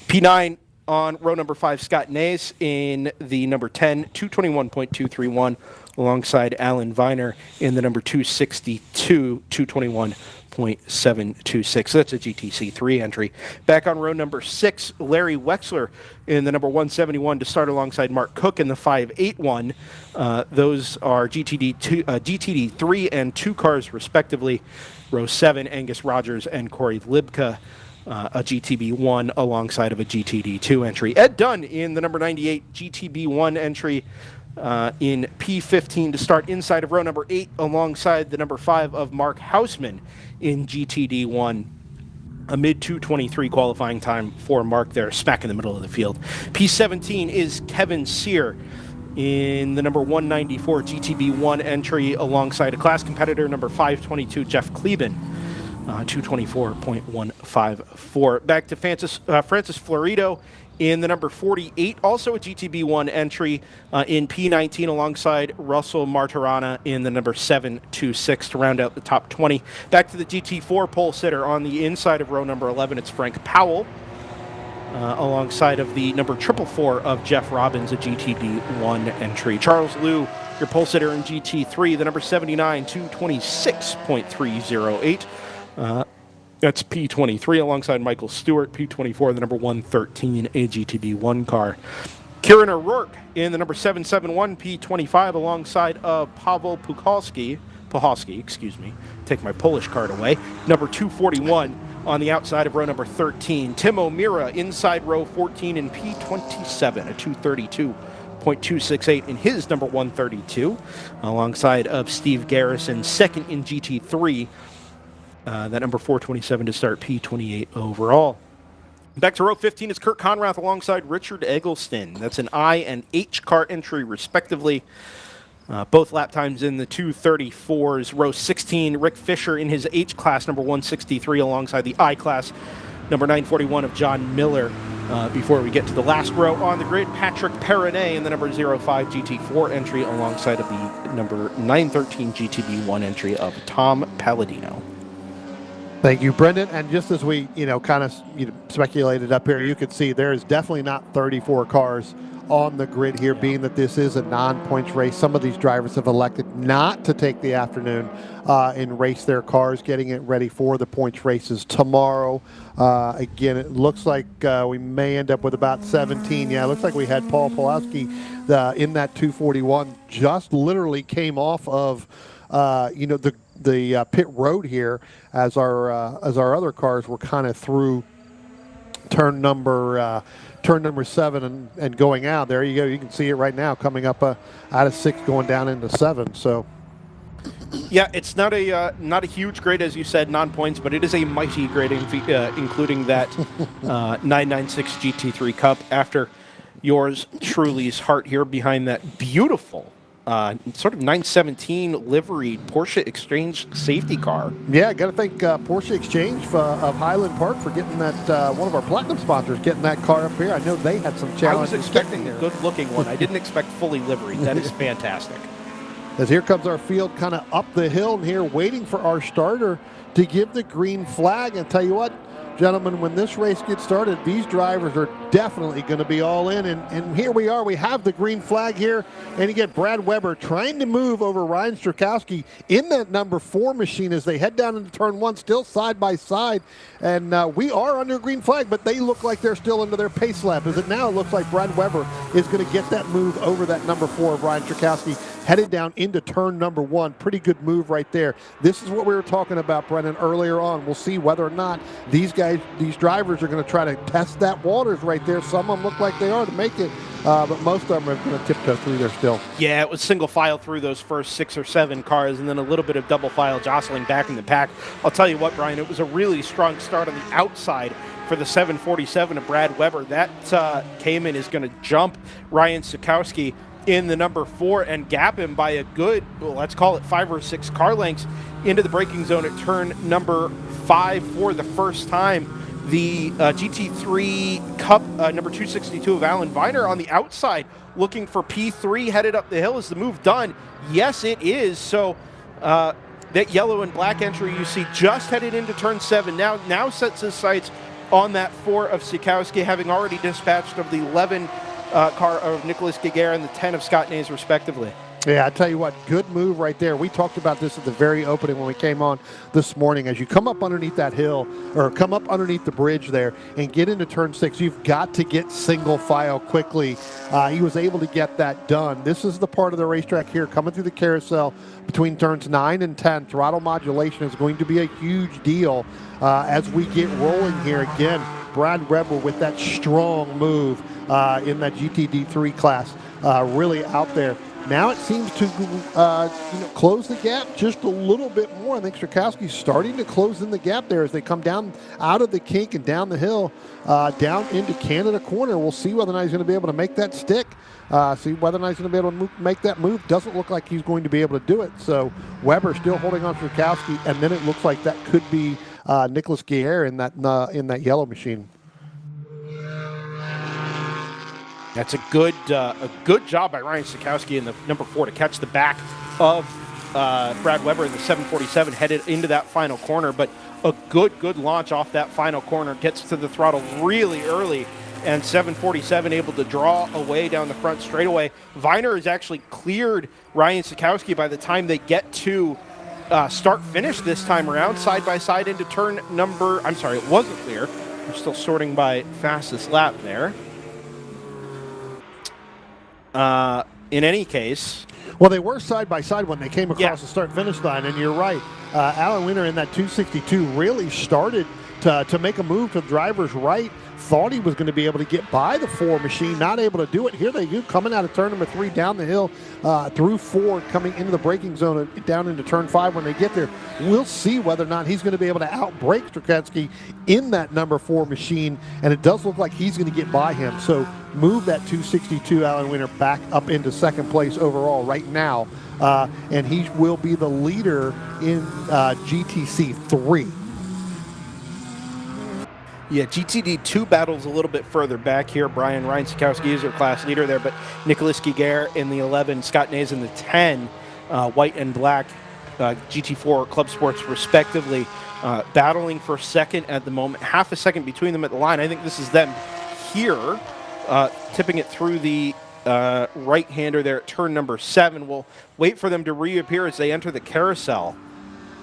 P9 on row number 5, Scott Nace in the number 10, 221.231, alongside Alan Viner in the number 262, 221.726. That's a GTC3 entry. Back on row number 6, Larry Wexler in the number 171 to start alongside Mark Cook in the 581. Those are GTD3 and 2 cars respectively. Row 7, Angus Rogers and Corey Libka, a GTB1 alongside of a GTD2 entry. Ed Dunn in the number 98 GTB1 entry in P15 to start inside of row number 8 alongside the number 5 of Mark Hausman in GTD1. A mid-2:23 qualifying time for Mark there, smack in the middle of the field. P17 is Kevin Sear in the number 194 GTB1 entry alongside a class competitor, number 522, Jeff Kleben, 224.154. Back to Francis Florido in the number 48, also a GTB1 entry in P19 alongside Russell Martirana in the number 726 to round out the top 20. Back to the GT4 pole sitter on the inside of row number 11, it's Frank Powell. Alongside of the number 444 of Jeff Robbins, a GTB1 entry. Charles Liu, your pole sitter in GT3, the number 79, 226.308. That's P23 alongside Michael Stewart, P24, the number 113, a GTB1 car. Kieran O'Rourke in the number 771, P25 alongside of Pavel Puchalski, take my Polish card away, number 241 on the outside of row number 13. Tim O'Meara inside row 14 in P27, a 232.268 in his number 132, alongside of Steve Garrison, second in GT3. That number 427 to start, P28 overall. Back to row 15 is Kurt Conrath alongside Richard Eggleston. That's an I and H car entry, respectively. Both lap times in the 2:34s. Row 16, Rick Fisher in his H class, number 163, alongside the I class, number 941 of John Miller. Before we get to the last row on the grid, Patrick Perronet in the number 05 GT4 entry, alongside of the number 913 GTB1 entry of Tom Palladino. Thank you, Brendan. And just as we, speculated up here, you can see there is definitely not 34 cars on the grid here, being that this is a non-points race. Some of these drivers have elected not to take the afternoon and race their cars, getting it ready for the points races tomorrow. Again, it looks like we may end up with about 17. Yeah, it looks like we had Paul Pawlowski in that 241, just literally came off of, the pit road here as our other cars were kind of through turn number 7 and going out. There you go. You can see it right now coming up out of 6 going down into 7. So yeah, it's not a huge grade, as you said, non-points, but it is a mighty grade, including that 996 GT3 Cup after yours truly's heart here behind that beautiful sort of 917 liveried Porsche Exchange safety car. Yeah, got to thank Porsche Exchange of Highland Park for getting that, one of our platinum sponsors, getting that car up here. I know they had some challenges. I was expecting a good-looking one. I didn't expect fully liveried. That is fantastic. as here comes our field kind of up the hill here, waiting for our starter to give the green flag. And tell you what, gentlemen, when this race gets started, these drivers are definitely going to be all in. And here we are. We have the green flag here. And you get Brad Weber trying to move over Ryan Strakowski in that number 4 machine as they head down into turn 1, still side by side. And we are under green flag, but they look like they're still under their pace lap. As it now looks like Brad Weber is going to get that move over that number 4 of Ryan Strakowski, headed down into turn number 1. Pretty good move right there. This is what we were talking about, Brennan, earlier on. We'll see whether or not these drivers are going to try to test that waters right there. Some of them look like they are to make it, but most of them are going to tiptoe through there still. Yeah, it was single file through those first 6 or 7 cars, and then a little bit of double file jostling back in the pack. I'll tell you what, Brian, it was a really strong start on the outside for the 747 of Brad Weber. That Cayman is going to jump Ryan Strakowski in the number 4 and gap him by a good, well, let's call it 5 or 6 car lengths into the braking zone at turn number 5 for the first time. The GT3 Cup number 262 of Alan Viner on the outside looking for P3 headed up the hill. Is the move done? Yes, it is. So that yellow and black entry you see just headed into turn 7 now sets his sights on that 4 of Strakowski, having already dispatched of the 11 car of Nicholas Giguere and the 10 of Scott Nays, respectively. Yeah, I tell you what, good move right there. We talked about this at the very opening when we came on this morning. As you come up underneath that hill, or come up underneath the bridge there and get into turn 6, you've got to get single file quickly. He was able to get that done. This is the part of the racetrack here coming through the carousel between turns 9 and 10. Throttle modulation is going to be a huge deal as we get rolling here again. Brad Weber with that strong move in that GTD3 class, really out there. Now it seems to close the gap just a little bit more. I think Strakowski's starting to close in the gap there as they come down out of the kink and down the hill, down into Canada Corner. We'll see whether or not he's going to be able to make that stick. See whether or not he's going to be able to make that move. Doesn't look like he's going to be able to do it. So Weber still holding on to Strakowski, and then it looks like that could be Nicholas Giguere in that yellow machine. That's a good job by Ryan Strakowski in the number 4 to catch the back of Brad Weber in the 747 headed into that final corner. But a good launch off that final corner, gets to the throttle really early, and 747 able to draw away down the front straightaway. Viner has actually cleared Ryan Strakowski by the time they get to start-finish this time around, side by side into turn number, I'm sorry, it wasn't clear. We're still sorting by fastest lap there. In any case, well, they were side by side when they came across the start-finish line, and you're right. Alan Wiener in that 262 really started to make a move to the driver's right. Thought he was going to be able to get by the 4 machine, not able to do it. Here they go, coming out of turn number 3 down the hill through 4, coming into the braking zone and down into turn 5 when they get there. We'll see whether or not he's going to be able to outbrake Strakowski in that number 4 machine, and it does look like he's going to get by him. So move that 262 Alan Wiener back up into second place overall right now, and he will be the leader in GTC 3. Yeah, GTD2 battles a little bit further back here. Ryan Strakowski is their class leader there, but Nicholas Giguere in the 11, Scott Nays in the 10, white and black GT4 Club Sports respectively, battling for second at the moment. Half a second between them at the line. I think this is them here, tipping it through the right-hander there at turn number 7. We'll wait for them to reappear as they enter the carousel.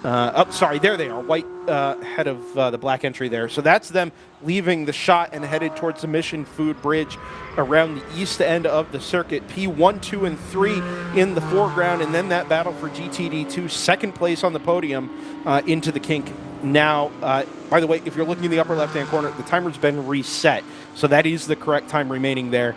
There they are, white head of the black entry there. So that's them leaving the shot and headed towards the Mission Food Bridge around the east end of the circuit. P1, 2, and 3 in the foreground, and then that battle for GTD2, second place on the podium into the kink. Now, by the way, if you're looking in the upper left-hand corner, the timer's been reset. So that is the correct time remaining there.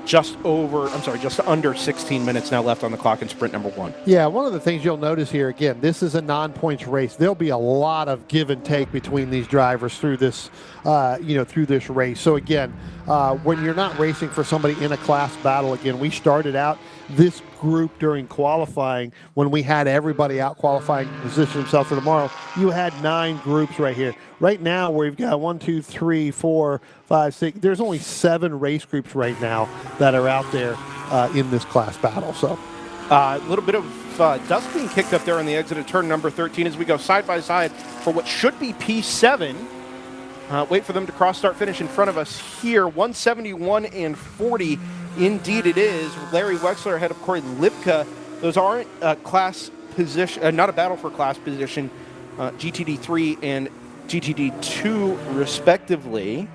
Just under 16 minutes now left on the clock in sprint number 1. Yeah, one of the things you'll notice here, again, this is a non-points race. There'll be a lot of give and take between these drivers through this, through this race. So again, when you're not racing for somebody in a class battle, again, we started out this group during qualifying when we had everybody out qualifying to position themselves for tomorrow. You had 9 groups right here. Right now, we've got 1, 2, 3, 4, 5, 6. There's only 7 race groups right now that are out there in this class battle. So a little bit of dust being kicked up there on the exit of turn number 13 as we go side by side for what should be P7. Wait for them to cross start finish in front of us here. 171 and 40. Indeed it is. Larry Wexler ahead of Corey Lipka. Those aren't class position, not a battle for class position. GTD 3 and GTD 2 respectively.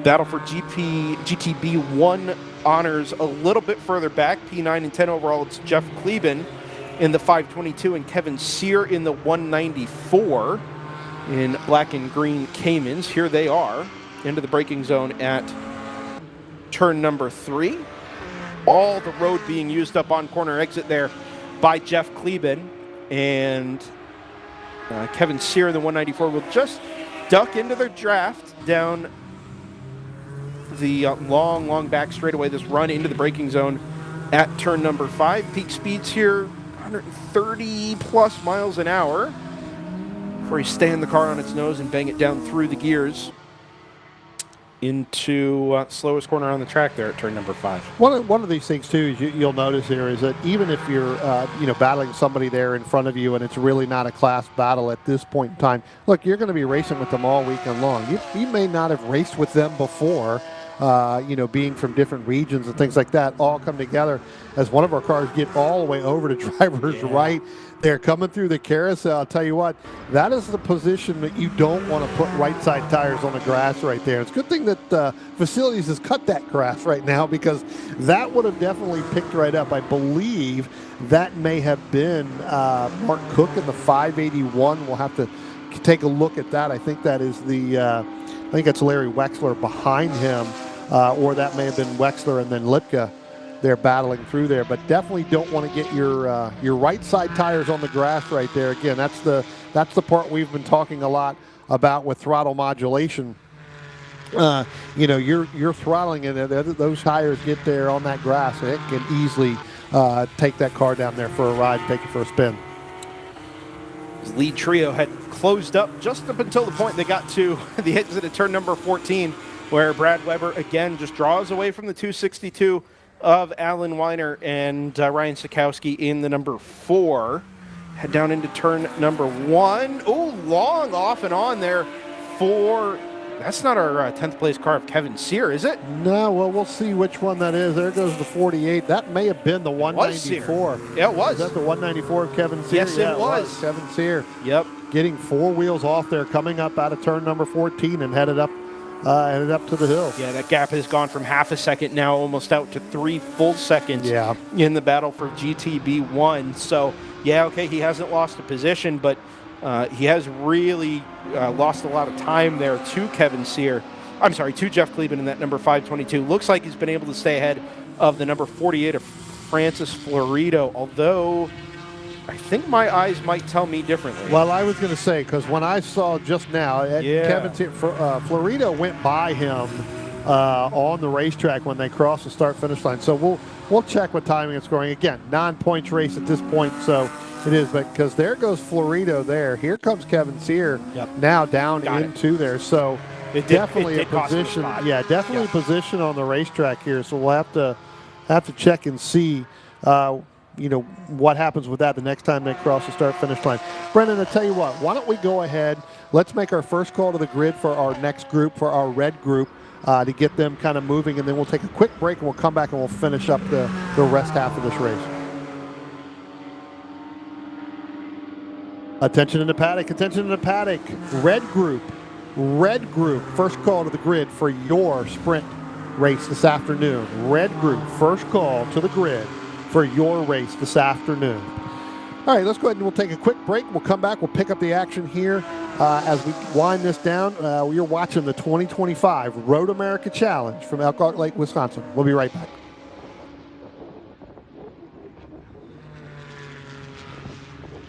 Battle for GTB 1 honors a little bit further back. P9 and 10 overall. It's Jeff Kleben in the 522 and Kevin Sear in the 194 in black and green Caymans. Here they are into the braking zone at turn number 3. All the road being used up on corner exit there by Jeff Kleben, and Kevin Sear in the 194 will just duck into their draft down the long back straightaway. This run into the braking zone at turn number 5. Peak speeds here 130 plus miles an hour before you stand the car on its nose and bang it down through the gears into slowest corner on the track there at turn number 5. One of these things too is you'll notice here is that even if you're battling somebody there in front of you and it's really not a class battle at this point in time, look, you're going to be racing with them all weekend long. You may not have raced with them before, being from different regions and things like that, all come together as one of our cars get all the way over to driver's right. They're coming through the carousel. I'll tell you what, that is the position that you don't want to put right side tires on the grass right there. It's a good thing that Facilities has cut that grass right now, because that would have definitely picked right up. I believe that may have been Mark Cook in the 581. We'll have to take a look at that. I think that is I think it's Larry Wexler behind him, or that may have been Wexler and then Lipka. They're battling through there, but definitely don't want to get your right side tires on the grass right there. Again, that's the part we've been talking a lot about with throttle modulation. You're throttling and those tires get there on that grass, and it can easily take that car down there for a ride, take it for a spin. The lead trio had closed up just up until the point they got to the exit of turn number 14, where Brad Weber again just draws away from the 262 of Alan Weiner and Ryan Sikowski in the number 4. Head down into turn number 1. Oh, long off and on there for, that's not our 10th place car of Kevin Sear, is it? No, well, we'll see which one that is. There goes the 48. That may have been the 194. Yeah, it was. Is that the 194 of Kevin Sear? Yes, it was. Kevin Sear. Yep. Getting 4 wheels off there, coming up out of turn number 14 and headed up to the hill. Yeah, that gap has gone from half a second now almost out to 3 full seconds in the battle for GTB1. So, yeah, okay, he hasn't lost a position, but he has really lost a lot of time there to Kevin Sear. I'm sorry, to Jeff Kleben in that number 522. Looks like he's been able to stay ahead of the number 48 of Francis Florido, although I think my eyes might tell me differently. Well, I was going to say, because when I saw just now, Kevin Florido went by him on the racetrack when they crossed the start-finish line. So we'll check what timing it's scoring. Again, non-points race at this point, so it is. But because there goes Florido there. Here comes Kevin Sear now down into there. So definitely a position. Yeah, definitely a position on the racetrack here. So we'll have to check and see what happens with that the next time they cross the start-finish line. Brendan, I'll tell you what, why don't we go ahead, let's make our first call to the grid for our next group, for our red group, to get them kind of moving, and then we'll take a quick break, and we'll come back and we'll finish up the rest half of this race. Attention in the paddock, attention in the paddock. Red group, first call to the grid for your sprint race this afternoon. Red group, first call to the grid for your race this afternoon. All right, let's go ahead and we'll take a quick break. We'll come back. We'll pick up the action here as we wind this down. You're watching the 2025 Road America Challenge from Elkhart Lake, Wisconsin. We'll be right back.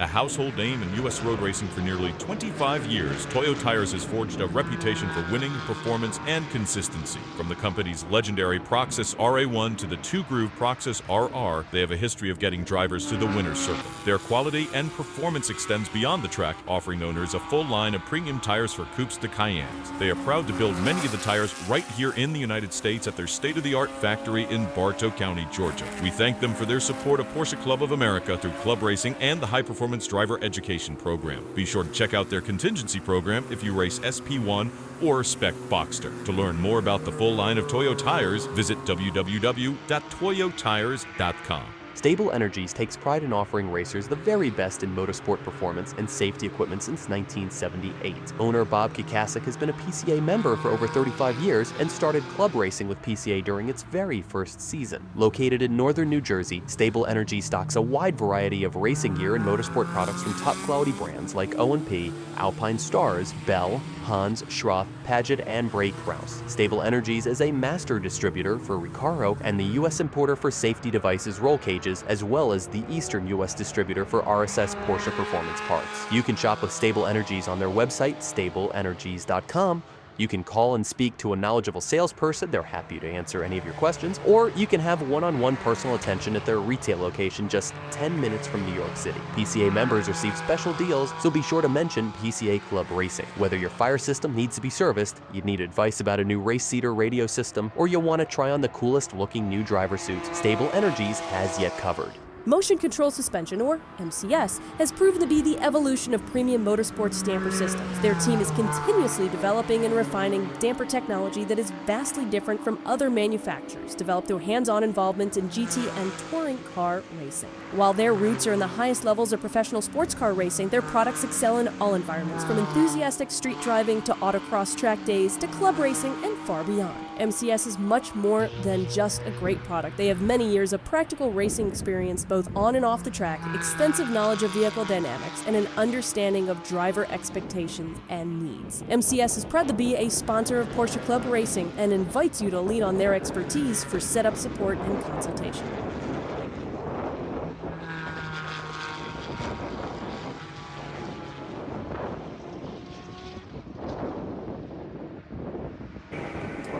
A household name in U.S. road racing for nearly 25 years, Toyo Tires has forged a reputation for winning, performance, and consistency. From the company's legendary Proxys RA1 to the two-groove Proxys RR, they have a history of getting drivers to the winner's circle. Their quality and performance extends beyond the track, offering owners a full line of premium tires for coupes to Cayennes. They are proud to build many of the tires right here in the United States at their state-of-the-art factory in Bartow County, Georgia. We thank them for their support of Porsche Club of America through club racing and the High Performance Driver Education Program. Be sure to check out their contingency program if you race SP1 or Spec Boxster. To learn more about the full line of Toyo tires, visit www.toyotires.com. Stable Energies takes pride in offering racers the very best in motorsport performance and safety equipment since 1978. Owner Bob Kikasik has been a PCA member for over 35 years and started club racing with PCA during its very first season. Located in northern New Jersey, Stable Energy stocks a wide variety of racing gear and motorsport products from top quality brands like O&P, Alpine Stars, Bell, Hans, Schroth, Paget, and Bray Kraus. Stable Energies is a master distributor for Recaro and the U.S. importer for safety devices roll cages, as well as the Eastern U.S. distributor for RSS Porsche performance parts. You can shop with Stable Energies on their website, stableenergies.com. You can call and speak to a knowledgeable salesperson. They're happy to answer any of your questions. Or you can have one-on-one personal attention at their retail location just 10 minutes from New York City. PCA members receive special deals, so be sure to mention PCA Club Racing. Whether your fire system needs to be serviced, you need advice about a new race seater radio system, or you want to try on the coolest looking new driver suits, Stable Energies has you covered. Motion Control Suspension, or MCS, has proven to be the evolution of premium motorsports damper systems. Their team is continuously developing and refining damper technology that is vastly different from other manufacturers, developed through hands-on involvement in GT and touring car racing. While their roots are in the highest levels of professional sports car racing, their products excel in all environments, from enthusiastic street driving to autocross track days to club racing and far beyond. MCS is much more than just a great product. They have many years of practical racing experience both on and off the track, extensive knowledge of vehicle dynamics, and an understanding of driver expectations and needs. MCS is proud to be a sponsor of Porsche Club Racing and invites you to lean on their expertise for setup support and consultation.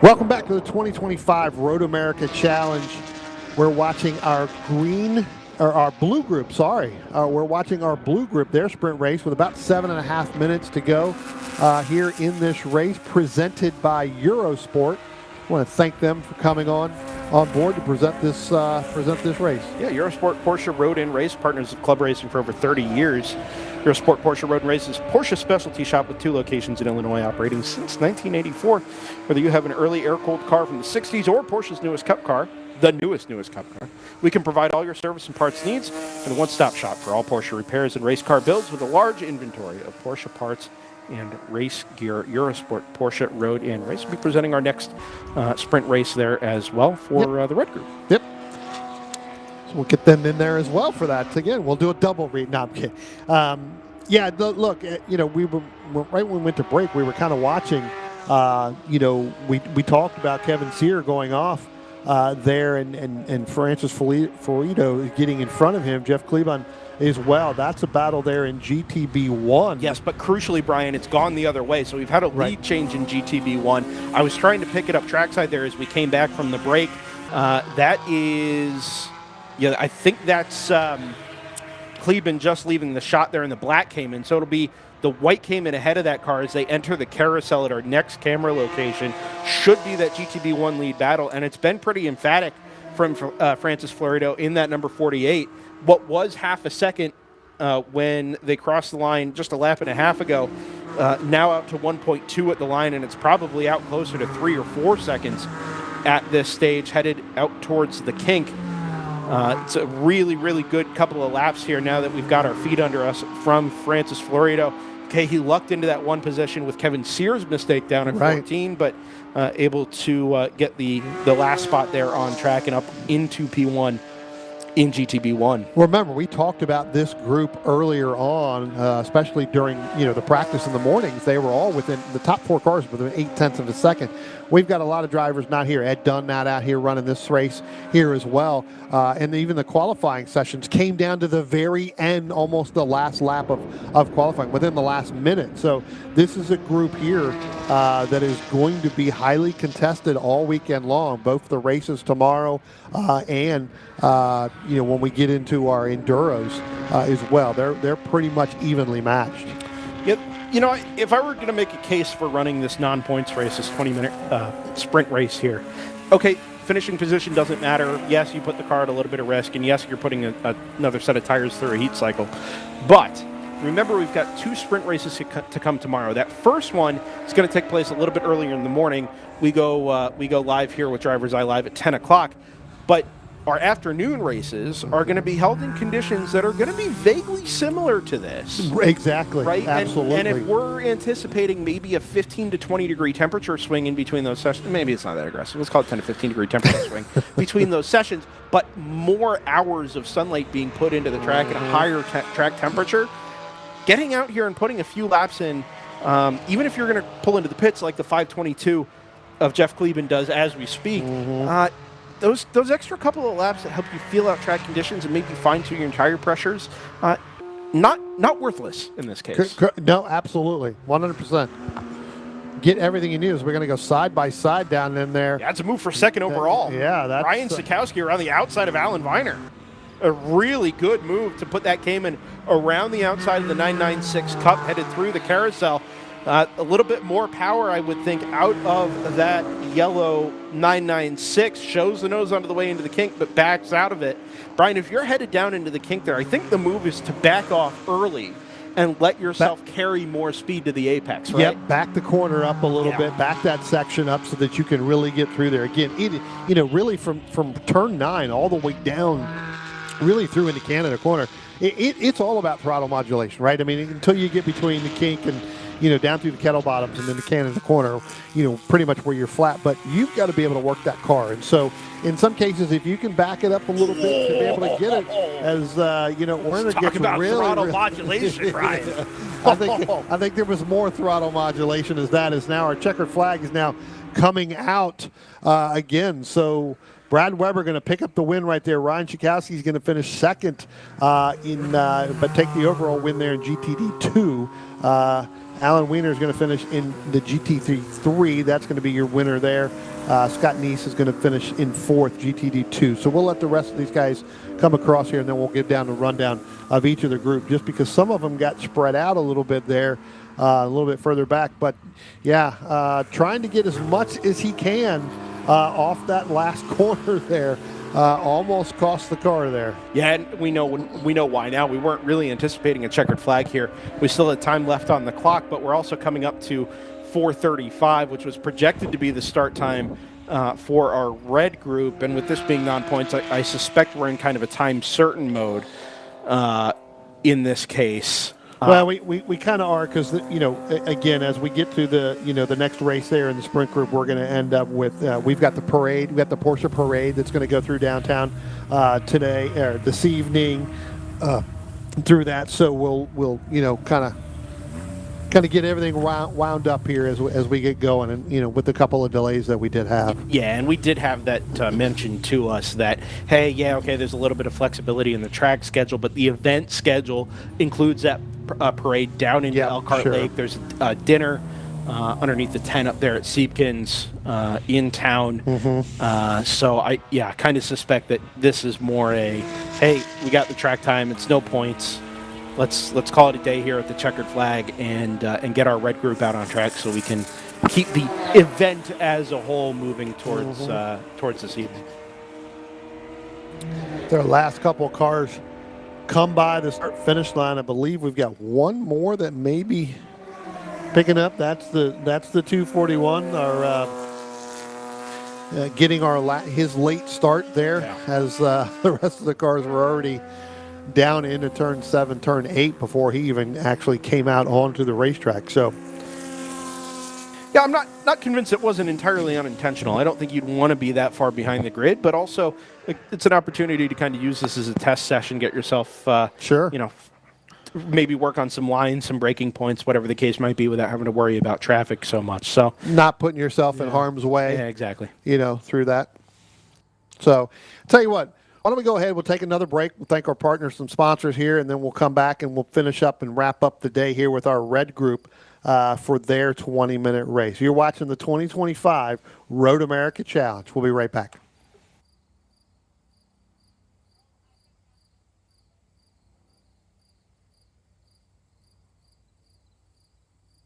Welcome back to the 2025 Road America Challenge. We're watching our blue group, we're watching our blue group, their sprint race with about 7.5 minutes to go here in this race presented by Eurosport. I want to thank them for coming on board to present this race. Yeah, Eurosport Porsche Road and Race, partners of club racing for over 30 years. Eurosport Porsche Road and Race is Porsche specialty shop with 2 locations in Illinois, operating since 1984. Whether you have an early air-cooled car from the 60s or Porsche's newest Cup car, the newest Cup car, we can provide all your service and parts needs and a one-stop shop for all Porsche repairs and race car builds with a large inventory of Porsche parts and race gear. Eurosport Porsche Road and Race will be presenting our next sprint race there as well for the Red Group. Yep. So we'll get them in there as well for that. Again, we'll do a double read. No, I'm kidding. Look, we were right when we went to break, we were kind of watching. We talked about Kevin Sear going off there and Francis Florido getting in front of him, Jeff Klebon as well. That's a battle there in GTB1. Yes, but crucially, Brian, it's gone the other way. So we've had a lead change in GTB1. I was trying to pick it up trackside there as we came back from the break. That is, I think that's Klebon just leaving the shot there, and the black came in. So it'll be the white came in ahead of that car as they enter the carousel at our next camera location. Should be that GTB1 lead battle, and it's been pretty emphatic from Francis Florido in that number 48. What was half a second when they crossed the line just a lap and a half ago, now out to 1.2 at the line, and it's probably out closer to 3 or 4 seconds at this stage, headed out towards the kink. It's a really, really good couple of laps here now that we've got our feet under us from Francis Florido. Okay, he lucked into that one position with Kevin Sears' mistake down in 14, but able to get the last spot there on track and up into P1 in GTB1. Remember, we talked about this group earlier on, especially during the practice in the mornings. They were all within the top 4 cars within 0.8 of a second. We've got a lot of drivers not here. Ed Dunn not out here running this race here as well. And even the qualifying sessions came down to the very end, almost the last lap of qualifying, within the last minute. So this is a group here that is going to be highly contested all weekend long, both the races tomorrow and when we get into our enduros as well. They're pretty much evenly matched. Yep. If I were going to make a case for running this non-points race, this 20-minute sprint race here, okay, finishing position doesn't matter. Yes, you put the car at a little bit of risk, and yes, you're putting another set of tires through a heat cycle. But remember, we've got 2 sprint races to come tomorrow. That first one is going to take place a little bit earlier in the morning. We go live here with Drivers Eye Live at 10 o'clock. But our afternoon races are going to be held in conditions that are going to be vaguely similar to this. Exactly. Right? Absolutely. And if we're anticipating maybe a 15 to 20 degree temperature swing in between those sessions, maybe it's not that aggressive. Let's call it 10 to 15 degree temperature swing between those sessions, but more hours of sunlight being put into the track at a higher track temperature, getting out here and putting a few laps in, even if you're going to pull into the pits like the 522 of Jeff Kleben does as we speak, those extra couple of laps that help you feel out track conditions and maybe fine-tune your tire pressures, not worthless in this case. No, absolutely, 100%. Get everything you need. We're going to go side by side down in there. Yeah, it's a move for second overall. Yeah, that's Ryan Sikowski around the outside of Alan Viner. A really good move to put that Cayman around the outside of the 996 Cup, headed through the carousel. A little bit more power, I would think, out of that yellow 996. Shows the nose onto the way into the kink, but backs out of it. Brian, if you're headed down into the kink there, I think the move is to back off early and let yourself carry more speed to the apex, right? Yep, back the corner up a little bit, back that section up so that you can really get through there. Again, really from turn 9 all the way down, really through into Canada corner, it's all about throttle modulation, right? I mean, until you get between the kink and down through the kettle bottoms and then the Canada corner, pretty much where you're flat. But you've got to be able to work that car. And so in some cases, if you can back it up a little bit to be able to get it as, Werner gets about really... throttle modulation, Brian. I think there was more throttle modulation as now our checkered flag is now coming out again. So Brad Weber going to pick up the win right there. Ryan Sikowski is going to finish second but take the overall win there in GTD2. Alan Wiener is going to finish in the GT3. That's going to be your winner there. Scott Neese is going to finish in 4th, GTD2. So we'll let the rest of these guys come across here, and then we'll get down the rundown of each of the group, just because some of them got spread out a little bit there, a little bit further back. But, yeah, trying to get as much as he can off that last corner there. Almost cost the car there. Yeah, and we know why now. We weren't really anticipating a checkered flag here. We still had time left on the clock, but we're also coming up to 4:35, which was projected to be the start time for our red group. And with this being non-points, I suspect we're in kind of a time certain mode in this case. Well, we kind of are because, again, as we get to the next race there in the sprint group, we're going to end up with, we've got the parade, we've got the Porsche parade that's going to go through downtown today, or this evening through that. So we'll kind of get everything wound up here as we get going, and with a couple of delays that we did have. Yeah, and we did have that mentioned to us that, hey, yeah, okay, there's a little bit of flexibility in the track schedule, but the event schedule includes that parade down into Elkhart Lake. There's a dinner underneath the tent up there at Siebkins in town. So I kind of suspect that this is more a, hey, we got the track time, it's no points. Let's call it a day here at the checkered flag and get our red group out on track so we can keep the event as a whole moving towards this evening. Their last couple of cars come by the start-finish line. I believe we've got one more that may be picking up. That's the 241. Our getting his late start there, as the rest of the cars were already down into turn 7, turn 8 before he even actually came out onto the racetrack. So Yeah, I'm not convinced it wasn't entirely unintentional. I don't think you'd want to be that far behind the grid, but also it's an opportunity to kind of use this as a test session, get yourself, maybe work on some lines, some breaking points, whatever the case might be, without having to worry about traffic so much. So not putting yourself in harm's way. Yeah, exactly. Through that. So, tell you what. Why don't we go ahead? We'll take another break. We'll thank our partners and sponsors here, and then we'll come back and we'll finish up and wrap up the day here with our red group for their 20-minute race. You're watching the 2025 Road America Challenge. We'll be right back.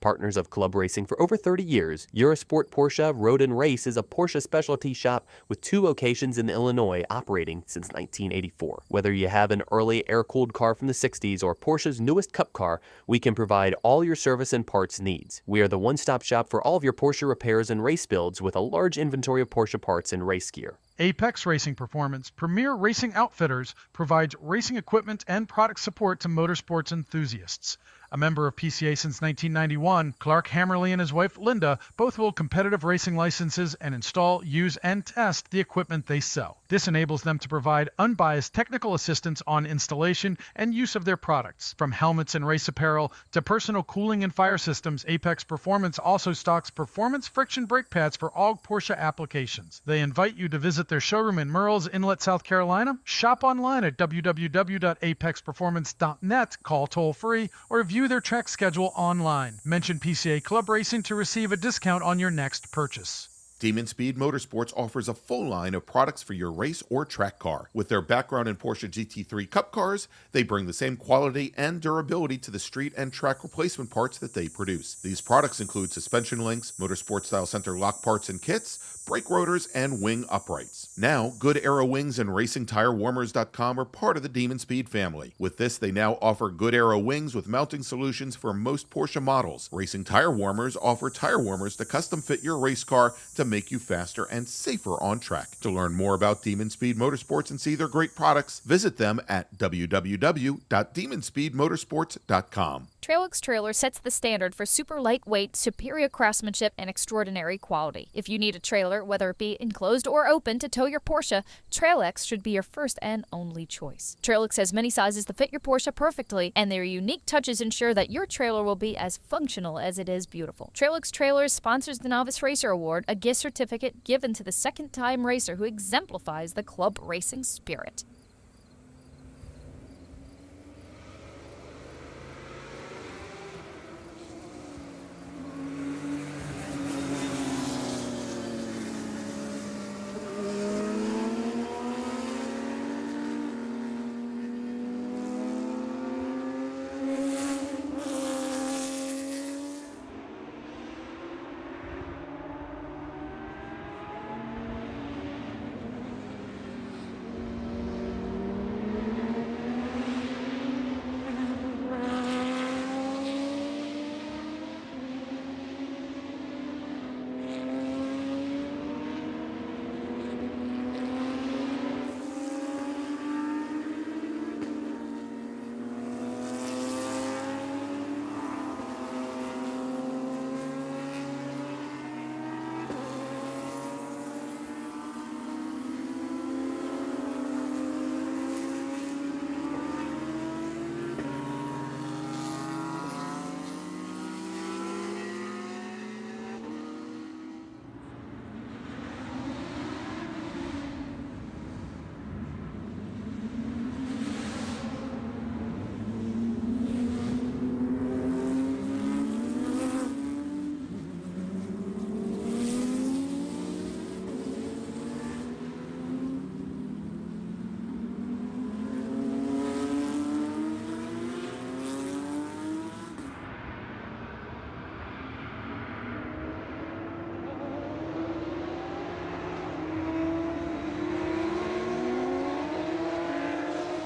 Partners of club racing for over 30 years, Eurosport Porsche Road and Race is a Porsche specialty shop with 2 locations in Illinois operating since 1984. Whether you have an early air-cooled car from the 60s or Porsche's newest cup car, we can provide all your service and parts needs. We are the one-stop shop for all of your Porsche repairs and race builds with a large inventory of Porsche parts and race gear. Apex Racing Performance, premier racing outfitters, provides racing equipment and product support to motorsports enthusiasts. A member of PCA since 1991, Clark Hammerly and his wife Linda both hold competitive racing licenses and install, use, and test the equipment they sell. This enables them to provide unbiased technical assistance on installation and use of their products. From helmets and race apparel to personal cooling and fire systems, Apex Performance also stocks performance friction brake pads for all Porsche applications. They invite you to visit their showroom in Merle's Inlet, South Carolina. Shop online at www.apexperformance.net, call toll-free, or view their track schedule online. Mention PCA Club Racing to receive a discount on your next purchase. Demon Speed Motorsports offers a full line of products for your race or track car. With their background in Porsche GT3 Cup cars, they bring the same quality and durability to the street and track replacement parts that they produce. These products include suspension links, motorsport-style center lock parts and kits, brake rotors, and wing uprights. Now, Good Arrow Wings and RacingTireWarmers.com are part of the Demon Speed family. With this, they now offer Good Arrow Wings with mounting solutions for most Porsche models. Racing Tire Warmers offer tire warmers to custom fit your race car to make you faster and safer on track. To learn more about Demon Speed Motorsports and see their great products, visit them at www.demonspeedmotorsports.com. Trailix Trailer sets the standard for super lightweight, superior craftsmanship, and extraordinary quality. If you need a trailer, whether it be enclosed or open, to tow your Porsche, Trailix should be your first and only choice. Trailix has many sizes to fit your Porsche perfectly, and their unique touches ensure that your trailer will be as functional as it is beautiful. Trailix Trailers sponsors the Novice Racer Award, a gift certificate given to the second-time racer who exemplifies the club racing spirit.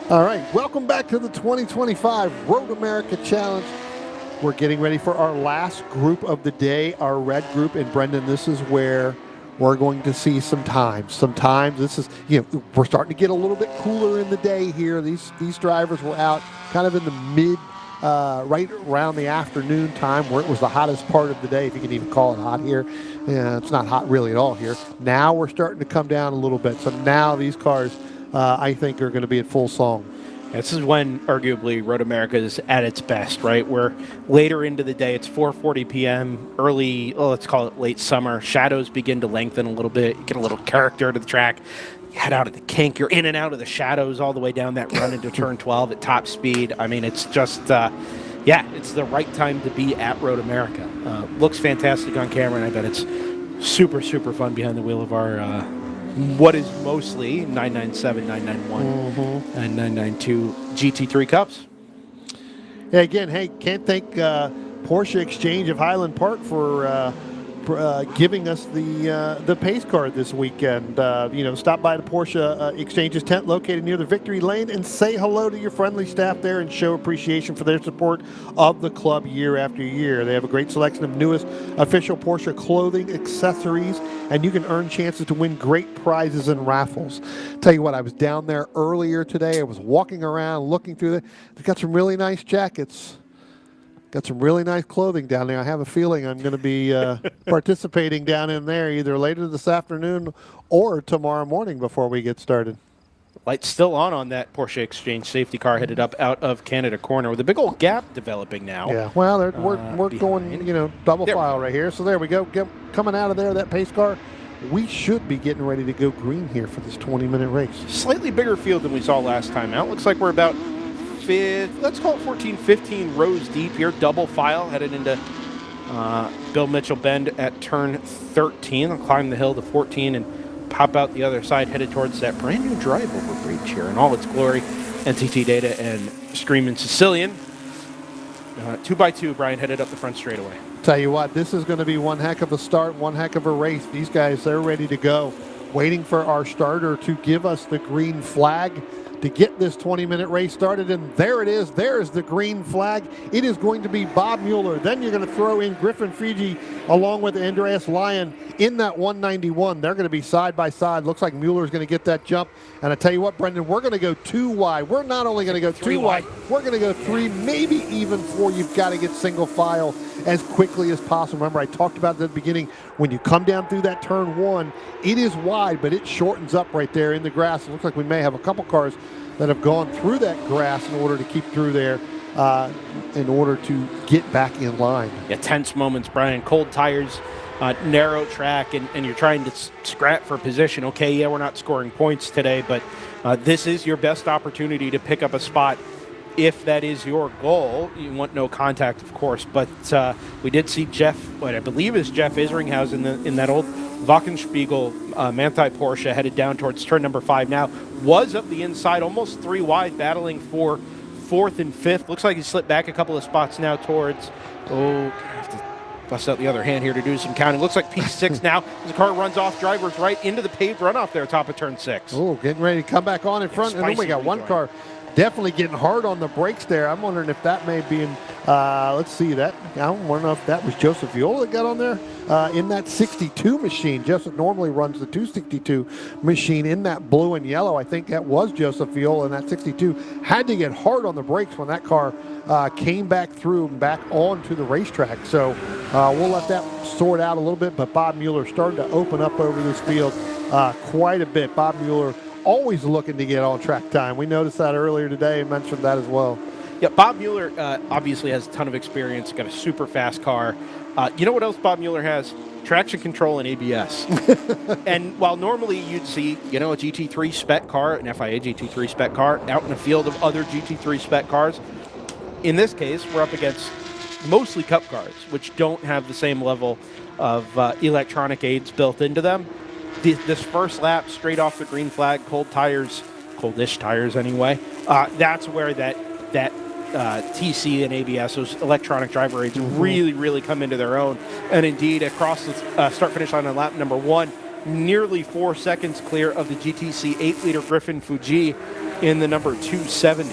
All right, welcome back to the 2025 Road America Challenge. We're getting ready for our last group of the day, our red group. And Brendan, this is where we're going to see some times. Sometimes this is, we're starting to get a little bit cooler in the day here. These drivers were out kind of in the mid right around the afternoon time where it was the hottest part of the day, if you can even call it hot here. Yeah, it's not hot really at all here. Now we're starting to come down a little bit. So now these cars, I think, are going to be at full song. This is when, arguably, Road America is at its best, right? Where later into the day, it's 4:40 p.m., early, let's call it late summer. Shadows begin to lengthen a little bit. You get a little character to the track. You head out at the kink. You're in and out of the shadows all the way down that run into turn 12 at top speed. I mean, it's just, it's the right time to be at Road America. Looks fantastic on camera, and I bet it's super, super fun behind the wheel of our what is mostly 997, 991, and 992 GT3 Cups. Yeah, again, hey, can't thank Porsche Exchange of Highland Park for giving us the pace card this weekend. Stop by the Porsche Exchange's tent located near the Victory Lane and say hello to your friendly staff there and show appreciation for their support of the club year after year. They have a great selection of newest official Porsche clothing, accessories, and you can earn chances to win great prizes and raffles. Tell you what, I was down there earlier today. I was walking around looking through it. They've got some really nice jackets. Got some really nice clothing down there. I have a feeling I'm going to be participating down in there either later this afternoon or tomorrow morning before we get started. Lights still on that Porsche Exchange safety car headed up out of Canada Corner with a big old gap developing now. Yeah, well, we're going, double file right here. So there we go. Coming out of there, that pace car. We should be getting ready to go green here for this 20-minute race. Slightly bigger field than we saw last time out. Looks like we're about let's call it 14, 15 rows deep here, double file, headed into Bill Mitchell Bend at turn 13. I'll climb the hill to 14 and pop out the other side, headed towards that brand new drive-over bridge here in all its glory. NTT Data and Screaming Sicilian. 2x2, Brian, headed up the front straightaway. Tell you what, this is going to be one heck of a start, one heck of a race. These guys, they're ready to go, waiting for our starter to give us the green flag to get this 20-minute race started, and there it is. There is the green flag. It is going to be Bob Mueller. Then you're going to throw in Griffin Fiji along with Andreas Lyon in that 191. They're going to be side by side. Looks like Mueller's going to get that jump. And I tell you what, Brendan, we're going to go 2 wide. We're not only going to go 2 wide, we're going to go 3, maybe even 4. You've got to get single file as quickly as possible. Remember, I talked about at the beginning, when you come down through that turn 1, it is wide, but it shortens up right there in the grass. It looks like we may have a couple cars that have gone through that grass in order to keep through there in order to get back in line. Yeah, tense moments, Brian. Cold tires, narrow track, and you're trying to scrap for position. Okay, yeah, we're not scoring points today, but this is your best opportunity to pick up a spot if that is your goal. You want no contact, of course, but we did see what I believe is Jeff Isringhausen in that old Wachenspiegel Manthey Porsche headed down towards turn number 5 now. Was up the inside, almost 3 wide, battling for 4th and 5th. Looks like he slipped back a couple of spots now towards, I have to bust out the other hand here to do some counting. Looks like P6 now. The car runs off drivers right into the paved runoff there, top of turn 6. Oh, getting ready to come back on in front. And then we got one car definitely getting hard on the brakes there. I'm wondering if that may be in, let's see that. I don't know if that was Joseph Viola that got on there in that 62 machine. Joseph normally runs the 262 machine in that blue and yellow. I think that was Joseph Viola in that 62. Had to get hard on the brakes when that car came back through and back onto the racetrack. So we'll let that sort out a little bit, but Bob Mueller started to open up over this field quite a bit. Bob Mueller always looking to get on track time. We noticed that earlier today and mentioned that as well. Yeah, Bob Mueller obviously has a ton of experience, got a super fast car. You know what else Bob Mueller has? Traction control and ABS. And while normally you'd see, a GT3 spec car, an FIA GT3 spec car, out in a field of other GT3 spec cars, in this case, we're up against mostly Cup cars, which don't have the same level of electronic aids built into them. This first lap, straight off the green flag, coldish tires anyway, that's where that TC and ABS, those electronic driver aids, really, really come into their own. And indeed, across the start-finish line on lap number 1, nearly 4 seconds clear of the GTC 8-liter Griffin Fuji in the number 270.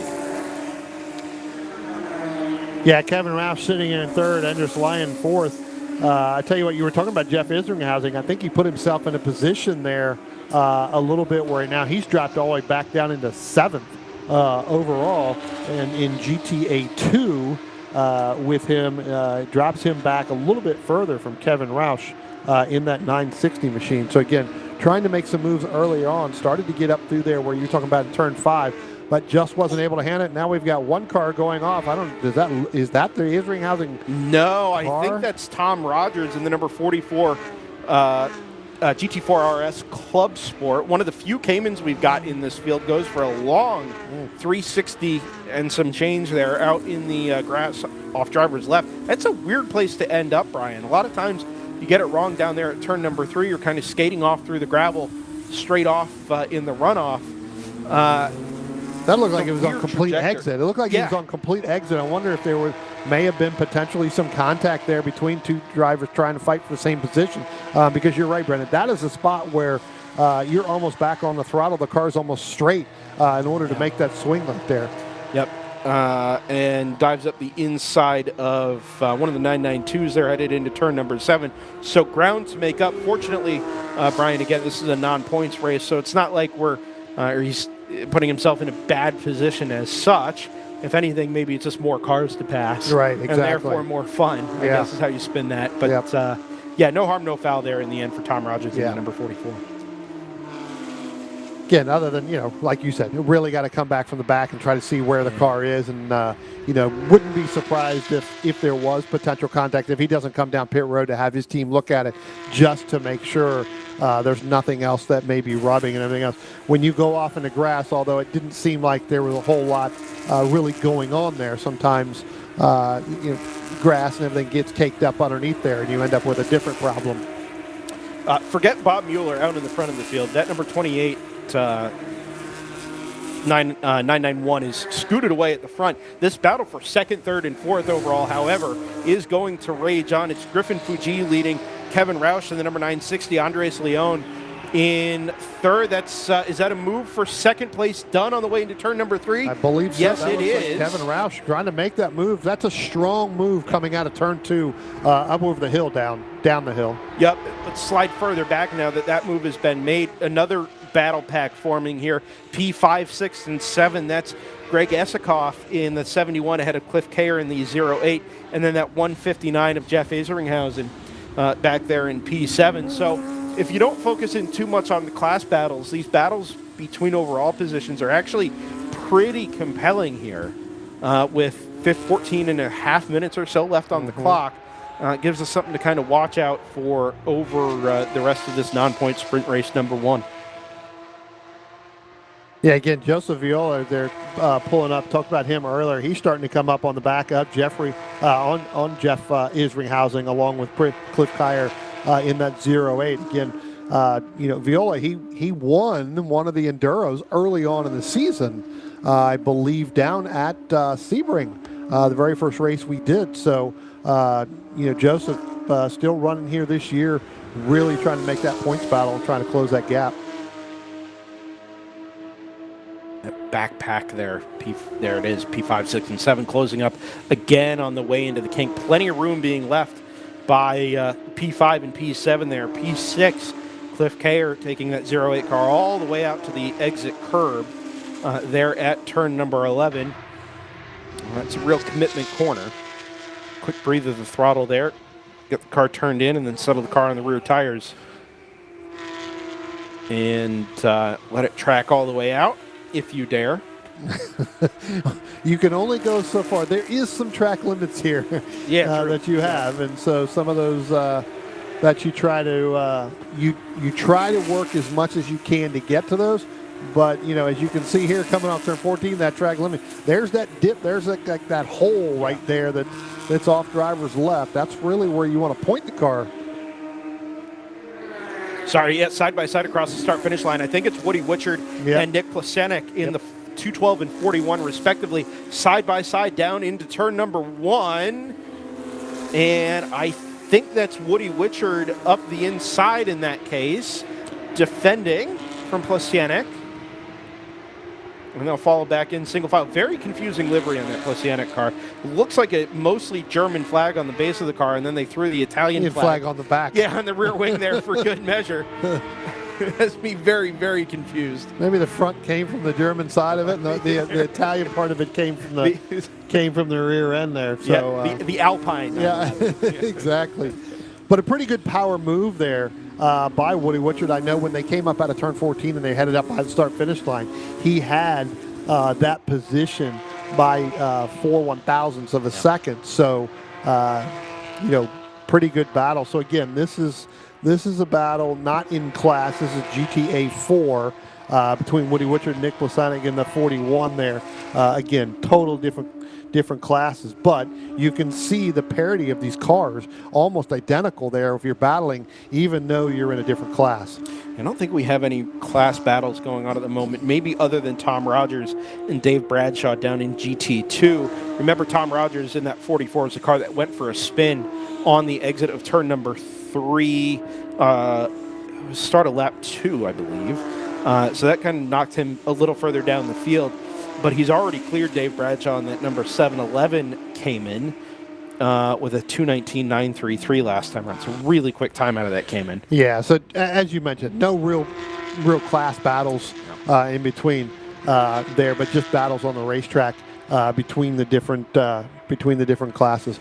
Yeah, Kevin Ralph sitting in third, Andreas Lyon fourth. I tell you what, you were talking about Jeff Isringhausen. I think he put himself in a position there a little bit where now he's dropped all the way back down into 7th overall. And in GTA 2, with him, drops him back a little bit further from Kevin Roush in that 960 machine. So again, trying to make some moves early on, started to get up through there where you're talking about in turn 5, but just wasn't able to handle it. Now we've got one car going off. Is that the Isringhausen? No, car? I think that's Tom Rogers in the number 44 GT4 RS Club Sport. One of the few Caymans we've got in this field, goes for a long 360 and some change there out in the grass off driver's left. That's a weird place to end up, Brian. A lot of times you get it wrong down there at turn number 3. You're kind of skating off through the gravel straight off in the runoff. That looked like it was on complete exit. It looked like it was on complete exit. I wonder if there may have been potentially some contact there between two drivers trying to fight for the same position. Because you're right, Brendan. That is a spot where you're almost back on the throttle. The car's almost straight in order to make that swing right there. Yep. And dives up the inside of one of the 992s there, headed into turn number 7. So ground to make up. Fortunately, Brian, again, this is a non-points race, so it's not like he's putting himself in a bad position as such. If anything, maybe it's just more cars to pass. Right, exactly. And therefore more fun, I guess is how you spin that. But, no harm, no foul there in the end for Tom Rogers in the number 44. Again, other than, like you said, you really got to come back from the back and try to see where the car is. And, wouldn't be surprised if there was potential contact, if he doesn't come down pit road, to have his team look at it just to make sure there's nothing else that may be rubbing and everything else. When you go off in the grass, although it didn't seem like there was a whole lot really going on there, sometimes grass and everything gets caked up underneath there and you end up with a different problem. Forget Bob Mueller out in the front of the field. That number 28 991 is scooted away at the front. This battle for 2nd, 3rd, and 4th overall, however, is going to rage on. It's Griffin Fuji leading Kevin Roush in the number 960, Andres Leon in 3rd. Is that a move for 2nd place done on the way into turn number 3? I believe so. Yes, that it is. Like Kevin Roush trying to make that move. That's a strong move coming out of turn 2, up over the hill, down the hill. Yep. Let's slide further back now that move has been made. Another battle pack forming here. P5, 6, and 7. That's Greg Esikoff in the 71 ahead of Cliff Kayer in the 08. And then that 159 of Jeff Isringhausen back there in P7. So if you don't focus in too much on the class battles, these battles between overall positions are actually pretty compelling here. With 14 and a half minutes or so left on the clock. It gives us something to kind of watch out for over the rest of this non-point sprint race number 1. Yeah, again, Joseph Viola, they're pulling up. Talked about him earlier. He's starting to come up on the back of Jeffrey, on Jeff Isringhausen, along with Cliff Kayer in that 08. Again, Viola, he won one of the Enduros early on in the season, I believe, down at Sebring, the very first race we did. So, Joseph still running here this year, really trying to make that points battle and trying to close that gap. Backpack there, there it is, P5, 6, and 7 closing up again on the way into the kink. Plenty of room being left by P5 and P7 there. P6, Cliff Kayer taking that 08 car all the way out to the exit curb there at turn number 11. That's a real commitment corner. Quick breathe of the throttle there. Get the car turned in and then settle the car on the rear tires. And let it track all the way out, if you dare. You can only go so far. There is some track limits here that you have, and so some of those that you try to you try to work as much as you can to get to those. But as you can see here, coming off turn 14, that track limit. There's that dip. There's that hole right there that's off driver's left. That's really where you want to point the car. Sorry, side by side across the start-finish line. I think it's Woody Witchard and Nick Plasenik in the 212 and 41, respectively, side by side down into turn number 1. And I think that's Woody Witchard up the inside in that case, defending from Plasenik. And they'll follow back in single file. Very confusing livery on that Plasenik car. Looks like a mostly German flag on the base of the car, and then they threw the Italian flag on the back. Yeah, on the rear wing there for good measure. has me very, very confused. Maybe the front came from the German side of it, and the Italian part of it came from the rear end there. So the Alpine. Yeah, exactly. But a pretty good power move there by Woody Woodward. I know when they came up out of turn 14 and they headed up by the start-finish line, he had that position by 4/1000ths of a second. So, pretty good battle. So again, this is a battle not in class. This is GTA 4 between Woody Woodward and Nick Plesanik in the 41 there. Again, total different classes, but you can see the parity of these cars almost identical there if you're battling, even though you're in a different class. I don't think we have any class battles going on at the moment, maybe other than Tom Rogers and Dave Bradshaw down in GT2. Remember, Tom Rogers in that 44 is the car that went for a spin on the exit of turn number 3, start of lap 2, I believe. So that kind of knocked him a little further down the field. But he's already cleared Dave Bradshaw, and that number 711 came in with a 2:19.933 last time around. So really quick time out of that came in. Yeah, so as you mentioned, no real class battles in between there, but just battles on the racetrack between the different classes.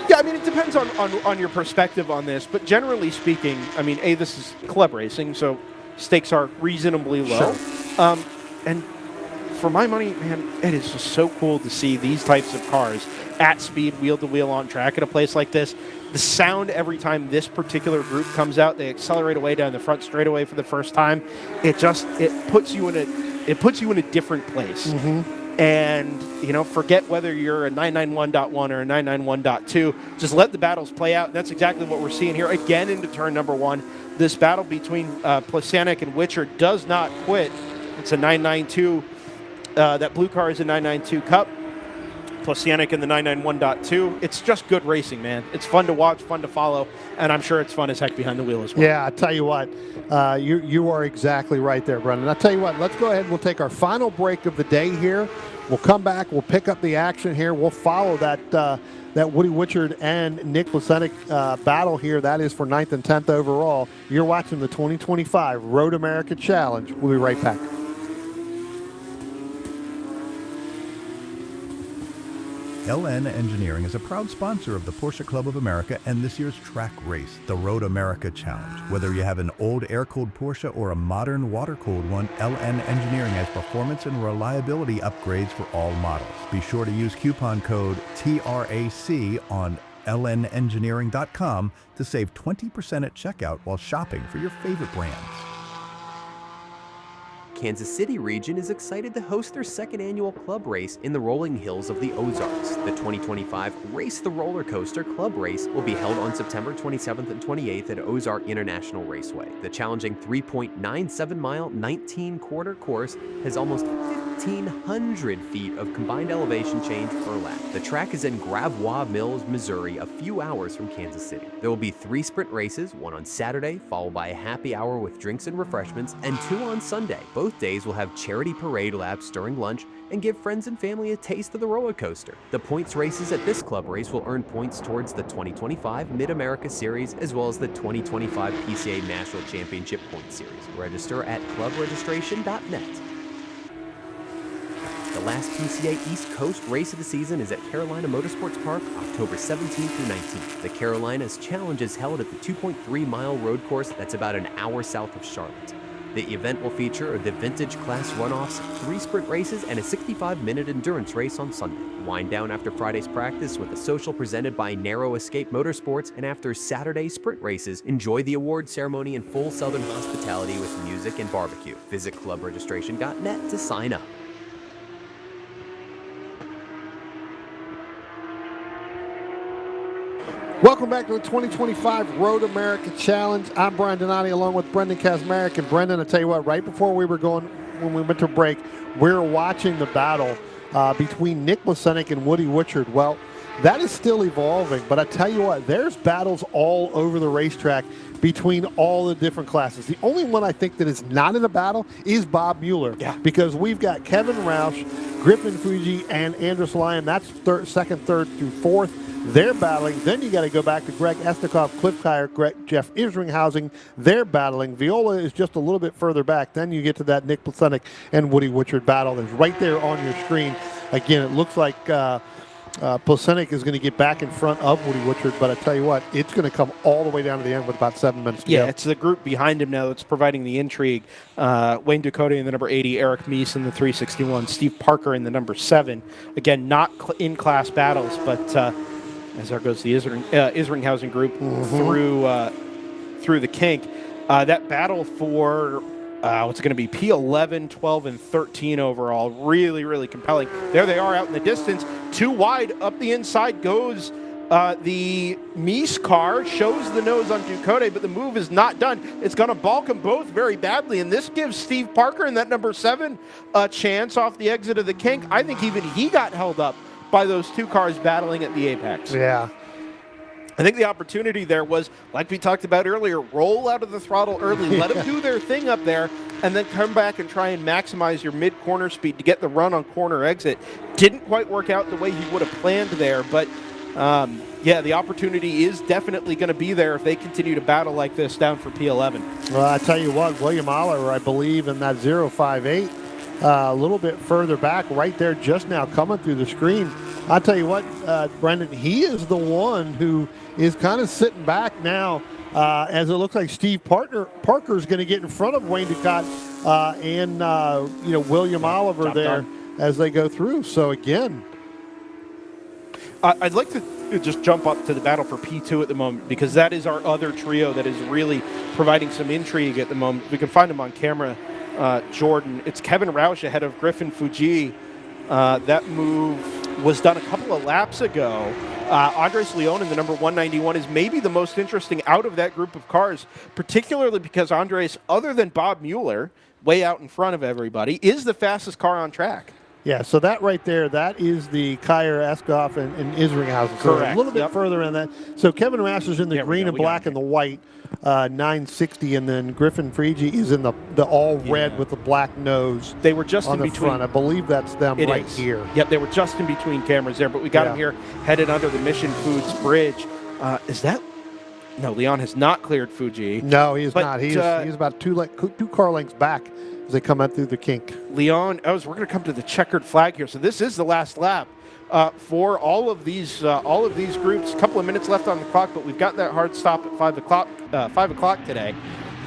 Yeah, I mean, it depends on your perspective on this, but generally speaking, I mean, this is club racing, so stakes are reasonably low. Sure. And for my money, man, it is just so cool to see these types of cars at speed, wheel-to-wheel on track at a place like this. The sound every time this particular group comes out, they accelerate away down the front straightaway for the first time. It puts you in a different place. Mm-hmm. And, forget whether you're a 991.1 or a 991.2. Just let the battles play out. That's exactly what we're seeing here. Again, into turn number 1. This battle between Plesanik and Woodward does not quit. It's a 992. That blue car is a 992 Cup. Plesanik in the 991.2. It's just good racing, man. It's fun to watch, fun to follow, and I'm sure it's fun as heck behind the wheel as well. Yeah, I tell you what, you are exactly right there, Brendan. I tell you what, let's go ahead and we'll take our final break of the day here. We'll come back, we'll pick up the action here. We'll follow that Woody Woodward and Nick Plesanik battle here. That is for 9th and 10th overall. You're watching the 2025 Road America Challenge. We'll be right back. LN Engineering is a proud sponsor of the Porsche Club of America and this year's track race, the Road America Challenge. Whether you have an old air-cooled Porsche or a modern water-cooled one, LN Engineering has performance and reliability upgrades for all models. Be sure to use coupon code TRAC on lnengineering.com to save 20% at checkout while shopping for your favorite brands. Kansas City region is excited to host their second annual club race in the rolling hills of the Ozarks. The 2025 Race the Roller Coaster Club Race will be held on September 27th and 28th at Ozark International Raceway. The challenging 3.97-mile, 19-quarter course has almost 1,500 feet of combined elevation change per lap. The track is in Gravois Mills, Missouri, a few hours from Kansas City. There will be 3 sprint races, one on Saturday, followed by a happy hour with drinks and refreshments, and 2 on Sunday. Both days will have charity parade laps during lunch and give friends and family a taste of the roller coaster. The points races at this club race will earn points towards the 2025 Mid-America Series as well as the 2025 PCA National Championship Point Series. Register at clubregistration.net. The last PCA East Coast race of the season is at Carolina Motorsports Park, October 17th through 19th. The Carolinas Challenge is held at the 2.3-mile road course that's about an hour south of Charlotte. The event will feature the vintage class runoffs, 3 sprint races, and a 65-minute endurance race on Sunday. Wind down after Friday's practice with a social presented by Narrow Escape Motorsports, and after Saturday's sprint races, enjoy the award ceremony in full Southern hospitality with music and barbecue. Visit clubregistration.net to sign up. Welcome back to the 2025 Road America Challenge. I'm Brian Donati along with Brendan Kazmarek. And Brendan, I tell you what, right before when we went to break, we were watching the battle between Nick Plesanik and Woody Woodward. Well, that is still evolving, but I tell you what, there's battles all over the racetrack between all the different classes. The only one I think that is not in a battle is Bob Mueller. Yeah. Because we've got Kevin Roush, Griffin Fuji, and Andrus Lyon. That's second, third through fourth. They're battling. Then you got to go back to Greg Estikoff, Cliff Kyer, Jeff Isringhausen. They're battling. Viola is just a little bit further back. Then you get to that Nick Plesenik and Woody Woodward battle. That's right there on your screen. Again, it looks like Plesenik is going to get back in front of Woody Woodward, but I tell you what, it's going to come all the way down to the end with about 7 minutes to go. Yeah, it's the group behind him now that's providing the intrigue. Wayne Ducote in the number 80, Eric Meese in the 361, Steve Parker in the number 7. Again, not in-class battles, but as there goes the Isringhausen group through the kink. That battle for what's going to be P11, 12, and 13 overall. Really, really compelling. There they are out in the distance. Too wide. Up the inside goes the Meese car. Shows the nose on Ducote, but the move is not done. It's going to balk them both very badly, and this gives Steve Parker in that number 7 a chance off the exit of the kink. I think even he got held up by those two cars battling at the apex. Yeah. I think the opportunity there was, like we talked about earlier, roll out of the throttle early, let them do their thing up there, and then come back and try and maximize your mid-corner speed to get the run on corner exit. Didn't quite work out the way he would have planned there, but yeah, the opportunity is definitely going to be there if they continue to battle like this down for P11. Well, I tell you what, William Oliver, I believe, in that 058, a little bit further back, right there just now coming through the screen. I'll tell you what, Brendan, he is the one who is kind of sitting back now as it looks like Steve Parker is going to get in front of Wayne Ducote and William Oliver there as they go through. So, again. I'd like to just jump up to the battle for P2 at the moment because that is our other trio that is really providing some intrigue at the moment. We can find them on camera, Jordan. It's Kevin Roush ahead of Griffin Fuji. That move was done a couple of laps ago. Andres Leon in the number 191 is maybe the most interesting out of that group of cars, particularly because Andres, other than Bob Mueller, way out in front of everybody, is the fastest car on track. Yeah, so that right there, that is the Kyer, Eskoff, and Isringhausen. So Correct. A little bit further in that. So Kevin Roush is in the green and black and the white, 960, and then Griffin Fuji is in the all red with the black nose. They were just on in the between. front. I believe that's them right here. Yep, they were just in between cameras there, but we got them here headed under the Mission Foods bridge. Is that? No, Leon has not cleared Fuji. No, he is not. He's about two car lengths back as they come out through the kink. Leon, we're going to come to the checkered flag here. So this is the last lap for all of these groups. A couple of minutes left on the clock, but we've got that hard stop at 5 o'clock today.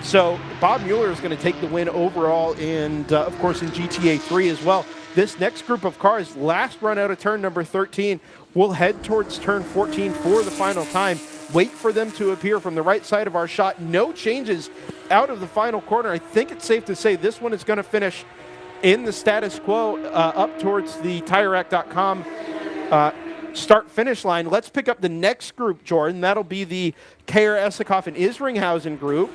So Bob Mueller is going to take the win overall, and of course in GTA 3 as well. This next group of cars, last run out of turn number 13, will head towards turn 14 for the final time. Wait for them to appear from the right side of our shot. No changes out of the final corner. I think it's safe to say this one is going to finish in the status quo up towards the TireRack.com start-finish line. Let's pick up the next group, Jordan. That'll be the Kyer, Esikoff, and Isringhausen group.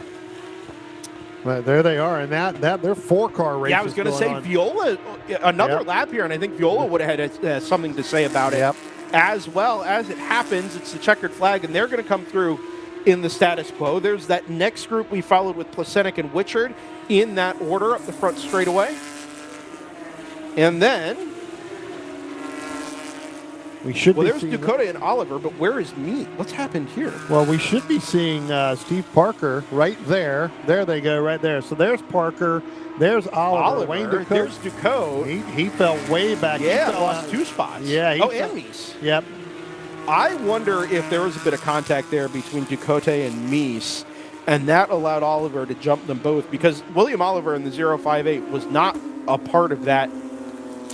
Well, there they are, and that they're 4-car races. Yeah, I was going to say Viola, another lap here, and I think Viola would have had something to say about it. As well as it happens, it's the checkered flag, and they're going to come through in the status quo. There's that next group we followed with Plesenik and Wichard in that order up the front straightaway. And then we should there's Ducote and Oliver, but where is Meat? What's happened here? Well, we should be seeing Steve Parker right there. There they go, right there. So there's Parker. There's Oliver. Wayne Ducote. There's Ducote. He fell way back. Yeah, lost 2 spots. Yeah. And Meese. Yep. I wonder if there was a bit of contact there between Ducote and Meese, and that allowed Oliver to jump them both, because William Oliver in the 058 was not a part of that.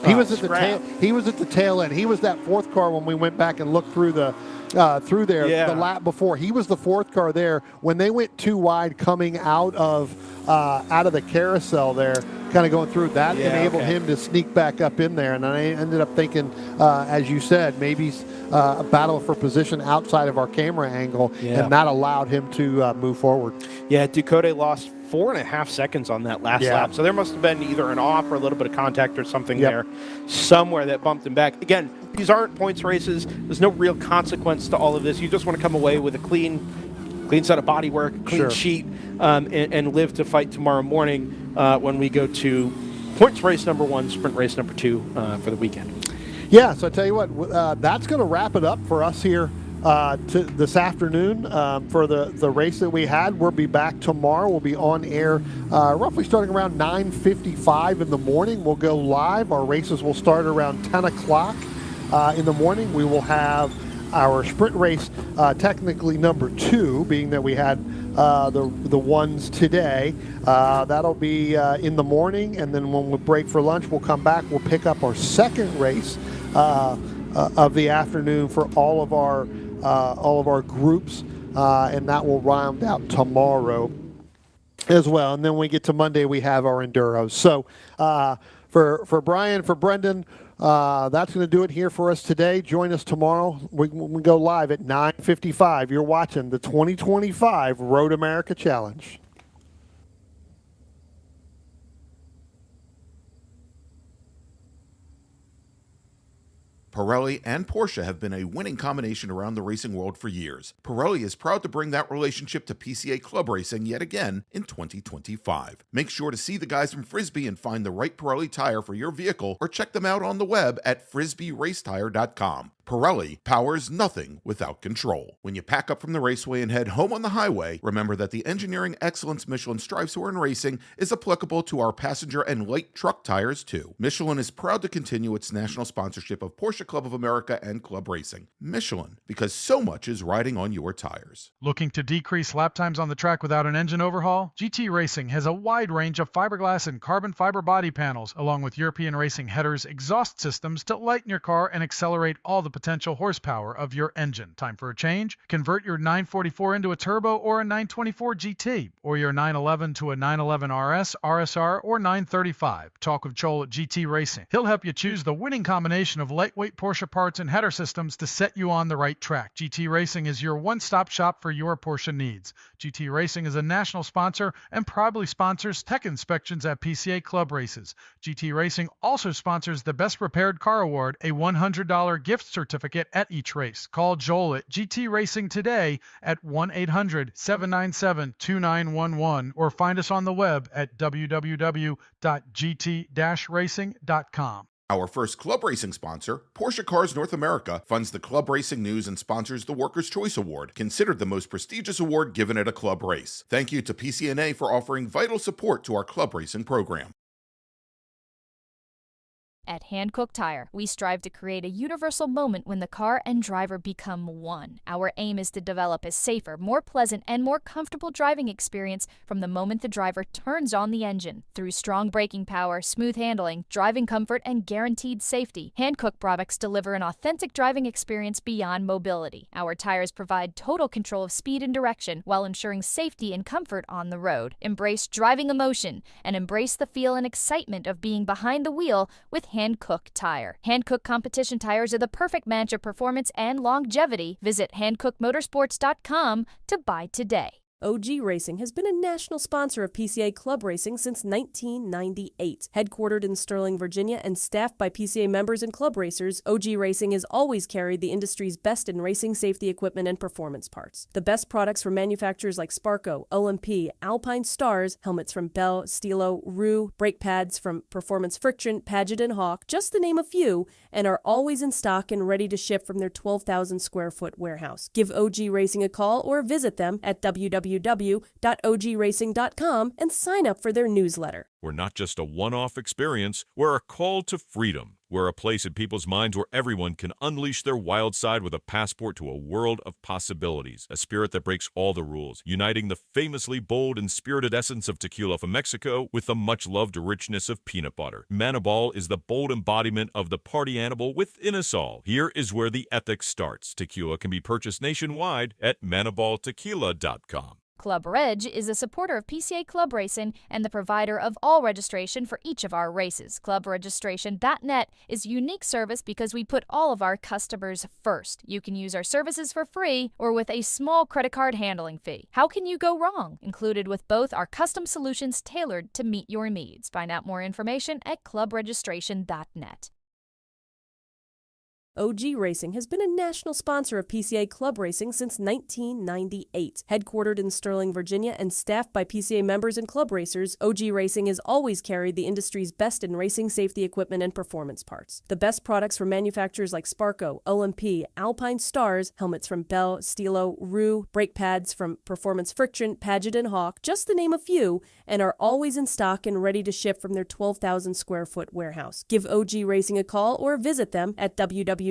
He was at the tail. He was at the tail end. He was that 4th car when we went back and looked through the the lap before. He was the 4th car there when they went too wide coming out of the carousel there, kind of going through. That enabled him to sneak back up in there, and I ended up thinking, as you said, maybe a battle for position outside of our camera angle, and that allowed him to move forward. Yeah, Ducote lost 4.5 seconds on that last lap. So there must have been either an off or a little bit of contact or something there somewhere that bumped him back. Again, these aren't points races. There's no real consequence to all of this. You just want to come away with a clean set of bodywork, clean sheet, and live to fight tomorrow morning when we go to points race number 1, sprint race number 2 for the weekend. Yeah, so I tell you what, that's going to wrap it up for us here to this afternoon for the race that we had. We'll be back tomorrow. We'll be on air roughly starting around 9:55 in the morning. We'll go live. Our races will start around 10 o'clock in the morning. We will have our sprint race, technically number 2, being that we had the ones today. That'll be in the morning, and then when we break for lunch, we'll come back. We'll pick up our second race of the afternoon for all of our groups, and that will round out tomorrow as well. And then when we get to Monday, we have our enduros. So for Brian, for Brendan, that's going to do it here for us today. Join us tomorrow. We go live at 9:55. You're watching the 2025 Road America Challenge. Pirelli and Porsche have been a winning combination around the racing world for years. Pirelli is proud to bring that relationship to PCA Club Racing yet again in 2025. Make sure to see the guys from Frisbee and find the right Pirelli tire for your vehicle, or check them out on the web at frisbeeracetire.com. Pirelli powers nothing without control. When you pack up from the raceway and head home on the highway, remember that the engineering excellence Michelin strives for in racing is applicable to our passenger and light truck tires too. Michelin is proud to continue its national sponsorship of Porsche Club of America and Club Racing. Michelin, because so much is riding on your tires. Looking to decrease lap times on the track without an engine overhaul? GT Racing has a wide range of fiberglass and carbon fiber body panels, along with European racing headers, exhaust systems to lighten your car and accelerate all the potential horsepower of your engine. Time for a change? Convert your 944 into a turbo or a 924 GT, or your 911 to a 911 RS, RSR, or 935. Talk with Joel at GT Racing. He'll help you choose the winning combination of lightweight Porsche parts and header systems to set you on the right track. GT Racing is your one-stop shop for your Porsche needs. GT Racing is a national sponsor and proudly sponsors tech inspections at PCA Club races. GT Racing also sponsors the Best Repaired Car Award, a $100 gift certificate at each race. Call Joel at GT Racing today at 1-800-797-2911 or find us on the web at www.gt-racing.com. Our first club racing sponsor, Porsche Cars North America, funds the club racing news and sponsors the Workers' Choice Award, considered the most prestigious award given at a club race. Thank you to PCNA for offering vital support to our club racing program. At Hankook Tire, we strive to create a universal moment when the car and driver become one. Our aim is to develop a safer, more pleasant, and more comfortable driving experience from the moment the driver turns on the engine. Through strong braking power, smooth handling, driving comfort, and guaranteed safety, Hankook products deliver an authentic driving experience beyond mobility. Our tires provide total control of speed and direction while ensuring safety and comfort on the road. Embrace driving emotion and embrace the feel and excitement of being behind the wheel with Hankook Tire. Hankook competition tires are the perfect match of performance and longevity. Visit hankookmotorsports.com to buy today. OG Racing has been a national sponsor of PCA Club Racing since 1998. Headquartered in Sterling, Virginia, and staffed by PCA members and club racers, OG Racing has always carried the industry's best in racing safety equipment and performance parts. The best products from manufacturers like Sparco, OMP, Alpine Stars, helmets from Bell, Stilo, Rue, brake pads from Performance Friction, Paget, and Hawk, just to name a few, and are always in stock and ready to ship from their 12,000 square foot warehouse. Give OG Racing a call or visit them at www.ogracing.com and sign up for their newsletter. We're not just a one-off experience, we're a call to freedom. We're a place in people's minds where everyone can unleash their wild side with a passport to a world of possibilities, a spirit that breaks all the rules, uniting the famously bold and spirited essence of tequila from Mexico with the much-loved richness of peanut butter. Manibal is the bold embodiment of the party animal within us all. Here is where the ethics starts. Tequila can be purchased nationwide at manibaltequila.com. Club Reg is a supporter of PCA Club Racing and the provider of all registration for each of our races. ClubRegistration.net is a unique service because we put all of our customers first. You can use our services for free or with a small credit card handling fee. How can you go wrong? Included with both are custom solutions tailored to meet your needs. Find out more information at ClubRegistration.net. OG Racing has been a national sponsor of PCA Club Racing since 1998. Headquartered in Sterling, Virginia, and staffed by PCA members and club racers, OG Racing has always carried the industry's best in racing safety equipment and performance parts. The best products from manufacturers like Sparco, OMP, Alpine Stars, helmets from Bell, Stilo, Rue, brake pads from Performance Friction, Paget, and Hawk, just to name a few, and are always in stock and ready to ship from their 12,000 square foot warehouse. Give OG Racing a call or visit them at www.ogracing.com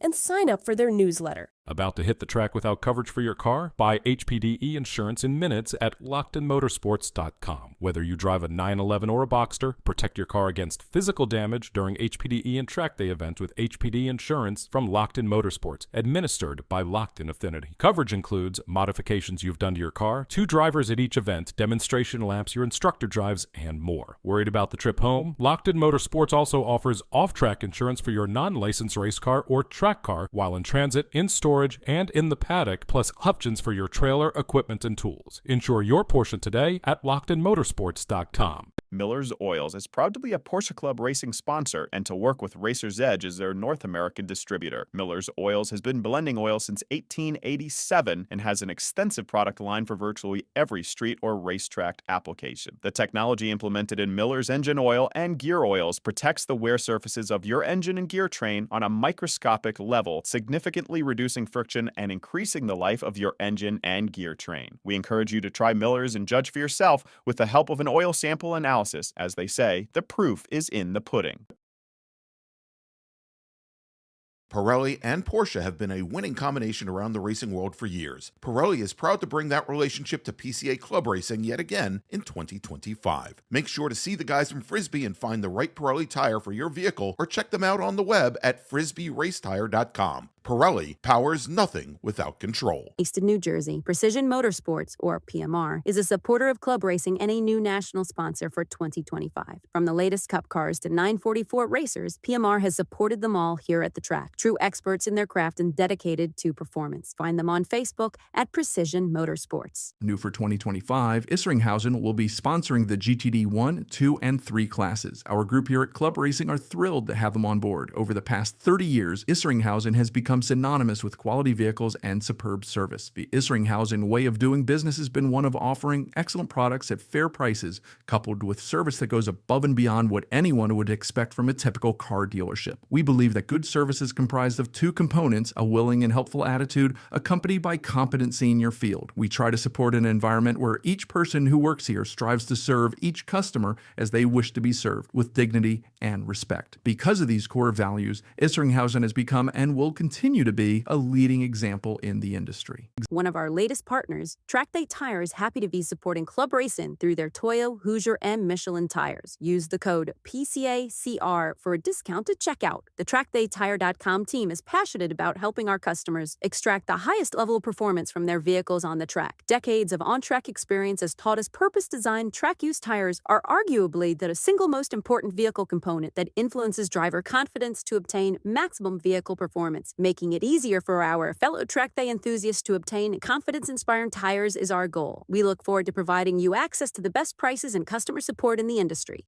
and sign up for their newsletter. About to hit the track without coverage for your car? Buy HPDE insurance in minutes at LockedInMotorsports.com. Whether you drive a 911 or a Boxster, protect your car against physical damage during HPDE and track day events with HPD insurance from Locked In Motorsports, administered by Locked In Affinity. Coverage includes modifications you've done to your car, 2 drivers at each event, demonstration laps your instructor drives, and more. Worried about the trip home? Locked In Motorsports also offers off-track insurance for your non-licensed race car or track car while in transit, in storage, and in the paddock, plus options for your trailer, equipment, and tools. Insure your Porsche today at LockedInMotorsports.com. Miller's Oils is proud to be a Porsche Club Racing sponsor and to work with Racer's Edge as their North American distributor. Miller's Oils has been blending oil since 1887 and has an extensive product line for virtually every street or racetrack application. The technology implemented in Miller's engine oil and gear oils protects the wear surfaces of your engine and gear train on a microscopic level, significantly reducing friction and increasing the life of your engine and gear train. We encourage you to try Miller's and judge for yourself with the help of an oil sample analysis. As they say, the proof is in the pudding. Pirelli and Porsche have been a winning combination around the racing world for years. Pirelli is proud to bring that relationship to PCA Club Racing yet again in 2025. Make sure to see the guys from Frisbee and find the right Pirelli tire for your vehicle, or check them out on the web at frisbeeracetire.com. Pirelli powers nothing without control. Based in New Jersey, Precision Motorsports, or PMR, is a supporter of club racing and a new national sponsor for 2025. From the latest Cup cars to 944 racers, PMR has supported them all here at the track. True experts in their craft and dedicated to performance. Find them on Facebook at Precision Motorsports. New for 2025, Isringhausen will be sponsoring the GTD 1, 2, and 3 classes. Our group here at Club Racing are thrilled to have them on board. Over the past 30 years, Isringhausen has become synonymous with quality vehicles and superb service. The Isringhausen way of doing business has been one of offering excellent products at fair prices, coupled with service that goes above and beyond what anyone would expect from a typical car dealership. We believe that good service is comprised of 2 components: a willing and helpful attitude, accompanied by competency in your field. We try to support an environment where each person who works here strives to serve each customer as they wish to be served, with dignity and respect. Because of these core values, Isringhausen has become and will continue to be a leading example in the industry. One of our latest partners, Track Day Tire, is happy to be supporting Club Racing through their Toyo, Hoosier, and Michelin tires. Use the code PCACR for a discount at checkout. The TrackDayTire.com team is passionate about helping our customers extract the highest level of performance from their vehicles on the track. Decades of on-track experience has taught us purpose-designed track-use tires are arguably the single most important vehicle component that influences driver confidence to obtain maximum vehicle performance. Making it easier for our fellow Track Day enthusiasts to obtain confidence-inspiring tires is our goal. We look forward to providing you access to the best prices and customer support in the industry.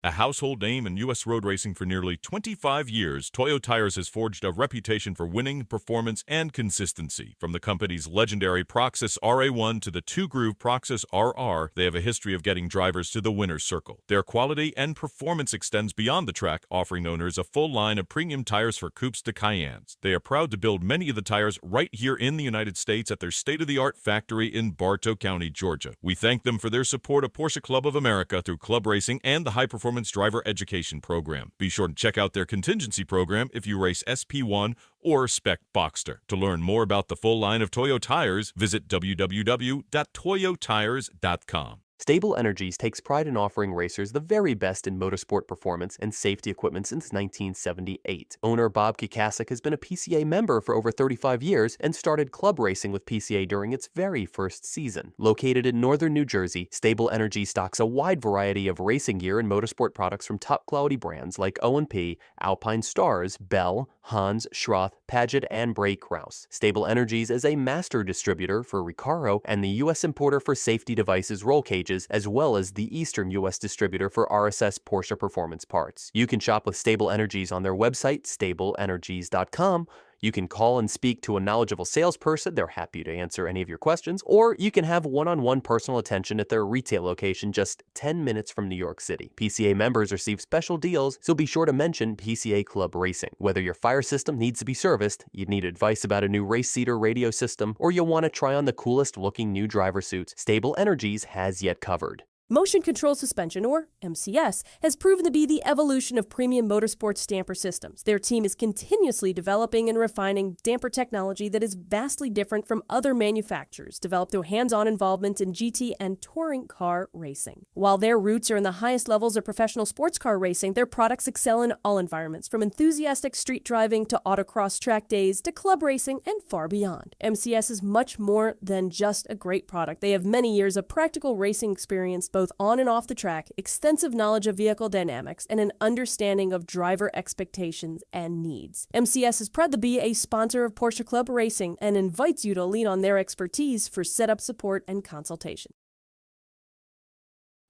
A household name in U.S. road racing for nearly 25 years, Toyo Tires has forged a reputation for winning, performance, and consistency. From the company's legendary Proxys RA1 to the 2-groove Proxys RR, they have a history of getting drivers to the winner's circle. Their quality and performance extends beyond the track, offering owners a full line of premium tires for coupes to Cayennes. They are proud to build many of the tires right here in the United States at their state-of-the-art factory in Bartow County, Georgia. We thank them for their support of Porsche Club of America through Club Racing and the high-performance driver education program. Be sure to check out their contingency program if you race SP1 or Spec Boxster. To learn more about the full line of Toyo tires, visit www.toyotires.com. Stable Energies takes pride in offering racers the very best in motorsport performance and safety equipment since 1978. Owner Bob Kikasik has been a PCA member for over 35 years and started club racing with PCA during its very first season. Located in northern New Jersey, Stable Energy stocks a wide variety of racing gear and motorsport products from top-quality brands like O&P, Alpine Stars, Bell, Hans, Schroth, Paget, and Bray Kraus. Stable Energies is a master distributor for Recaro and the U.S. importer for safety devices roll cages gauges, as well as the Eastern U.S. distributor for RSS Porsche Performance parts. You can shop with Stable Energies on their website, stableenergies.com. You can call and speak to a knowledgeable salesperson. They're happy to answer any of your questions. Or you can have one-on-one personal attention at their retail location just 10 minutes from New York City. PCA members receive special deals, so be sure to mention PCA Club Racing. Whether your fire system needs to be serviced, you need advice about a new race seater radio system, or you'll want to try on the coolest looking new driver suits, Stable Energies has yet covered. Motion Control Suspension, or MCS, has proven to be the evolution of premium motorsports damper systems. Their team is continuously developing and refining damper technology that is vastly different from other manufacturers, developed through hands-on involvement in GT and touring car racing. While their roots are in the highest levels of professional sports car racing, their products excel in all environments, from enthusiastic street driving to autocross track days to club racing and far beyond. MCS is much more than just a great product. They have many years of practical racing experience, both on and off the track, extensive knowledge of vehicle dynamics, and an understanding of driver expectations and needs. MCS is proud to be a sponsor of Porsche Club Racing and invites you to lean on their expertise for setup support and consultation.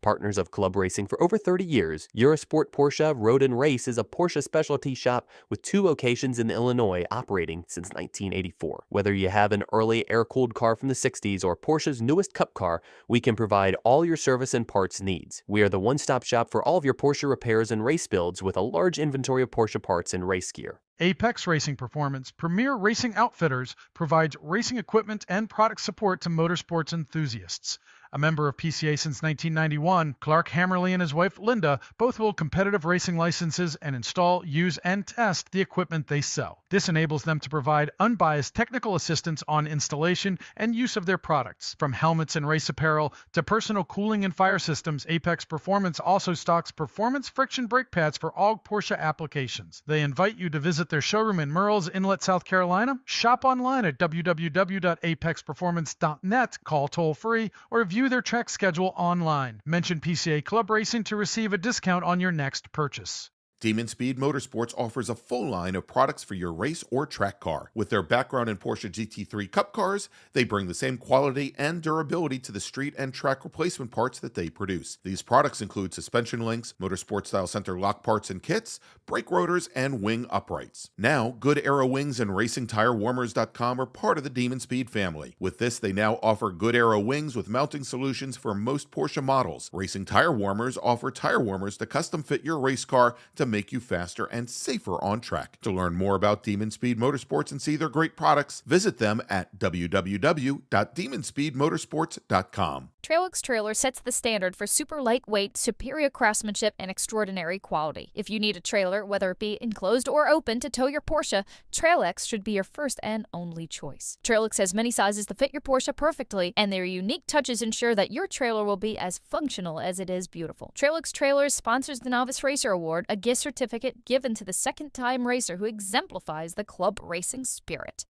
Partners of Club Racing for over 30 years, Eurosport Porsche Road and Race is a Porsche specialty shop with 2 locations in Illinois operating since 1984. Whether you have an early air-cooled car from the 60s or Porsche's newest cup car, we can provide all your service and parts needs. We are the one-stop shop for all of your Porsche repairs and race builds with a large inventory of Porsche parts and race gear. Apex Racing Performance, premier racing outfitters, provides racing equipment and product support to motorsports enthusiasts. A member of PCA since 1991, Clark Hammerly and his wife Linda both hold competitive racing licenses and install, use, and test the equipment they sell. This enables them to provide unbiased technical assistance on installation and use of their products. From helmets and race apparel to personal cooling and fire systems, Apex Performance also stocks performance friction brake pads for all Porsche applications. They invite you to visit their showroom in Merle's Inlet, South Carolina, shop online at www.apexperformance.net, call toll-free, or view their track schedule online. Mention PCA Club Racing to receive a discount on your next purchase. Demon Speed Motorsports offers a full line of products for your race or track car. With their background in Porsche GT3 Cup cars, they bring the same quality and durability to the street and track replacement parts that they produce. These products include suspension links, motorsport-style center lock parts and kits, brake rotors, and wing uprights. Now, Good Arrow Wings and RacingTireWarmers.com are part of the Demon Speed family. With this, they now offer Good Arrow Wings with mounting solutions for most Porsche models. Racing Tire Warmers offer tire warmers to custom fit your race car to make you faster and safer on track. To learn more about Demon Speed Motorsports and see their great products, visit them at www.demonspeedmotorsports.com. Trailix Trailer sets the standard for super lightweight, superior craftsmanship, and extraordinary quality. If you need a trailer, whether it be enclosed or open, to tow your Porsche, Trailix should be your first and only choice. Trailix has many sizes to fit your Porsche perfectly, and their unique touches ensure that your trailer will be as functional as it is beautiful. Trailix Trailers sponsors the Novice Racer Award, a gift certificate given to the second-time racer who exemplifies the club racing spirit.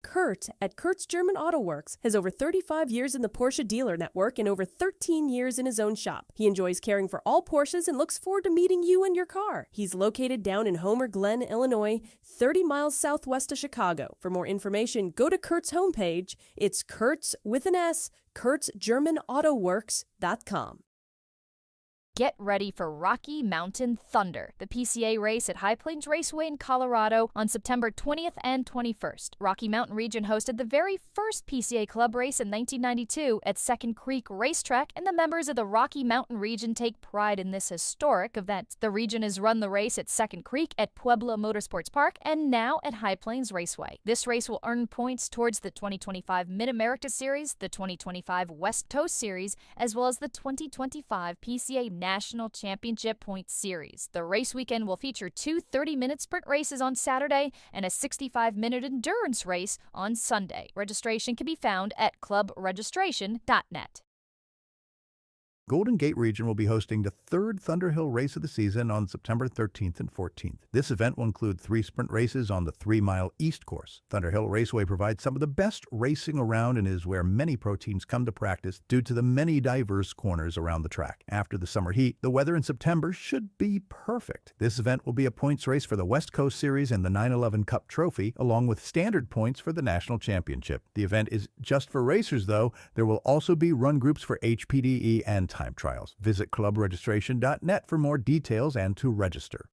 Kurt at Kurt's German Auto Works has over 35 years in the Porsche dealer network and over 13 years in his own shop. He enjoys caring for all Porsches and looks forward to meeting you and your car. He's located down in Homer Glen, Illinois, 30 miles southwest of Chicago. For more information, go to Kurt's homepage. It's Kurt's with an S, Kurt'sGermanAutoWorks.com. Get ready for Rocky Mountain Thunder, the PCA race at High Plains Raceway in Colorado on September 20th and 21st. Rocky Mountain Region hosted the very first PCA Club race in 1992 at Second Creek Racetrack, and the members of the Rocky Mountain Region take pride in this historic event. The region has run the race at Second Creek, at Pueblo Motorsports Park, and now at High Plains Raceway. This race will earn points towards the 2025 Mid-America Series, the 2025 West Coast Series, as well as the 2025 PCA National Championship Point Series. The race weekend will feature 2 30-minute sprint races on Saturday and a 65-minute endurance race on Sunday. Registration can be found at clubregistration.net. Golden Gate Region will be hosting the third Thunderhill race of the season on September 13th and 14th. This event will include 3 sprint races on the 3-mile East course. Thunderhill Raceway provides some of the best racing around and is where many pro teams come to practice due to the many diverse corners around the track. After the summer heat, the weather in September should be perfect. This event will be a points race for the West Coast Series and the 911 Cup Trophy, along with standard points for the National Championship. The event is just for racers, though. There will also be run groups for HPDE and time trials. Visit clubregistration.net for more details and to register.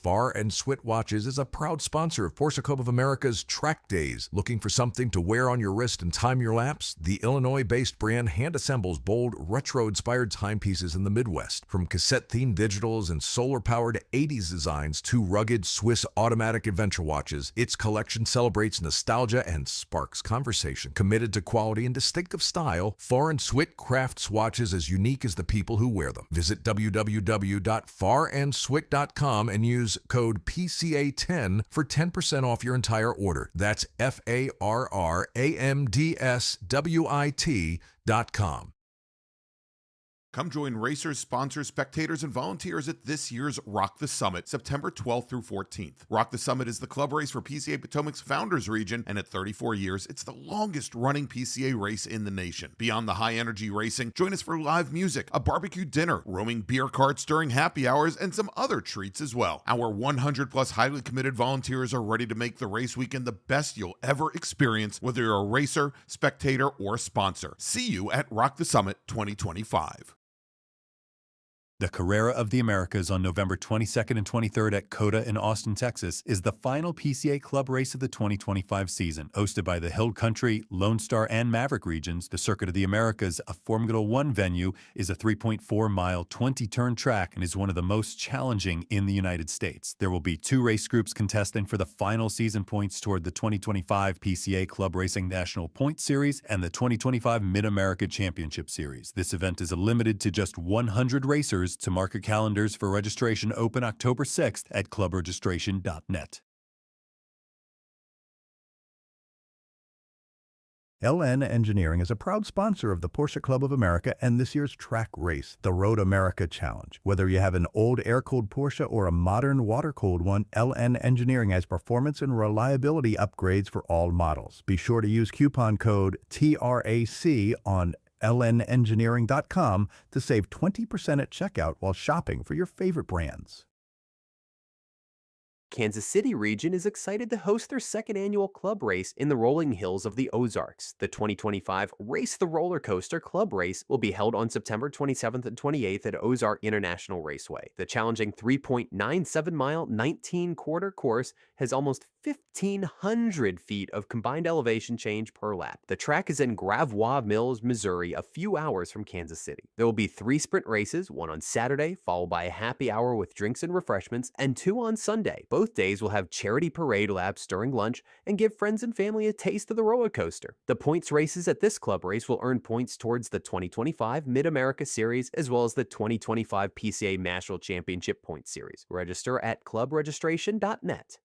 Far and Swit Watches is a proud sponsor of Porsche Club of America's Track Days. Looking for something to wear on your wrist and time your laps? The Illinois-based brand hand-assembles bold, retro-inspired timepieces in the Midwest. From cassette-themed digitals and solar-powered 80s designs to rugged Swiss automatic adventure watches, its collection celebrates nostalgia and sparks conversation. Committed to quality and distinctive style, Far and Swit crafts watches as unique as the people who wear them. Visit www.farandswit.com and use code PCA10 for 10% off your entire order. That's FARRAMDSWIT.com. Come join racers, sponsors, spectators, and volunteers at this year's Rock the Summit, September 12th through 14th. Rock the Summit is the club race for PCA Potomac's Founders Region, and at 34 years, it's the longest-running PCA race in the nation. Beyond the high-energy racing, join us for live music, a barbecue dinner, roaming beer carts during happy hours, and some other treats as well. Our 100-plus highly committed volunteers are ready to make the race weekend the best you'll ever experience, whether you're a racer, spectator, or sponsor. See you at Rock the Summit 2025. The Carrera of the Americas on November 22nd and 23rd at COTA in Austin, Texas, is the final PCA Club race of the 2025 season. Hosted by the Hill Country, Lone Star, and Maverick regions, the Circuit of the Americas, a Formula One venue, is a 3.4-mile, 20-turn track and is one of the most challenging in the United States. There will be 2 race groups contesting for the final season points toward the 2025 PCA Club Racing National Point Series and the 2025 Mid-America Championship Series. This event is limited to just 100 racers. To mark your calendars for registration, open October 6th at clubregistration.net. LN Engineering is a proud sponsor of the Porsche Club of America and this year's track race, the Road America Challenge. Whether you have an old air-cooled Porsche or a modern water-cooled one, LN Engineering has performance and reliability upgrades for all models. Be sure to use coupon code TRAC on lnengineering.com to save 20% at checkout while shopping for your favorite brands. Kansas City region is excited to host their second annual club race in the rolling hills of the Ozarks. The 2025 Race the Roller Coaster Club Race will be held on September 27th and 28th at Ozark International Raceway. The challenging 3.97-mile, 19-quarter course has almost 1,500 feet of combined elevation change per lap. The track is in Gravois Mills, Missouri, a few hours from Kansas City. There will be 3 sprint races, one on Saturday, followed by a happy hour with drinks and refreshments, and 2 on Sunday. Both days will have charity parade laps during lunch and give friends and family a taste of the roller coaster. The points races at this club race will earn points towards the 2025 Mid-America Series as well as the 2025 PCA National Championship Points Series. Register at clubregistration.net.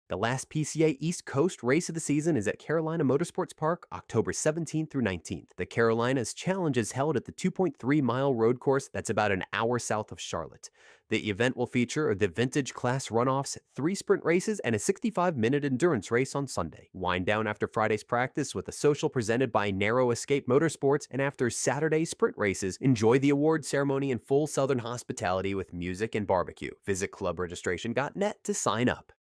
The last PCA East Coast race of the season is at Carolina Motorsports Park, October 17th through 19th. The Carolinas Challenge is held at the 2.3-mile road course that's about an hour south of Charlotte. The event will feature the vintage class runoffs, 3 sprint races, and a 65-minute endurance race on Sunday. Wind down after Friday's practice with a social presented by Narrow Escape Motorsports, and after Saturday's sprint races, enjoy the award ceremony in full Southern hospitality with music and barbecue. Visit clubregistration.net to sign up.